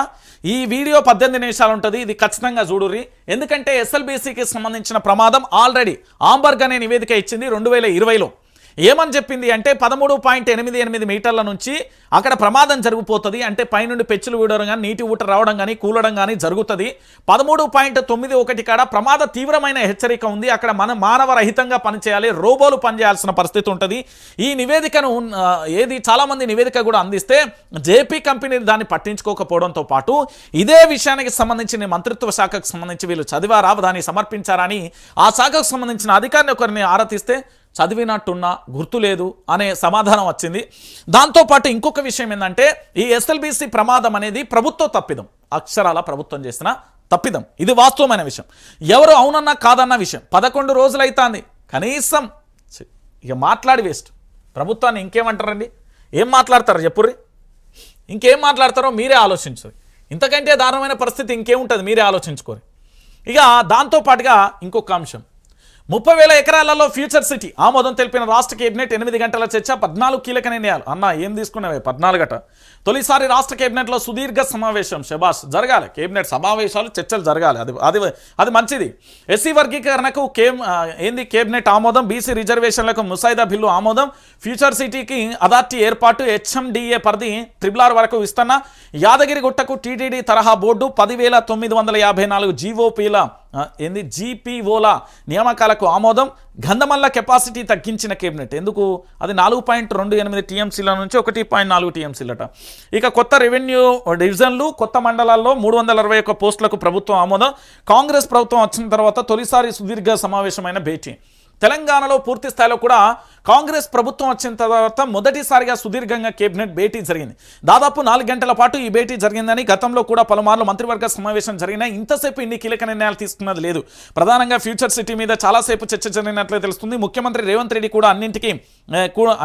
ఈ వీడియో 18 నిమిషాలు ఉంటుంది. ఇది ఖచ్చితంగా చూడుర్రి. ఎందుకంటే ఎస్ఎల్బీసీకి సంబంధించిన ప్రమాదం ఆల్రెడీ ఆంబర్గ్ అనే నివేదిక ఇచ్చింది 2020లో. ఏమని చెప్పింది అంటే 13.88 మీటర్ల నుంచి అక్కడ ప్రమాదం జరిగిపోతుంది. అంటే పైనుండి పెచ్చులు వీడడం కానీ, నీటి ఊట రావడం కానీ, కూలడం కానీ జరుగుతుంది. 13.91 కాడ ప్రమాద తీవ్రమైన హెచ్చరిక ఉంది. అక్కడ మానవరహితంగా పనిచేయాలి, రోబోలు పనిచేయాల్సిన పరిస్థితి ఉంటుంది. ఈ నివేదికను చాలామంది నివేదిక కూడా అందిస్తే జేపీ కంపెనీ దాన్ని పట్టించుకోకపోవడంతో పాటు ఇదే విషయానికి సంబంధించిన మంత్రిత్వ శాఖకు సంబంధించి వీళ్ళు చదివారా, దాన్ని సమర్పించారని ఆ శాఖకు సంబంధించిన అధికారిని ఒకరిని ఆరాధిస్తే చదివినట్టున్నా గుర్తులేదు అనే సమాధానం వచ్చింది. దాంతోపాటు ఇంకొక విషయం ఏంటంటే ఈ ఎస్ఎల్బీసీ ప్రమాదం అనేది ప్రభుత్వ తప్పిదం, అక్షరాల ప్రభుత్వం చేసిన తప్పిదం. ఇది వాస్తవమైన విషయం, ఎవరు అవునన్నా కాదన్న విషయం. 11 రోజులు అవుతుంది కనీసం. ఇక మాట్లాడి వేస్ట్. ప్రభుత్వాన్ని ఇంకేమంటారండి, ఏం మాట్లాడతారు చెప్పుర్రి, ఇంకేం మాట్లాడతారో మీరే ఆలోచించరు. ఇంతకంటే దారుణమైన పరిస్థితి ఇంకేముంటుంది మీరే ఆలోచించుకోరు. ఇక దాంతోపాటుగా ఇంకొక అంశం, 30,000 ఎకరాలలో ఫ్యూచర్ సిటీ ఆమోదం తెలిపిన రాష్ట్ర కేబినెట్. 8 గంటల చర్చ, 14 కీలక నిర్ణయాలు. అన్న ఏం తీసుకున్నావే 14 గంట. తొలిసారి రాష్ట్ర కేబినెట్లో సుదీర్ఘ సమావేశం. శబాష్, జరగాలి కేబినెట్ సమావేశాలు, చర్చలు జరగాలి. అది మంచిది. ఎస్సీ వర్గీకరణకు కేబినెట్ ఆమోదం. బీసీ రిజర్వేషన్లకు ముసాయిదా బిల్లు ఆమోదం. ఫ్యూచర్ సిటీకి అథారిటీ ఏర్పాటు. హెచ్ఎండిఏ పరిధి RRR వరకు విస్తరణ. యాదగిరిగుట్టకు టీటీడీ తరహా బోర్డు. 10,954 జీఓపీల జీపీఓల నియామకాలకు ఆమోదం. గంధమల్ల కెపాసిటీ తగ్గించిన కేబినెట్. ఎందుకు? అది 4.28 టీఎంసీల నుంచి 1.4 టీఎంసీలట. ఇక కొత్త రెవెన్యూ డివిజన్లు, కొత్త మండలాల్లో 321 పోస్టులకు ప్రభుత్వం ఆమోదం. కాంగ్రెస్ ప్రభుత్వం వచ్చిన తర్వాత తొలిసారి సుదీర్ఘ సమావేశమైన భేటీ. తెలంగాణలో పూర్తి స్థాయిలో కూడా కాంగ్రెస్ ప్రభుత్వం వచ్చిన తర్వాత మొదటిసారిగా సుదీర్ఘంగా కేబినెట్ భేటీ జరిగింది. దాదాపు 4 గంటల పాటు ఈ భేటీ జరిగిందని గతంలో కూడా పలుమార్లు మంత్రివర్గ సమావేశం జరిగిన ఇంతసేపు ఇన్ని కీలక నిర్ణయాలు తీసుకున్నది లేదు. ప్రధానంగా ఫ్యూచర్ సిటీ మీద చాలాసేపు చర్చ జరిగినట్లే తెలుస్తుంది. ముఖ్యమంత్రి రేవంత్ రెడ్డి కూడా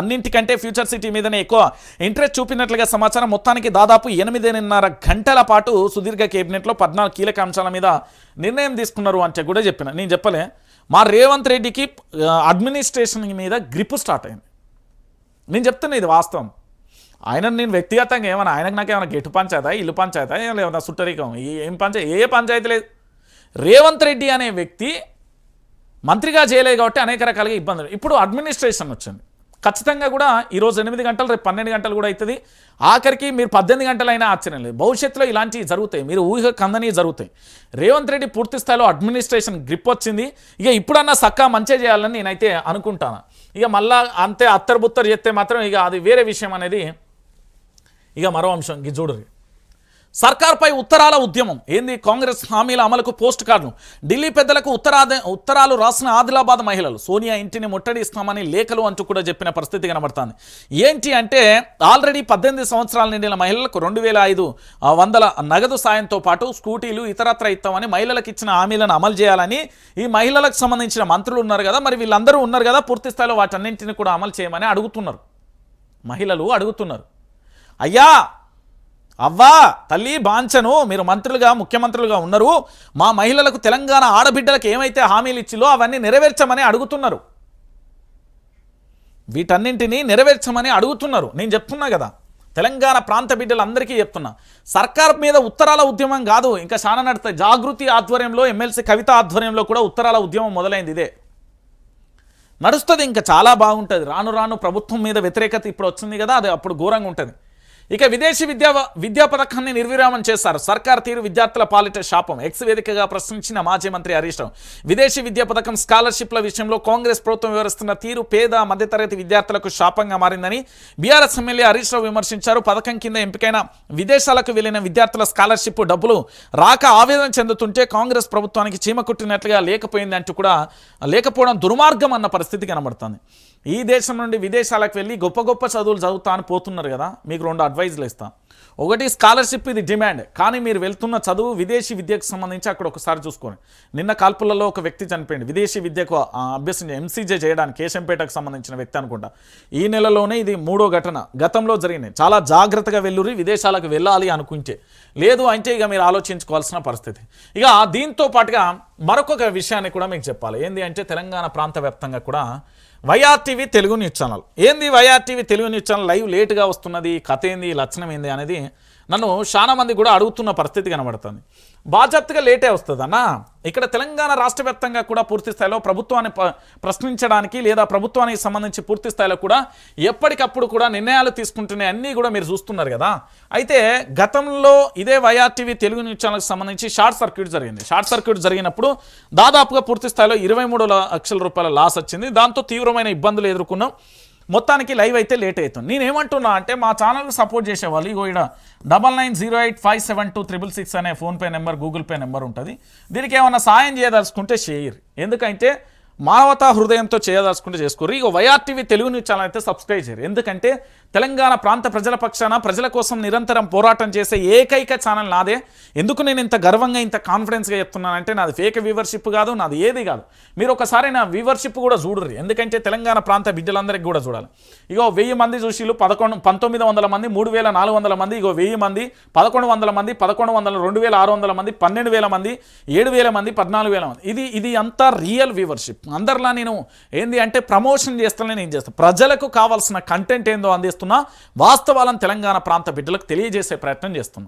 అన్నింటికంటే ఫ్యూచర్ సిటీ మీదనే ఎక్కువ ఇంట్రెస్ట్ చూపినట్లుగా సమాచారం. మొత్తానికి దాదాపు 8.5 గంటల పాటు సుదీర్ఘ కేబినెట్లో 14 కీలక అంశాల మీద నిర్ణయం తీసుకున్నారు అంటే కూడా చెప్పిన. నేను చెప్పలే, మా రేవంత్ రెడ్డికి అడ్మినిస్ట్రేషన్ మీద గ్రిప్ స్టార్ట్ అయింది. నేను చెప్తున్నా, ఇది వాస్తవం. ఆయన నేను వ్యక్తిగతంగా ఏమన్నా ఆయనకు నాకేమైనా గెటు పంచాయతా, ఇల్లు పంచాయతా, ఏమన్నా సుట్టరికం, ఏ పంచాయతీ లేదు. రేవంత్ రెడ్డి అనే వ్యక్తి మంత్రిగా చేయలేదు కాబట్టి అనేక రకాలుగా ఇబ్బందులు. ఇప్పుడు అడ్మినిస్ట్రేషన్ వచ్చింది. ఖచ్చితంగా కూడా ఈరోజు 8 గంటలు, రేపు 12 గంటలు కూడా అవుతుంది. ఆఖరికి మీరు 18 గంటలైనా ఆశ్చర్యం లేదు. భవిష్యత్తులో ఇలాంటివి జరుగుతాయి, మీరు ఊహ కందని జరుగుతాయి. రేవంత్ రెడ్డి పూర్తి స్థాయిలో అడ్మినిస్ట్రేషన్ గ్రిప్ వచ్చింది. ఇక ఇప్పుడన్నా సక్కా మంచిగా చేయాలని నేనైతే అనుకుంటాను. ఇక మళ్ళా అంతే అత్తరు చేస్తే మాత్రం ఇక అది వేరే విషయం అనేది ఇక మరో అంశం. ఇక చూడరు, సర్కార్పై ఉత్తరాల ఉద్యమం ఏంది? కాంగ్రెస్ హామీల అమలుకు పోస్ట్ కార్డును ఢిల్లీ పెద్దలకు ఉత్తరాలు రాసిన ఆదిలాబాద్ మహిళలు సోనియా ఇంటిని ముట్టడిస్తామని లేఖలు అంటూ కూడా చెప్పిన పరిస్థితి కనబడుతుంది. ఏంటి అంటే ఆల్రెడీ 18 సంవత్సరాల నిండిన మహిళలకు 2500 నగదు సాయంతో పాటు స్కూటీలు ఇతరత్ర ఇస్తామని మహిళలకు ఇచ్చిన హామీలను అమలు చేయాలని ఈ మహిళలకు సంబంధించిన మంత్రులు ఉన్నారు కదా, మరి వీళ్ళందరూ ఉన్నారు కదా, పూర్తి స్థాయిలో వాటన్నింటిని కూడా అమలు చేయమని అడుగుతున్నారు. మహిళలు అడుగుతున్నారు, అయ్యా అవ్వా తల్లి బాంచను, మీరు మంత్రులుగా ముఖ్యమంత్రులుగా ఉన్నారు, మా మహిళలకు తెలంగాణ ఆడబిడ్డలకు ఏమైతే హామీలు ఇచ్చిలో అవన్నీ నెరవేర్చమని అడుగుతున్నారు. వీటన్నింటినీ నెరవేర్చమని అడుగుతున్నారు. నేను చెప్తున్నా కదా, తెలంగాణ ప్రాంత బిడ్డలందరికీ చెప్తున్నా, సర్కార్ మీద ఉత్తరాల ఉద్యమం కాదు, ఇంకా చాలా నడుస్తుంది. జాగృతి ఆధ్వర్యంలో, ఎమ్మెల్సీ కవిత ఆధ్వర్యంలో కూడా ఉత్తరాల ఉద్యమం మొదలైంది. ఇదే నడుస్తుంది, ఇంకా చాలా బాగుంటుంది. రాను రాను ప్రభుత్వం మీద వ్యతిరేకత ఇప్పుడు వచ్చింది కదా, అది అప్పుడు ఘోరంగా ఉంటుంది. ఇక విదేశీ విద్యా పథకాన్ని నిర్విరామం చేశారు. సర్కార్ తీరు విద్యార్థుల పాలిట శాపం. ఎక్స్ వేదికగా ప్రశ్నించిన మాజీ మంత్రి హరీష్ రావు విదేశీ విద్యా పథకం స్కాలర్షిప్ల విషయంలో కాంగ్రెస్ ప్రభుత్వం వివరిస్తున్న తీరు పేద మధ్యతరగతి విద్యార్థులకు శాపంగా మారిందని బీఆర్ఎస్ ఎమ్మెల్యే హరీష్ రావు విమర్శించారు. పథకం కింద ఎంపికైన విదేశాలకు వెళ్లిన విద్యార్థుల స్కాలర్షిప్ డబ్బులు రాక ఆవేదన చెందుతుంటే కాంగ్రెస్ ప్రభుత్వానికి చీమ కుట్టినట్లుగా లేకపోవడం దుర్మార్గం అన్న పరిస్థితి కనబడుతుంది. ఈ దేశం నుండి విదేశాలకు వెళ్ళి గొప్ప గొప్ప చదువులు చదువుతా అని పోతున్నారు కదా, మీకు 2 అడ్వైజులు ఇస్తాను. ఒకటి, స్కాలర్షిప్ ఇది డిమాండ్, కానీ మీరు వెళ్తున్న చదువు విదేశీ విద్యకు సంబంధించి అక్కడ ఒకసారి చూసుకోండి. నిన్న కాల్పులలో ఒక వ్యక్తి చనిపోయింది విదేశీ విద్యకు అభ్యసించి ఎంసీజే చేయడానికి, కేశంపేటకు సంబంధించిన వ్యక్తి అనుకుంటా. ఈ నెలలోనే ఇది 3వ ఘటన. గతంలో జరిగినాయి. చాలా జాగ్రత్తగా వెళ్ళురి, విదేశాలకు వెళ్ళాలి అనుకుంటే. లేదు అంటే ఇక మీరు ఆలోచించుకోవాల్సిన పరిస్థితి. ఇక దీంతో పాటుగా మరొక విషయాన్ని కూడా మీకు చెప్పాలి. ఏంది అంటే తెలంగాణ ప్రాంత వ్యాప్తంగా కూడా వైఆర్టీవీ తెలుగు న్యూస్ ఛానల్, ఏంది YRTV Telugu news channel live లేటుగా వస్తున్నది, కథ ఏంది, లక్షణం ఏంది అనేది నన్ను చాలా మంది కూడా అడుగుతున్న పరిస్థితి కనబడుతుంది. బాధ్యతగా లేటే వస్తుంది అన్న. ఇక్కడ తెలంగాణ రాష్ట్ర వ్యాప్తంగా కూడా పూర్తి స్థాయిలో ప్రభుత్వాన్ని ప్రశ్నించడానికి లేదా ప్రభుత్వానికి సంబంధించి పూర్తి స్థాయిలో కూడా ఎప్పటికప్పుడు కూడా నిర్ణయాలు తీసుకుంటున్నాయి అన్నీ కూడా మీరు చూస్తున్నారు కదా. అయితే గతంలో ఇదే వైఆర్టీవీ తెలుగు న్యూస్ ఛానల్కి సంబంధించి షార్ట్ సర్క్యూట్ జరిగింది. షార్ట్ సర్క్యూట్ జరిగినప్పుడు దాదాపుగా పూర్తి స్థాయిలో 23 లక్షల రూపాయల లాస్ వచ్చింది. దాంతో తీవ్రమైన ఇబ్బందులు ఎదుర్కొన్నాం. మొత్తానికి లైవ్ అయితే లేట్ అవుతుంది. నేనేమంటున్నా అంటే మా ఛానల్కి సపోర్ట్ చేసేవాళ్ళు ఇగో ఇక్కడ 9908572666 అనే PhonePe number, Google pay number ఉంటుంది. దీనికి ఏమైనా సాయం చేయదలుచుకుంటే చేయరు. ఎందుకంటే మానవతా హృదయంతో చేయదలుచుకుంటే చేసుకోరు. ఇక వైఆర్టీవీ తెలుగు న్యూస్ ఛానల్ అయితే సబ్స్క్రైబ్ చేయరు. ఎందుకంటే తెలంగాణ ప్రాంత ప్రజల పక్షాన ప్రజల కోసం నిరంతరం పోరాటం చేసే ఏకైక ఛానల్ నాదే. ఎందుకు నేను ఇంత గర్వంగా ఇంత కాన్ఫిడెన్స్గా చెప్తున్నానంటే నాది ఫేక్ వ్యూవర్షిప్ కాదు, నాది ఏది కాదు. మీరు ఒకసారి నా వ్యూవర్షిప్ కూడా చూడరు. ఎందుకంటే తెలంగాణ ప్రాంత బిడ్డలందరికీ కూడా చూడాలి. ఇగో 1000 మంది చూసిలు, 1900 మంది, 3400 మంది, ఇగో 1000 మంది, 1100 మంది, 1100, 2600 మంది, 12000 మంది, 7000 మంది, 14000 మంది. ఇది అంతా రియల్ వ్యూవర్షిప్. అందరిలా నేను ఏంది అంటే ప్రమోషన్ చేస్తానని నేను చేస్తాను. ప్రజలకు కావాల్సిన కంటెంట్ ఏందో అందిస్తున్నా, వాస్తవాలను తెలంగాణ ప్రాంత బిడ్డలకు తెలియజేసే ప్రయత్నం చేస్తున్నా.